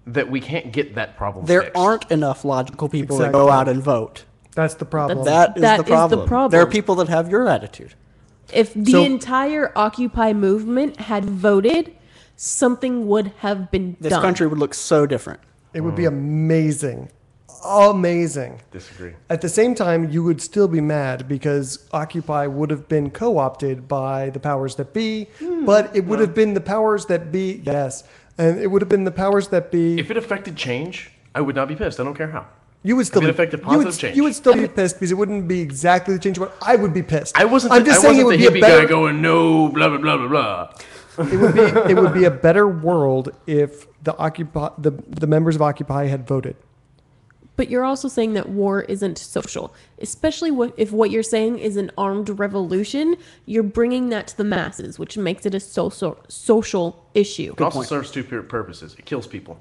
that we can't get that problem There fixed. aren't enough logical people that Exactly. go out and vote. That's the problem. That is the problem. problem. There are people that have your attitude. If the So- entire Occupy movement had voted, something would have been This done. country would look so different. It would be amazing. Amazing. Disagree. At the same time, you would still be mad because Occupy would have been co-opted by the powers that be, but it would have been the powers that be, yes, and it would have been the powers that be. If it affected change, I would not be pissed. I don't care how. You would still If it be affected you positive would, change. You would still be pissed because it wouldn't be exactly the change, but I would be pissed. I wasn't. I'm just I saying it wasn't would the be a hippie better. guy going no blah blah blah blah blah. It would be a better world if the members of Occupy had voted. But you're also saying that war isn't social, especially if what you're saying is an armed revolution. You're bringing that to the masses, which makes it a social issue. It also serves two purposes. It kills people.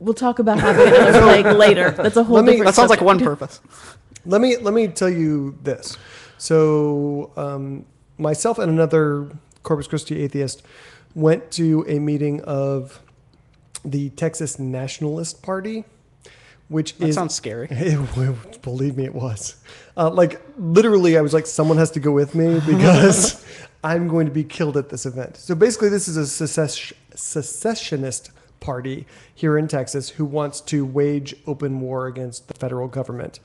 We'll talk about having another plague later. That's a whole different That sounds like subject. one purpose. Let me tell you this. So myself and another Corpus Christi atheist went to a meeting of the Texas Nationalist Party, which That sounds scary. Believe me, it was. Like literally, I was like, someone has to go with me because I'm going to be killed at this event. So basically, this is a secessionist party here in Texas who wants to wage open war against the federal government.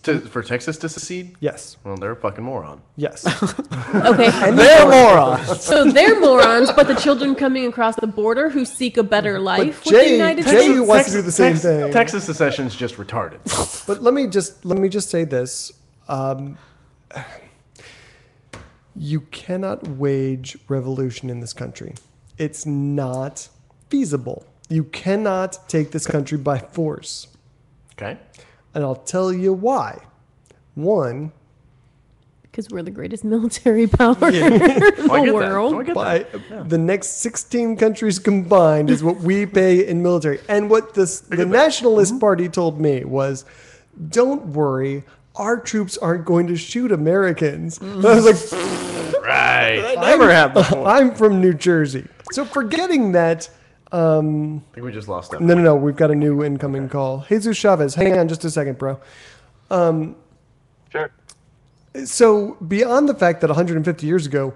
For Texas to secede? Yes. Well, they're a fucking moron. Yes. Okay. And they're morons. So they're morons, but the children coming across the border who seek a better life with the Jay United wants States. to do the same thing. Texas secession's just retarded. But let me just say this. You cannot wage revolution in this country. It's not feasible. You cannot take this country by force. Okay. And I'll tell you why. One, Because we're the greatest military power in I the get that. world. I get by that. the next 16 countries combined is what we pay in military. And what the Nationalist Party told me was, don't worry, our troops aren't going to shoot Americans. And I was like, Right. Never have before. I'm from New Jersey. So forgetting that, I think we just lost that. no, we've got a new incoming call. Jesus Chavez, hang on just a second, bro. Sure. So beyond the fact that 150 years ago,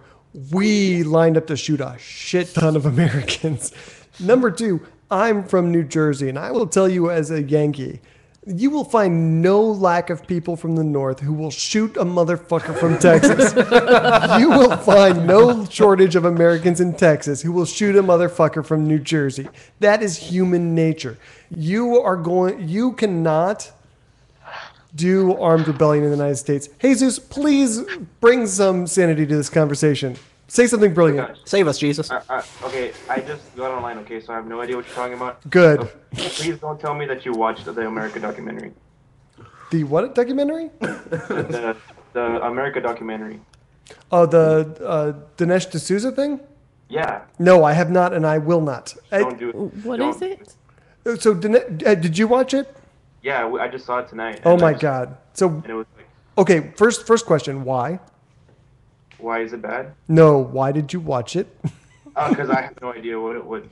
we lined up to shoot a shit ton of Americans. Number two, I'm from New Jersey, and I will tell you as a Yankee, you will find no lack of people from the North who will shoot a motherfucker from Texas. You will find no shortage of Americans in Texas who will shoot a motherfucker from New Jersey. That is human nature. You cannot do armed rebellion in the United States. Jesus, please bring some sanity to this conversation. Say something brilliant. Save us, Jesus. Okay, I just got online, okay, so I have no idea what you're talking about. Good. So please don't tell me that you watched the America documentary. The what documentary? The America documentary. Oh, the Dinesh D'Souza thing? Yeah. No, I have not, and I will not. Don't do it. What Don't. is it? So, did you watch it? Yeah, I just saw it tonight. Oh and my God. So, And it was like, okay, first question, why? why is it bad? No, why did you watch it? Because I have no idea what it was.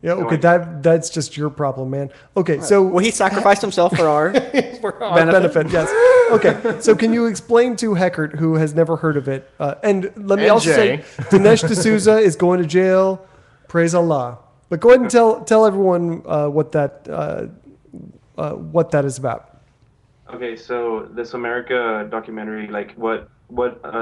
Yeah, No okay, idea. that's just your problem, man. Okay, so Well, he sacrificed himself for our benefit, yes. Okay, so can you explain to Heckert, who has never heard of it, and let me And also Jay. say, Dinesh D'Souza is going to jail. Praise Allah. But go ahead and tell everyone what that is about. Okay, so this America documentary, like what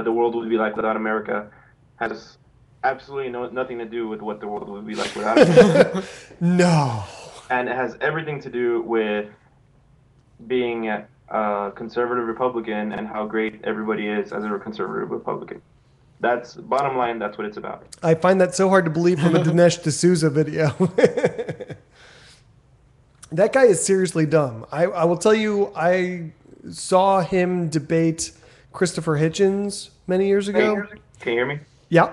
the world would be like without America, has absolutely nothing to do with what the world would be like without America. No. And it has everything to do with being a conservative Republican and how great everybody is as a conservative Republican. That's bottom line. That's what it's about. I find that so hard to believe from a Dinesh D'Souza video. That guy is seriously dumb. I will tell you, I saw him debate Christopher Hitchens many years ago. Can you hear me? Yeah.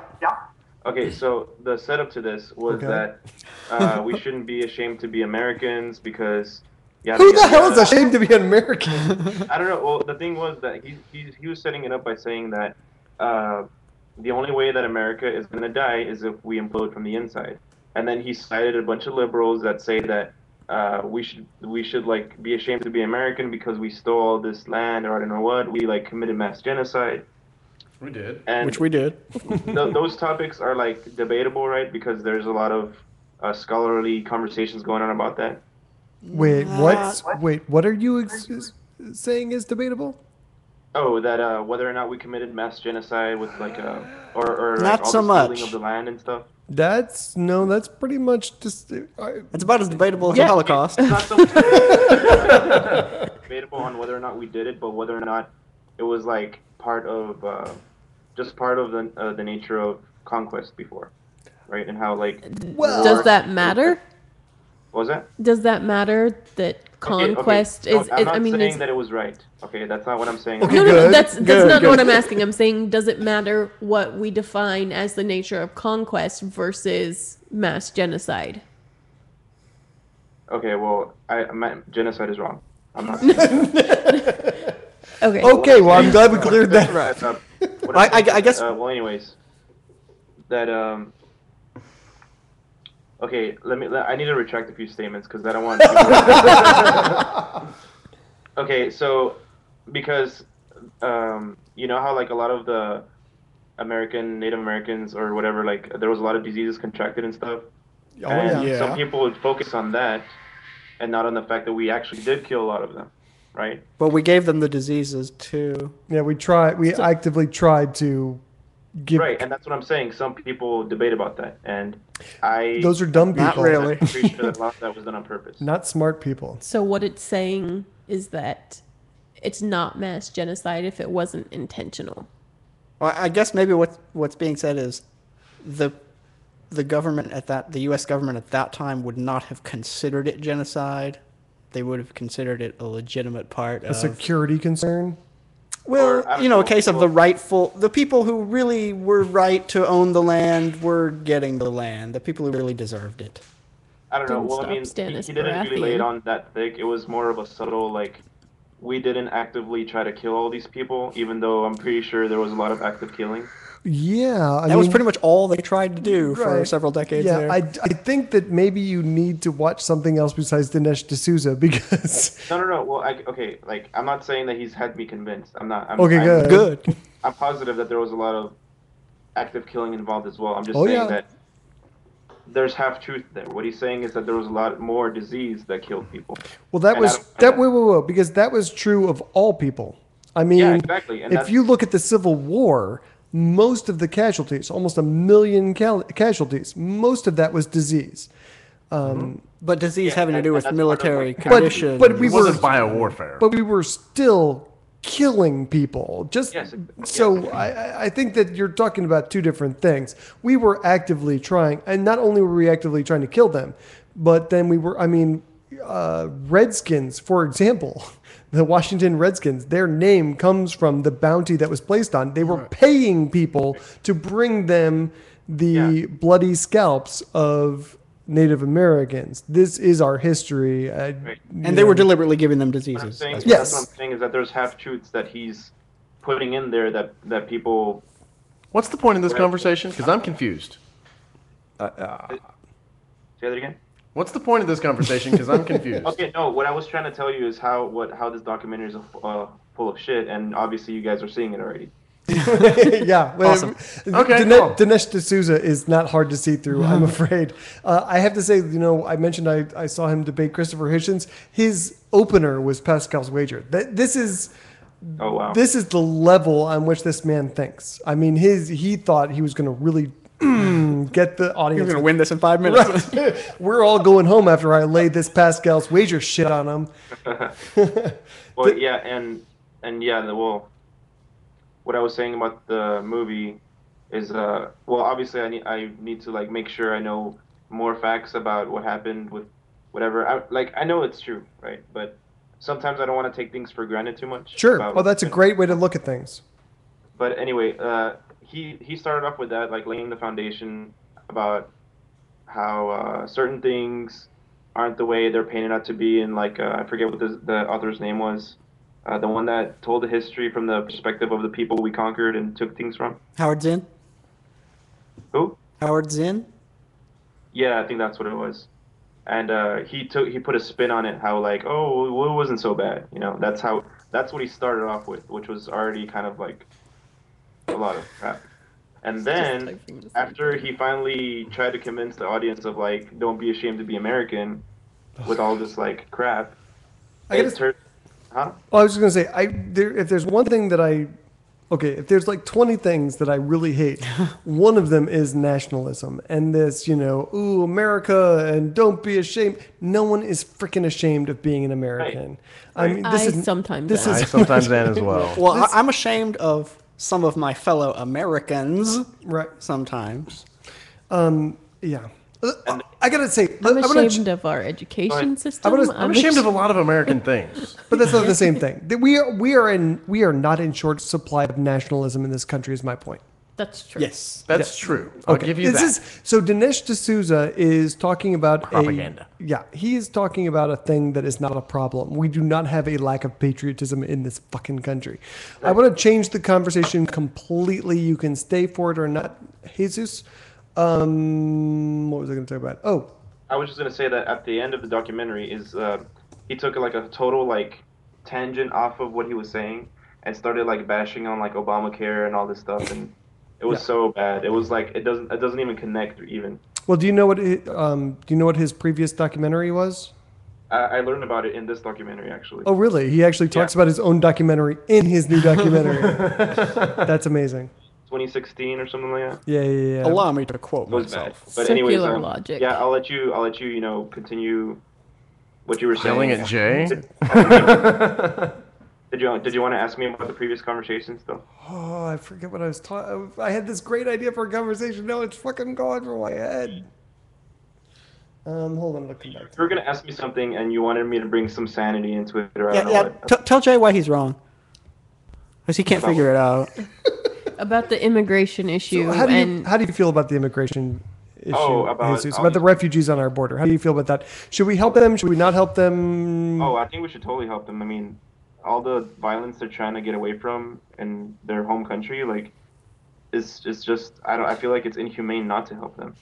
Okay, so the setup to this was Okay. that we shouldn't be ashamed to be Americans because. Who the hell is ashamed to be an American? I don't know. Well, the thing was that he was setting it up by saying that the only way that America is going to die is if we implode from the inside. And then he cited a bunch of liberals that say that we should like be ashamed to be American because we stole this land or I don't know what. We like committed mass genocide. We did. And Which we did. Those topics are like debatable, right? Because there's a lot of scholarly conversations going on about that. Wait, what? Wait, what are you saying is debatable? Oh, that whether or not we committed mass genocide with like or like Not all so the much. stealing of the land and stuff. That's pretty much just. It's about as debatable as the Holocaust. It's not so debatable on whether or not we did it, but whether or not it was like part of the nature of conquest before, right? And how like Does that matter? What was that? Does that matter that conquest okay. No, is? I'm not I mean, saying it's, that it was right. Okay, that's not what I'm saying. no, that's not what I'm asking. I'm saying, does it matter what we define as the nature of conquest versus mass genocide? Okay, well, genocide is wrong. I'm not. Okay. Okay, well, I'm glad we cleared that. I guess. Well, anyways, that okay. I need to retract a few statements because I don't want. Okay, so because you know how like a lot of the Native Americans or whatever, like there was a lot of diseases contracted and stuff. Oh, and yeah. some people would focus on that and not on the fact that we actually did kill a lot of them, right? But we gave them the diseases too. Yeah, we actively tried to give. Right, and that's what I'm saying. Some people debate about that, and Those are dumb people. Not really. I'm pretty sure that a lot of that was done on purpose. Not smart people. So what it's saying is that it's not mass genocide if it wasn't intentional. Well, I guess maybe what's being said is the government the U.S. government at that time would not have considered it genocide. They would have considered it a legitimate part of A security concern? Well, a case of the people who really were right to own the land were getting the land. The people who really deserved it. I don't know. Didn't Well, I mean, stop Stannis he didn't really lay it Baratheon. on that thick. It was more of a subtle, like, we didn't actively try to kill all these people, even though I'm pretty sure there was a lot of active killing. Yeah. That was pretty much all they tried to do for Right. several decades Yeah, there. I think that maybe you need to watch something else besides Dinesh D'Souza because. No. Well, okay, like, I'm not saying that he's had me convinced. I'm not. Good. I'm positive that there was a lot of active killing involved as well. I'm just Oh, saying yeah. that there's half truth there. What he's saying is that there was a lot more disease that killed people. Well, that And was wait, because that was true of all people. I mean, Yeah, exactly, and if that's- you look at the Civil War, most of the casualties, almost 1 million casualties, most of that was disease. But disease having to do with that's military part of conditions. But we It wasn't biowarfare. But we were still killing people. Just Yes, so yes. I think that you're talking about two different things. We were actively trying, and not only were we actively trying to kill them, but then we were. I mean, Redskins, for example, the Washington Redskins. Their name comes from the bounty that was placed on. They were paying people to bring them the bloody scalps of Native Americans. This is our history. And they were deliberately giving them diseases. That's Yes. what I'm saying is that there's half truths that he's putting in there that people. What's the point of this conversation? Because I'm confused. Say that again. What's the point of this conversation? Because I'm confused. Okay, no. What I was trying to tell you is how this documentary is full of shit, and obviously you guys are seeing it already. Yeah. Well, Awesome. Okay, cool. Dinesh D'Souza is not hard to see through, I'm afraid. I have to say, I mentioned I saw him debate Christopher Hitchens. His opener was Pascal's Wager. This is Oh wow. this is the level on which this man thinks. I mean, he thought he was going to really get the audience. You're going to win this in 5 minutes. Right. We're all going home after I laid this Pascal's Wager shit on him. Well, yeah, and yeah, what I was saying about the movie is, well, obviously I need to like make sure I know more facts about what happened with whatever. I know it's true, right? But sometimes I don't want to take things for granted too much. Sure. Well, that's a great way to look at things. But anyway, he started off with that, like laying the foundation about how certain things aren't the way they're painted out to be, and like I forget what the author's name was. The one that told the history from the perspective of the people we conquered and took things from. Howard Zinn? Who? Howard Zinn? Yeah, I think that's what it was. And he put a spin on it, how like, oh, well, it wasn't so bad. That's what he started off with, which was already kind of like a lot of crap. And then after he finally tried to convince the audience of like, don't be ashamed to be American, with all this like crap, Huh? Well, I was just going to say, if there's one thing that if there's like 20 things that I really hate, one of them is nationalism. And this, ooh, America, and don't be ashamed. No one is freaking ashamed of being an American. Right. I mean, I sometimes am as well. Well, I'm ashamed of some of my fellow Americans. Right. Sometimes. Yeah. I gotta say, I'm ashamed of our education system. I'm ashamed of a lot of American things. But that's not the same thing. We are not in short supply of nationalism in this country. Is my point. That's true. Yes. That's true. I'll give you that. So Dinesh D'Souza is talking about propaganda. He is talking about a thing that is not a problem. We do not have a lack of patriotism in this fucking country. I want to change the conversation completely. You can stay for it or not. Jesus, what was I going to talk about? Oh, I was just going to say that at the end of the documentary is he took like a total like tangent off of what he was saying and started like bashing on like Obamacare and all this stuff, and it was so bad. It was like it doesn't even connect even. Well, do you know what his previous documentary was? I learned about it in this documentary actually. Oh, really? He actually talks about his own documentary in his new documentary. That's amazing. 2016 or something like that. Yeah. Allow me to quote myself. But Circular anyways, logic. yeah, I'll let you continue what you were saying. Yelling at Jay. Did you want to ask me about the previous conversation still? Oh, I forget what I was talking. I had this great idea for a conversation. No, it's fucking gone from my head. Hold on, looking back. You were gonna ask me something, and you wanted me to bring some sanity into it. Or Tell Jay why he's wrong, because he can't figure it out. About the immigration issue. So how do you feel about the immigration issue? About the refugees on our border. How do you feel about that? Should we help them? Should we not help them? Oh, I think we should totally help them. I mean, all the violence they're trying to get away from in their home country, like, it's just I feel like it's inhumane not to help them.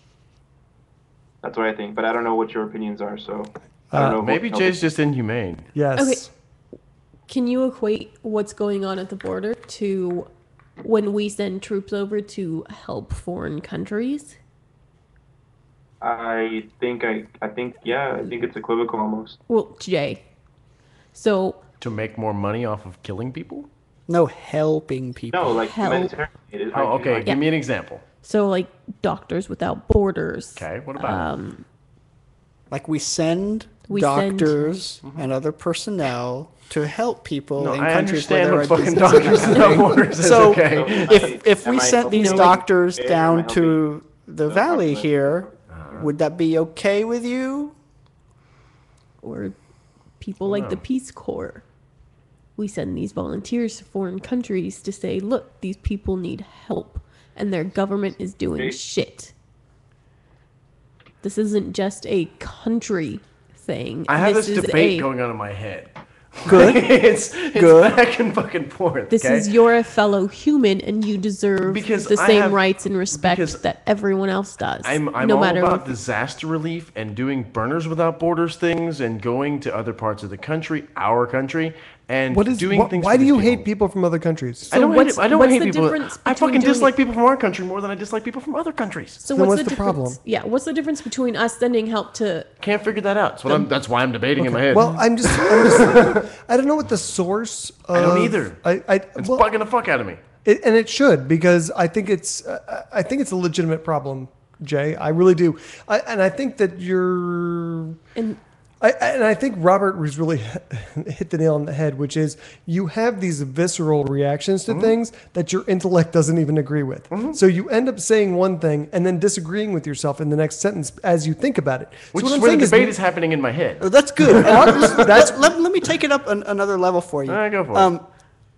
That's what I think, but I don't know what your opinions are. So I don't know. Maybe Jay's just inhumane. Yes. Okay. Can you equate what's going on at the border to when we send troops over to help foreign countries? I think it's equivocal almost. Well, Jay, so to make more money off of killing people? No, helping people. No, like humanitarian. Oh, okay. Give me an example. So, like Doctors Without Borders. Okay, what about it? Like we send doctors and other personnel to help people in countries where there are fucking Doctors Without Borders is so okay. if we sent these doctors down to the valley here, would that be okay with you? Or people like the Peace Corps. We send these volunteers to foreign countries to say, look, these people need help and their government is doing shit. This isn't just a country thing. I have this debate going on in my head. Good. it's good. Back and fucking forth. This is you're a fellow human and you deserve the same rights and respect that everyone else does. I'm no all matter about disaster relief and doing Burners Without Borders things and going to other parts of the country, our country, and doing things. Why do you hate people from other countries? So I don't hate people. Difference I fucking between dislike people from our country more than I dislike people from other countries. So then what's the problem? Yeah, what's the difference between us sending help to? Can't figure that out. That's why I'm debating in my head. Well, I'm just I don't know what the source of... I don't either. It's bugging the fuck out of me. And it should, because I think it's a legitimate problem, Jay. I really do. I think that you're... And I think Robert was really hit the nail on the head, which is you have these visceral reactions to things that your intellect doesn't even agree with. So you end up saying one thing and then disagreeing with yourself in the next sentence as you think about it. Which is where the debate is happening in my head. That's good. Let me take it up another level for you. All right, go for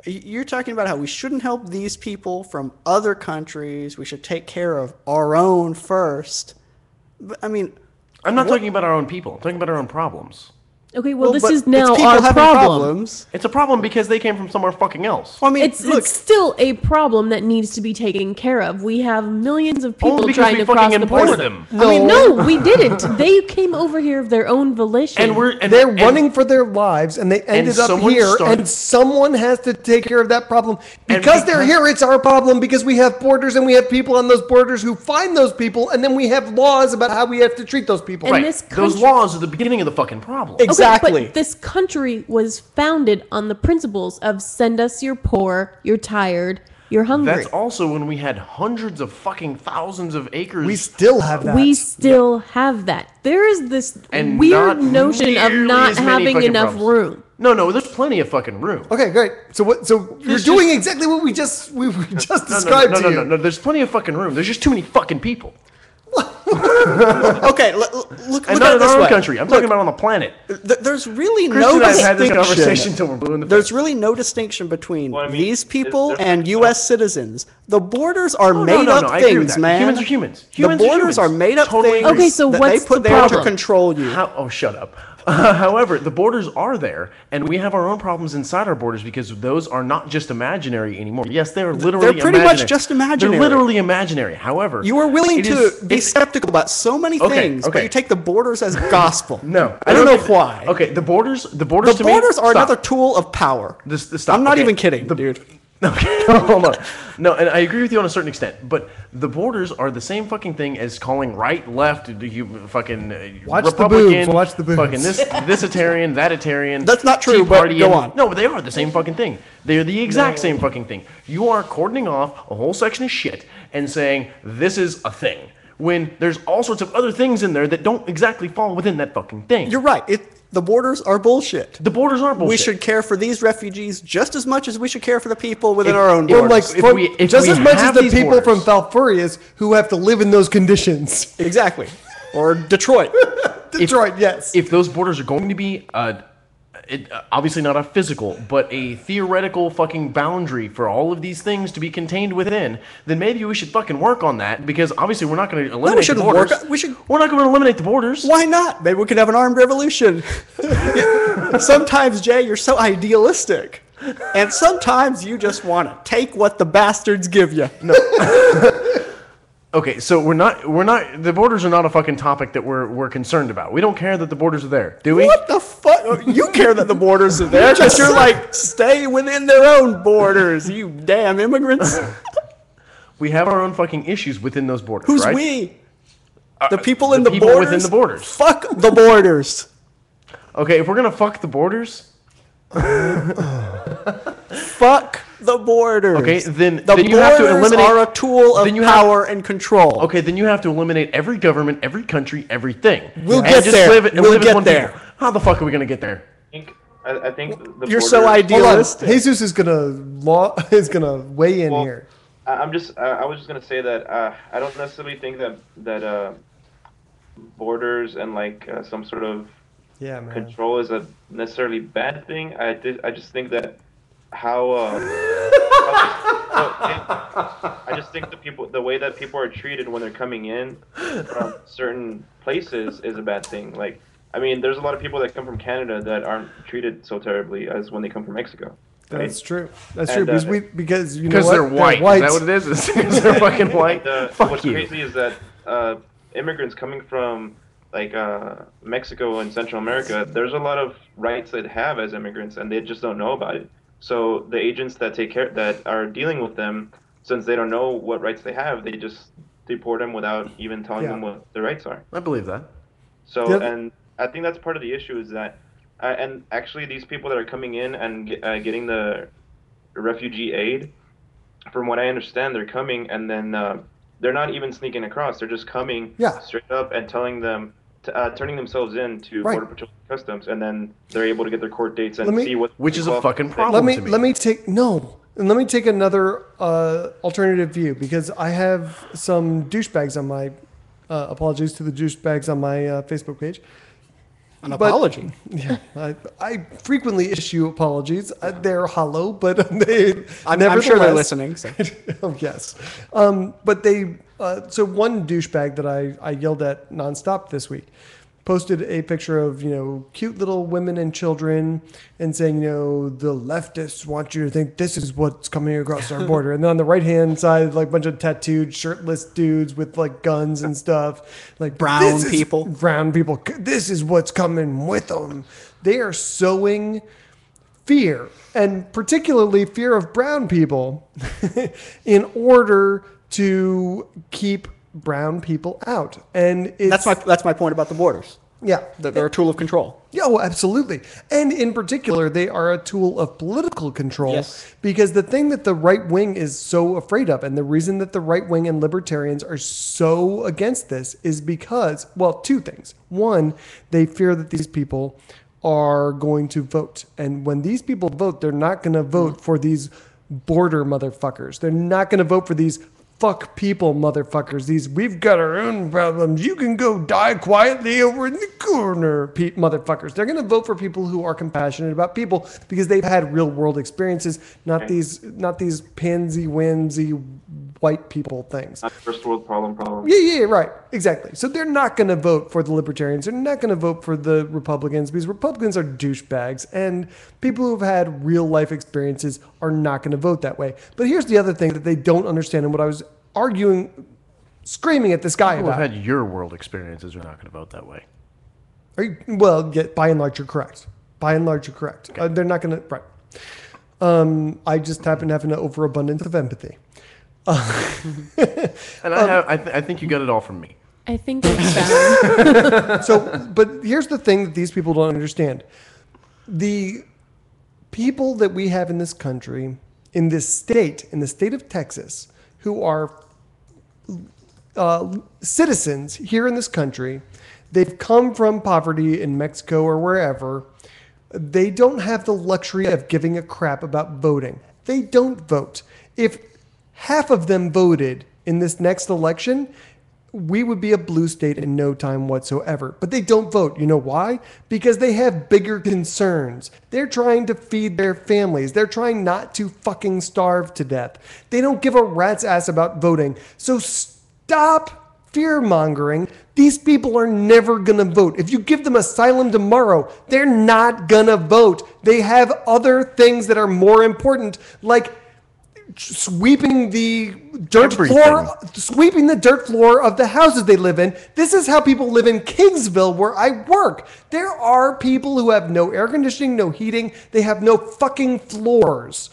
it. You're talking about how we shouldn't help these people from other countries. We should take care of our own first. But, I mean... I'm not talking about our own people. I'm talking about our own problems. Okay, well this is now our problem. Problems. It's a problem because they came from somewhere fucking else. Well, I mean, it's still a problem that needs to be taken care of. We have millions of people trying to cross the border. Them. No, we didn't. They came over here of their own volition. And they're running for their lives, and they ended up here, and someone has to take care of that problem. Because they're here, it's our problem, because we have borders, and we have people on those borders who find those people, and then we have laws about how we have to treat those people. And those laws are the beginning of the fucking problem. Exactly. But this country was founded on the principles of send us your poor, you're tired, you're hungry. That's also when we had hundreds of fucking thousands of acres. We still have that. We still have that. There is this And weird not notion of nearly not as many having fucking enough problems. room. No, there's plenty of fucking room. Okay, great. So you're doing exactly what we just described to you. No, there's plenty of fucking room. There's just too many fucking people. Okay, look And at not it in this our own way. country. I'm talking about on the planet. There's really Christian no and I have had this distinction. conversation till we're blue in the There's face. really no distinction between Well, I mean, these people there's- and U.S. citizens. The borders are Oh, made up I agree with things, that. man. Humans are humans. The Humans are borders humans. are made up Totally things agree. Okay, so that what's they put the there to problem? control you. Oh, shut up. However, the borders are there, and we have our own problems inside our borders because those are not just imaginary anymore. Yes, they're literally They're pretty much imaginary. just imaginary. They're literally imaginary. However, You are willing it to is- be it's- skeptical about so many Okay, things, but okay. you take the borders as gospel. No, I don't know think- why. Okay, the borders The to me. borders are Stop. another tool of power. Stop. I'm not Okay, even kidding, dude. Okay, hold on. No, and I agree with you on a certain extent, but the borders are the same fucking thing as calling right, left, you fucking Watch the Republican, boobs, watch the boobs. fucking this-itarian, that-itarian. That's not true, Tea but Party-ian. go on. No, but they are the same fucking thing. They're the exact same fucking thing. You are cordoning off a whole section of shit and saying this is a thing, when there's all sorts of other things in there that don't exactly fall within that fucking thing. You're right. The borders are bullshit. The borders are bullshit. We should care for these refugees just as much as we should care for the people within If- our own if- borders. if just we as much as have the these people from borders- Falfurrias who have to live in those conditions. Exactly. Or Detroit. Detroit, yes. If those borders are going to be obviously not a physical, but a theoretical fucking boundary for all of these things to be contained within, then maybe we should fucking work on that, because obviously we're not going to eliminate the shouldn't borders. work. We're not going to eliminate the borders. Why not? Maybe we could have an armed revolution. Sometimes, Jay, you're so idealistic. And sometimes you just want to take what the bastards give you. No. Okay, so we're not the borders are not a fucking topic that we're concerned about. We don't care that the borders are there, do we? What the fuck? You care that the borders are there, but you're like, stay within their own borders, you damn immigrants. We have our own fucking issues within those borders, Who's right? we? The people in the people borders? within the borders. Fuck the borders. Okay, if we're going to fuck the borders, fuck the borders. okay, then The you have to borders eliminate are a tool of then you have- power and control. Okay, then you have to eliminate every government, every country, everything. We'll And get just there. Live, and We'll live as get one there. people. How the fuck are we going to get there? I think the You're so borders- Hold on. idealistic. Jesus is gonna weigh in Well, here. I was just gonna say that I don't necessarily think that borders and some sort of Yeah, man. control is a necessarily bad thing. I just think that I just think the way that people are treated when they're coming in from certain places is a bad thing. Like, I mean, there's a lot of people that come from Canada that aren't treated so terribly as when they come from Mexico. Right? That's true. That's And, true because you know Because what? they're white. whites. Is that what it is? It's because they're fucking white. Fuck What's you. crazy is that immigrants coming from Mexico and Central America, there's a lot of rights they have as immigrants, and they just don't know about it. So the agents that are dealing with them, since they don't know what rights they have, they just deport them without even telling them what their rights are. I believe that. So, Yep. and I think that's part of the issue is that, and actually these people that are coming in and getting the refugee aid, from what I understand, they're coming and then they're not even sneaking across. They're just coming straight up and telling them, turning themselves in to Border Patrol Customs, and then they're able to get their court dates and see what. Which is a fucking problem to me. Let me take another alternative view, because I have some douchebags on my apologies to the douchebags on my Facebook page. An apology. Yeah, I frequently issue apologies. They're hollow, but they. I'm sure they're listening. So. Oh yes, but they. So one douchebag that I yelled at nonstop this week posted a picture of cute little women and children and saying the leftists want you to think this is what's coming across our border, and then on the right hand side like a bunch of tattooed shirtless dudes with like guns and stuff, like brown people. This is what's coming with them. They are sowing fear, and particularly fear of brown people, in order to keep brown people out. And it's, that's my point about the borders. Yeah. That they're a tool of control. Yeah, well, absolutely. And in particular, they are a tool of political control. Yes. Because the thing that the right wing is so afraid of, and the reason that the right wing and libertarians are so against this, is because, well, two things. One, they fear that these people are going to vote. And when these people vote, they're not going to vote for these border motherfuckers. They're not going to vote for these fuck people, motherfuckers. We've got our own problems. You can go die quietly over in the corner, motherfuckers. They're going to vote for people who are compassionate about people because they've had real world experiences, not these pansy whimsy white people things. Not first world problem. Yeah, right. Exactly. So they're not going to vote for the libertarians. They're not going to vote for the Republicans because Republicans are douchebags, and people who've had real life experiences are not going to vote that way. But here's the other thing that they don't understand, and what I was screaming at this guy People about. who've had your world experiences are not going to vote that way. By and large, you're correct. Okay. They're not going to. Right. I just happen to have an overabundance of empathy. And I think you got it all from me. I think it's found. But here's the thing that these people don't understand. The people that we have in this country, in the state of Texas, who are citizens here in this country, they've come from poverty in Mexico or wherever. They don't have the luxury of giving a crap about voting. They don't vote. If half of them voted in this next election, we would be a blue state in no time whatsoever. But they don't vote. You know why? Because they have bigger concerns. They're trying to feed their families. They're trying not to fucking starve to death. They don't give a rat's ass about voting. So stop fear-mongering. These people are never going to vote. If you give them asylum tomorrow, they're not going to vote. They have other things that are more important, like sweeping the dirt floor of the houses they live in. This is how people live in Kingsville, where I work. There are people who have no air conditioning, no heating. They have no fucking floors.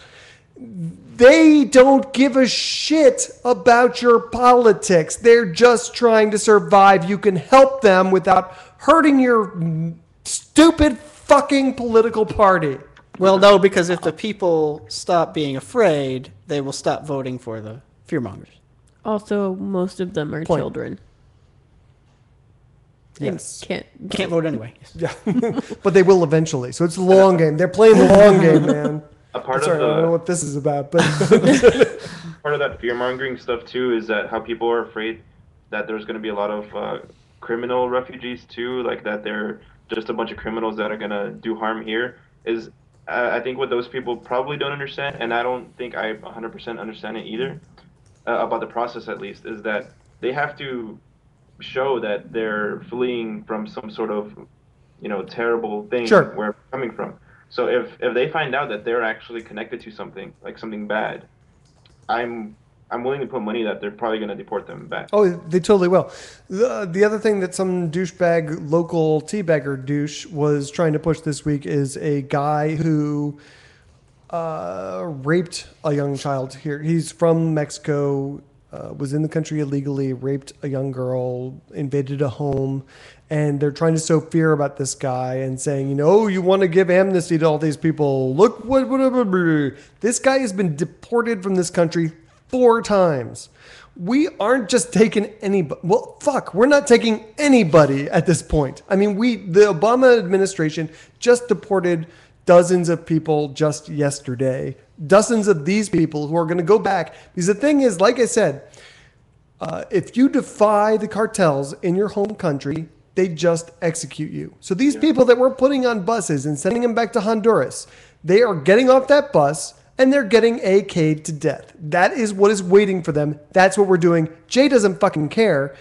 They don't give a shit about your politics. They're just trying to survive. You can help them without hurting your stupid fucking political party. Well, no, because if the people stop being afraid, they will stop voting for the fearmongers. Also, most of them are children. Yes. Can't vote anyway. Yeah, but they will eventually. So it's a long game. They're playing the long game, man. I don't know what this is about, but part of that fear-mongering stuff too is that how people are afraid that there's going to be a lot of criminal refugees too, like that they're just a bunch of criminals that are going to do harm here. Is I think what those people probably don't understand, and I don't think I 100% understand it either, about the process at least, is that they have to show that they're fleeing from some sort of, terrible thing where they're coming from. So if they find out that they're actually connected to something, like something bad, I'm willing to put money that they're probably going to deport them back. Oh, they totally will. The other thing that some douchebag, local teabagger douche was trying to push this week is a guy who raped a young child here. He's from Mexico, was in the country illegally, raped a young girl, invaded a home, and they're trying to sow fear about this guy and saying, you want to give amnesty to all these people. Look what this guy has been deported from this country 4 times. We aren't just taking anybody. Well, fuck, we're not taking anybody at this point. I mean, the Obama administration just deported dozens of people just yesterday. Dozens of these people who are going to go back. Because the thing is, like I said, if you defy the cartels in your home country, they just execute you. So these people that we're putting on buses and sending them back to Honduras, they are getting off that bus and they're getting AK'd to death. That is what is waiting for them. That's what we're doing. Jay doesn't fucking care.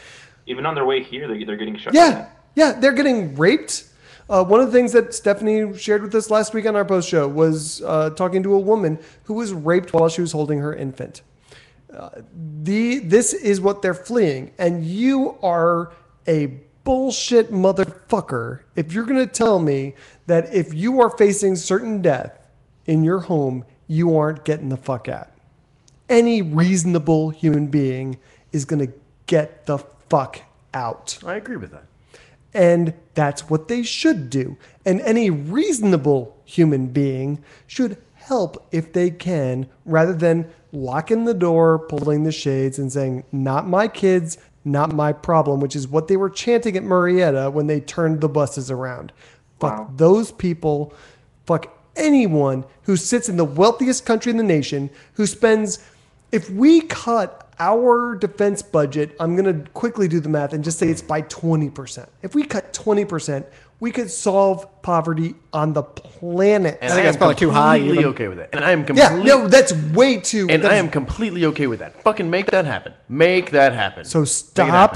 Even on their way here, they're getting shot. Yeah, they're getting raped. One of the things that Stephanie shared with us last week on our post show was talking to a woman who was raped while she was holding her infant. This is what they're fleeing. And you are a bullshit motherfucker if you're going to tell me that if you are facing certain death in your home, you aren't getting the fuck out. Any reasonable human being is going to get the fuck out. I agree with that. And that's what they should do. And any reasonable human being should help if they can, rather than locking the door, pulling the shades, and saying, not my kids, not my problem, which is what they were chanting at Murrieta when they turned the buses around. Fuck those people. Fuck anyone who sits in the wealthiest country in the nation, who spends, if we cut our defense budget, I'm going to quickly do the math and just say it's by 20%. If we cut 20%, we could solve poverty on the planet. And I think that's probably too high. Completely okay with that. And I am completely that's way too. And I am completely okay with that. Fucking make that happen. Make that happen. So stop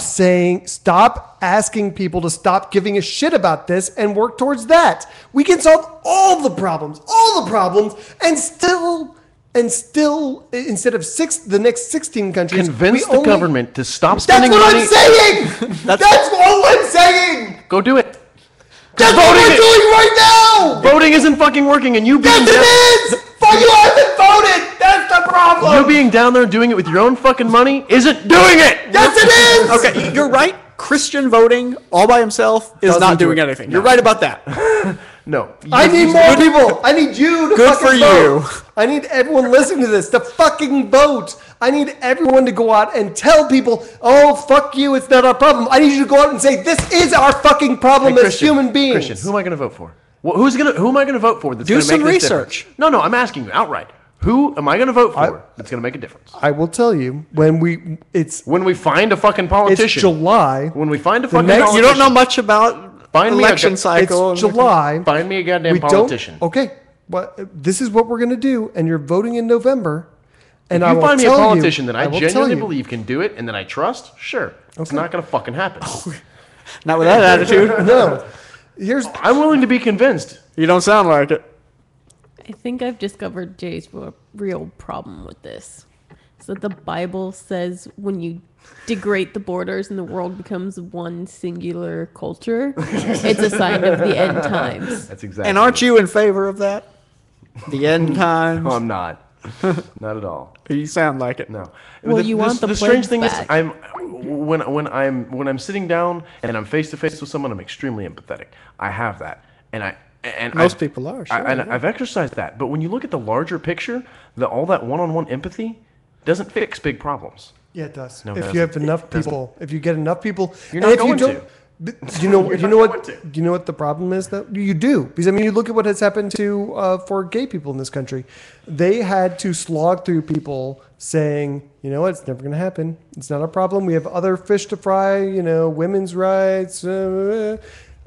asking people to stop giving a shit about this and work towards that. We can solve all the problems, and still, instead of the next 16 countries, convince the government to stop spending money. That's what I'm saying. That's all I'm saying. Go do it. That's what we're doing right now! Voting isn't fucking working, and you being Yes, it is! Fuck, you haven't voted! That's the problem! You being down there doing it with your own fucking money isn't doing it! Yes, it is! Okay, you're right. Christian voting all by himself is not doing anything. You're right about that. No. I need more people. I need you to Good fucking for you. vote. I need everyone listening to this to fucking vote. I need everyone to go out and tell people, oh, fuck you, it's not our problem. I need you to go out and say, this is our fucking problem as human beings. Christian, who am I going to vote for? Who am I going to vote for that's going to make this research. Difference? No, I'm asking you outright. Who am I going to vote for that's going to make a difference? I will tell you when we find a fucking politician. It's July. When we find a fucking politician. You don't know much about election cycle. It's July. Find me a goddamn politician. Okay, well, this is what we're going to do, and you're voting in November. And if you find me a politician that I genuinely believe can do it and that I trust, sure. It's not going to fucking happen. Not with that attitude. No. I'm willing to be convinced. You don't sound like it. I think I've discovered Jay's real problem with this. So the Bible says when you degrade the borders and the world becomes one singular culture, it's a sign of the end times. That's exactly. And aren't you in favor of that? The end times? No, I'm not. Not at all. You sound like it. No. Well, you want the strange thing back. is, when I'm sitting down and I'm face to face with someone, I'm extremely empathetic. I have that, and most people are. Sure, I've exercised that. But when you look at the larger picture, all that one-on-one empathy doesn't fix big problems. Yeah, it does. No, if you have enough people, if you get enough people, you're not going to. You know what the problem is that you do, because I mean you look at what has happened to for gay people in this country. They had to slog through people saying, you know what, it's never going to happen. It's not a problem. We have other fish to fry. You know, women's rights. You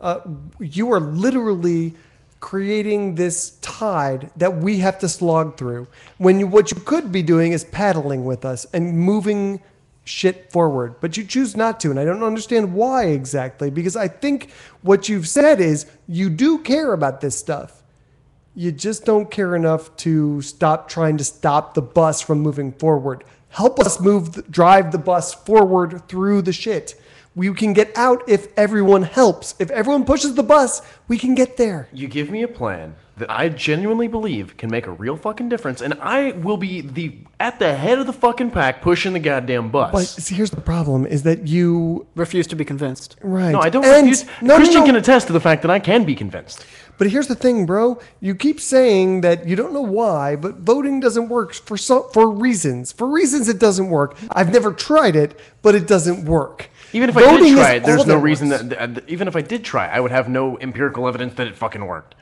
are literally creating this tide that we have to slog through. What you could be doing is paddling with us and moving shit forward, but you choose not to, and I don't understand why exactly, because I think what you've said is you do care about this stuff. You just don't care enough to stop trying to stop the bus from moving forward. Help us drive the bus forward through the shit. We can get out if everyone helps. If everyone pushes the bus, we can get there. You give me a plan that I genuinely believe can make a real fucking difference, and I will be at the head of the fucking pack pushing the goddamn bus. But see, here's the problem, is that you refuse to be convinced. Right. No, I don't refuse. Christian can attest to the fact that I can be convinced. But here's the thing, bro. You keep saying that you don't know why, but voting doesn't work for reasons. For reasons it doesn't work. I've never tried it, but it doesn't work. Even if I did try it, there's no reason that even if I did try, I would have no empirical evidence that it fucking worked.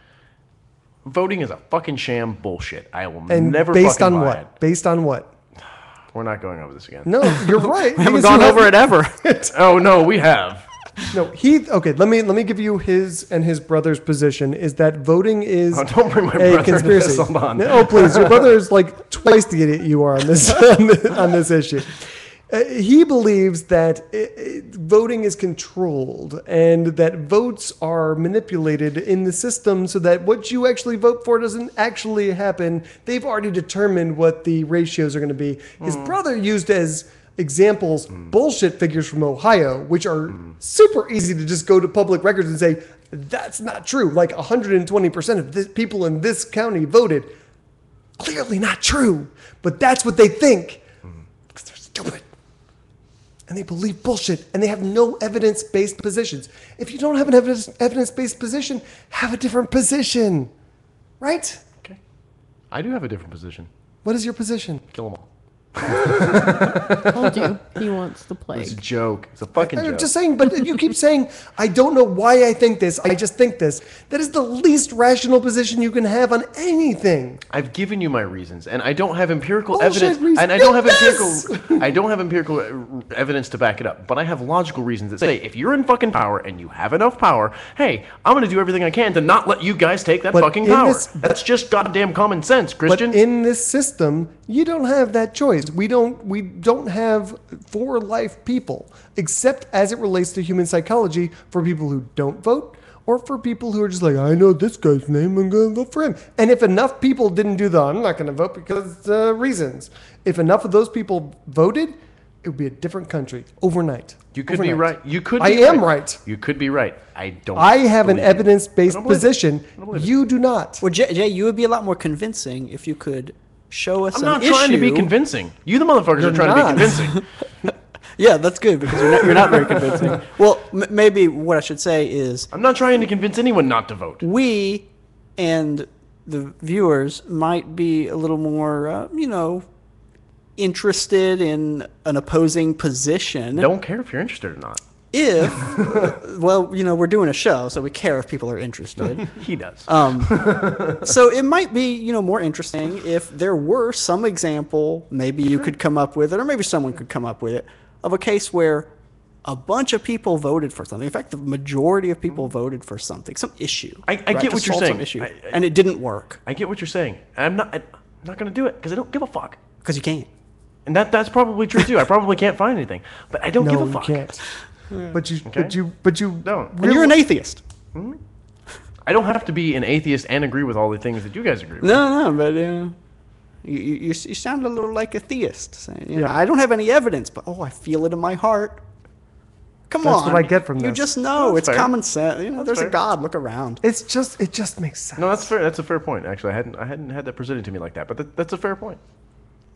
Voting is a fucking sham bullshit. I will never fucking buy it. Based on what? Based on what? We're not going over this again. No, you're right. We haven't gone over it ever. Oh no, we have. No, okay. Let me give you his and his brother's position. Is that voting is don't bring my brother a conspiracy? Into this. Hold on. Oh please, your brother is like twice the idiot you are on this on this issue. He believes that voting is controlled and that votes are manipulated in the system so that what you actually vote for doesn't actually happen. They've already determined what the ratios are going to be. His brother used as examples bullshit figures from Ohio, which are super easy to just go to public records and say, that's not true. Like 120% of the people in this county voted. Clearly not true, but that's what they think. Because they're stupid. And they believe bullshit, and they have no evidence-based positions. If you don't have an evidence-based position, have a different position. Right? Okay. I do have a different position. What is your position? Kill them all. Told you, he wants the plague. It's a joke. It's a fucking I'm joke. just saying, but you keep saying, I don't know why I think this. I just think this. That is the least rational position you can have on anything. I've given you my reasons, and I don't have empirical Bullshit evidence, reasons. and I don't have Yes! empirical evidence to back it up. But I have logical reasons that say, if you're in fucking power and you have enough power, hey, I'm going to do everything I can to not let you guys take that But fucking in power. this- That's just goddamn common sense, Christian. But in this system, you don't have that choice. We don't have for life people, except as it relates to human psychology for people who don't vote or for people who are just like, I know this guy's name, I'm going to vote for him. And if enough people didn't do the, I'm not going to vote because reasons. If enough of those people voted, it would be a different country overnight. You could be right. You could. I be am right. You could be right. I don't. I have an believe you. evidence-based I don't believe it. position. I don't believe it. You do not. Well, Jay, you would be a lot more convincing if you could show us I'm an not trying to be issue. convincing. You, the motherfuckers, You're are trying not. to be convincing. Yeah, that's good because you're not very convincing. Well, maybe what I should say is I'm not trying to convince anyone not to vote. we and the viewers might be a little more, interested in an opposing position. Don't care if you're interested or not. If, well, we're doing a show, so we care if people are interested. He does. So it might be, more interesting if there were some example, maybe you could come up with it, or maybe someone could come up with it, of a case where a bunch of people voted for something. In fact, the majority of people voted for something, some issue. I right, get to what you're solve some saying. issue, and it didn't work I get what you're saying. I'm not going to do it because I don't give a fuck. because you can't. And that's probably true too. I probably can't find anything, but I don't give a you fuck. can't. But you don't. And you're an atheist. I don't have to be an atheist and agree with all the things that you guys agree with. No, but you sound a little like a theist. Saying, I don't have any evidence, but I feel it in my heart. Come That's on, what I get from you this. just know That's it's fair. common sense. There's fair. a God. Look around. it just makes sense. No, that's fair. That's a fair point. Actually, I hadn't had that presented to me like that, but that's a fair point.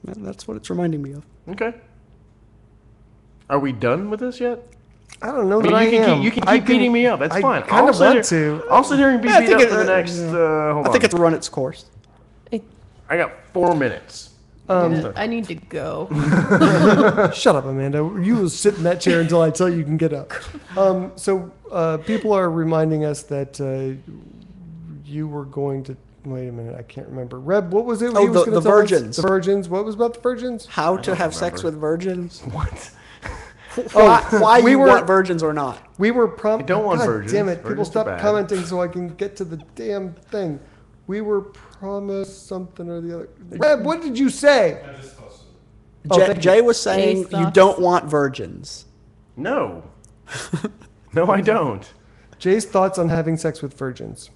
That's what it's reminding me of. Okay. Are we done with this yet? I don't know I mean, that I am. you can keep beating me up. That's fine. I kind of I'll want sit here- to. I'll sit here and be Yeah, I beat think up it- for the next. Hold I on. think it's run its course. I got 4 minutes. I need to go. Shut up, Amanda. You will sit in that chair until I tell you you can get up. So people are reminding us that you were going to. Wait a minute, I can't remember. Reb, what was it? Oh, he was the gonna tell us? virgins. The virgins. What was about the virgins? How to have sex with virgins? What? Why we you were- want virgins or not? We were I don't want God virgins. Damn it! People Virgins are stop bad. commenting so I can get to the damn thing. We were promised something or the other. Reb, what did you say? Oh, thank you. Jay was saying Jay's you thoughts? don't want virgins. No. No, I don't. Jay's thoughts on having sex with virgins.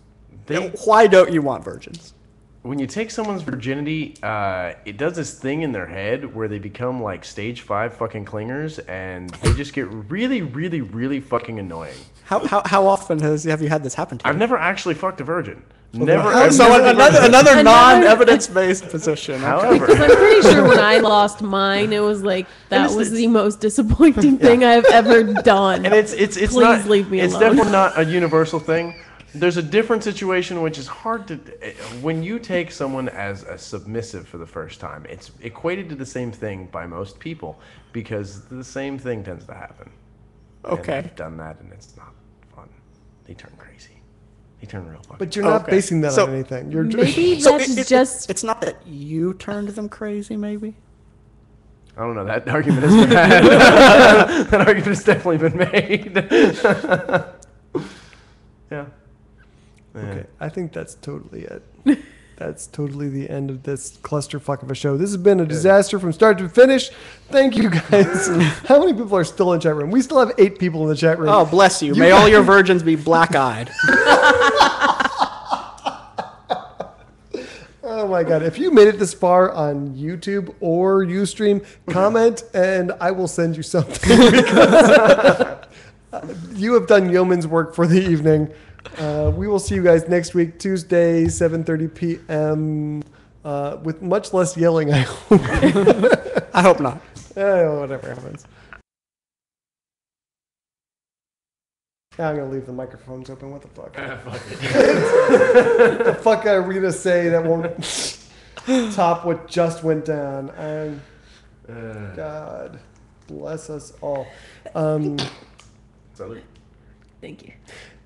Why don't you want virgins? When you take someone's virginity, it does this thing in their head where they become like stage 5 fucking clingers, and they just get really, really, really fucking annoying. How often have you had this happen to you? I've never actually fucked a virgin. Never. how I've do So never- another non-evidence-based position. However, Because I'm pretty sure when I lost mine, it was like that was the most disappointing thing I've ever done. and it's Please not. leave me it's alone. definitely not a universal thing. There's a different situation which is hard to. When you take someone as a submissive for the first time, it's equated to the same thing by most people because the same thing tends to happen. Okay. And I've done that, and it's not fun. They turn crazy. They turn real fucking. But you're not Okay. basing that So- on anything. You're Maybe So that's just. it's not that you turned them crazy, maybe? I don't know. That argument has been had. That argument has definitely been made. Yeah. Okay, I think that's totally it. That's totally the end of this clusterfuck of a show. This has been a disaster from start to finish. Thank you guys. How many people are still in the chat room? We still have 8 people in the chat room. Oh, bless you. May all your virgins be black-eyed. Oh my god. If you made it this far on YouTube or Ustream, comment and I will send you something because you have done yeoman's work for the evening. We will see you guys next week, Tuesday, 7:30 p.m. With much less yelling, I hope. I hope not. Whatever happens. I'm going to leave the microphones open. What the fuck? Fuck it. The fuck are we going to say that won't top what just went down? God bless us all. Salute. Thank you.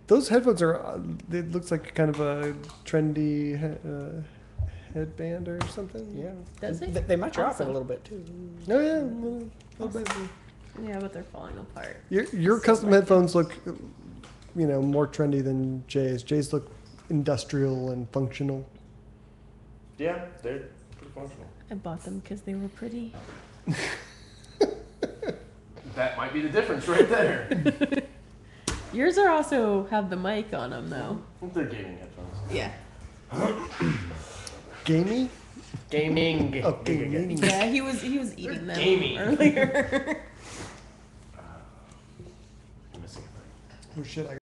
Those headphones are, it looks like kind of a trendy headband or something. Yeah. Does it? They match your outfit a Awesome. little bit too. Oh yeah, a little bit. Yeah, but they're falling apart. Your custom headphones look, more trendy than Jay's. Jay's look industrial and functional. Yeah, they're pretty functional. I bought them because they were pretty. That might be the difference right there. Yours are also have the mic on them though. They're gaming headphones. Yeah. Gamey? Gaming. Oh, gaming. Yeah, he was eating them gaming. earlier. I'm missing a thing. Oh shit!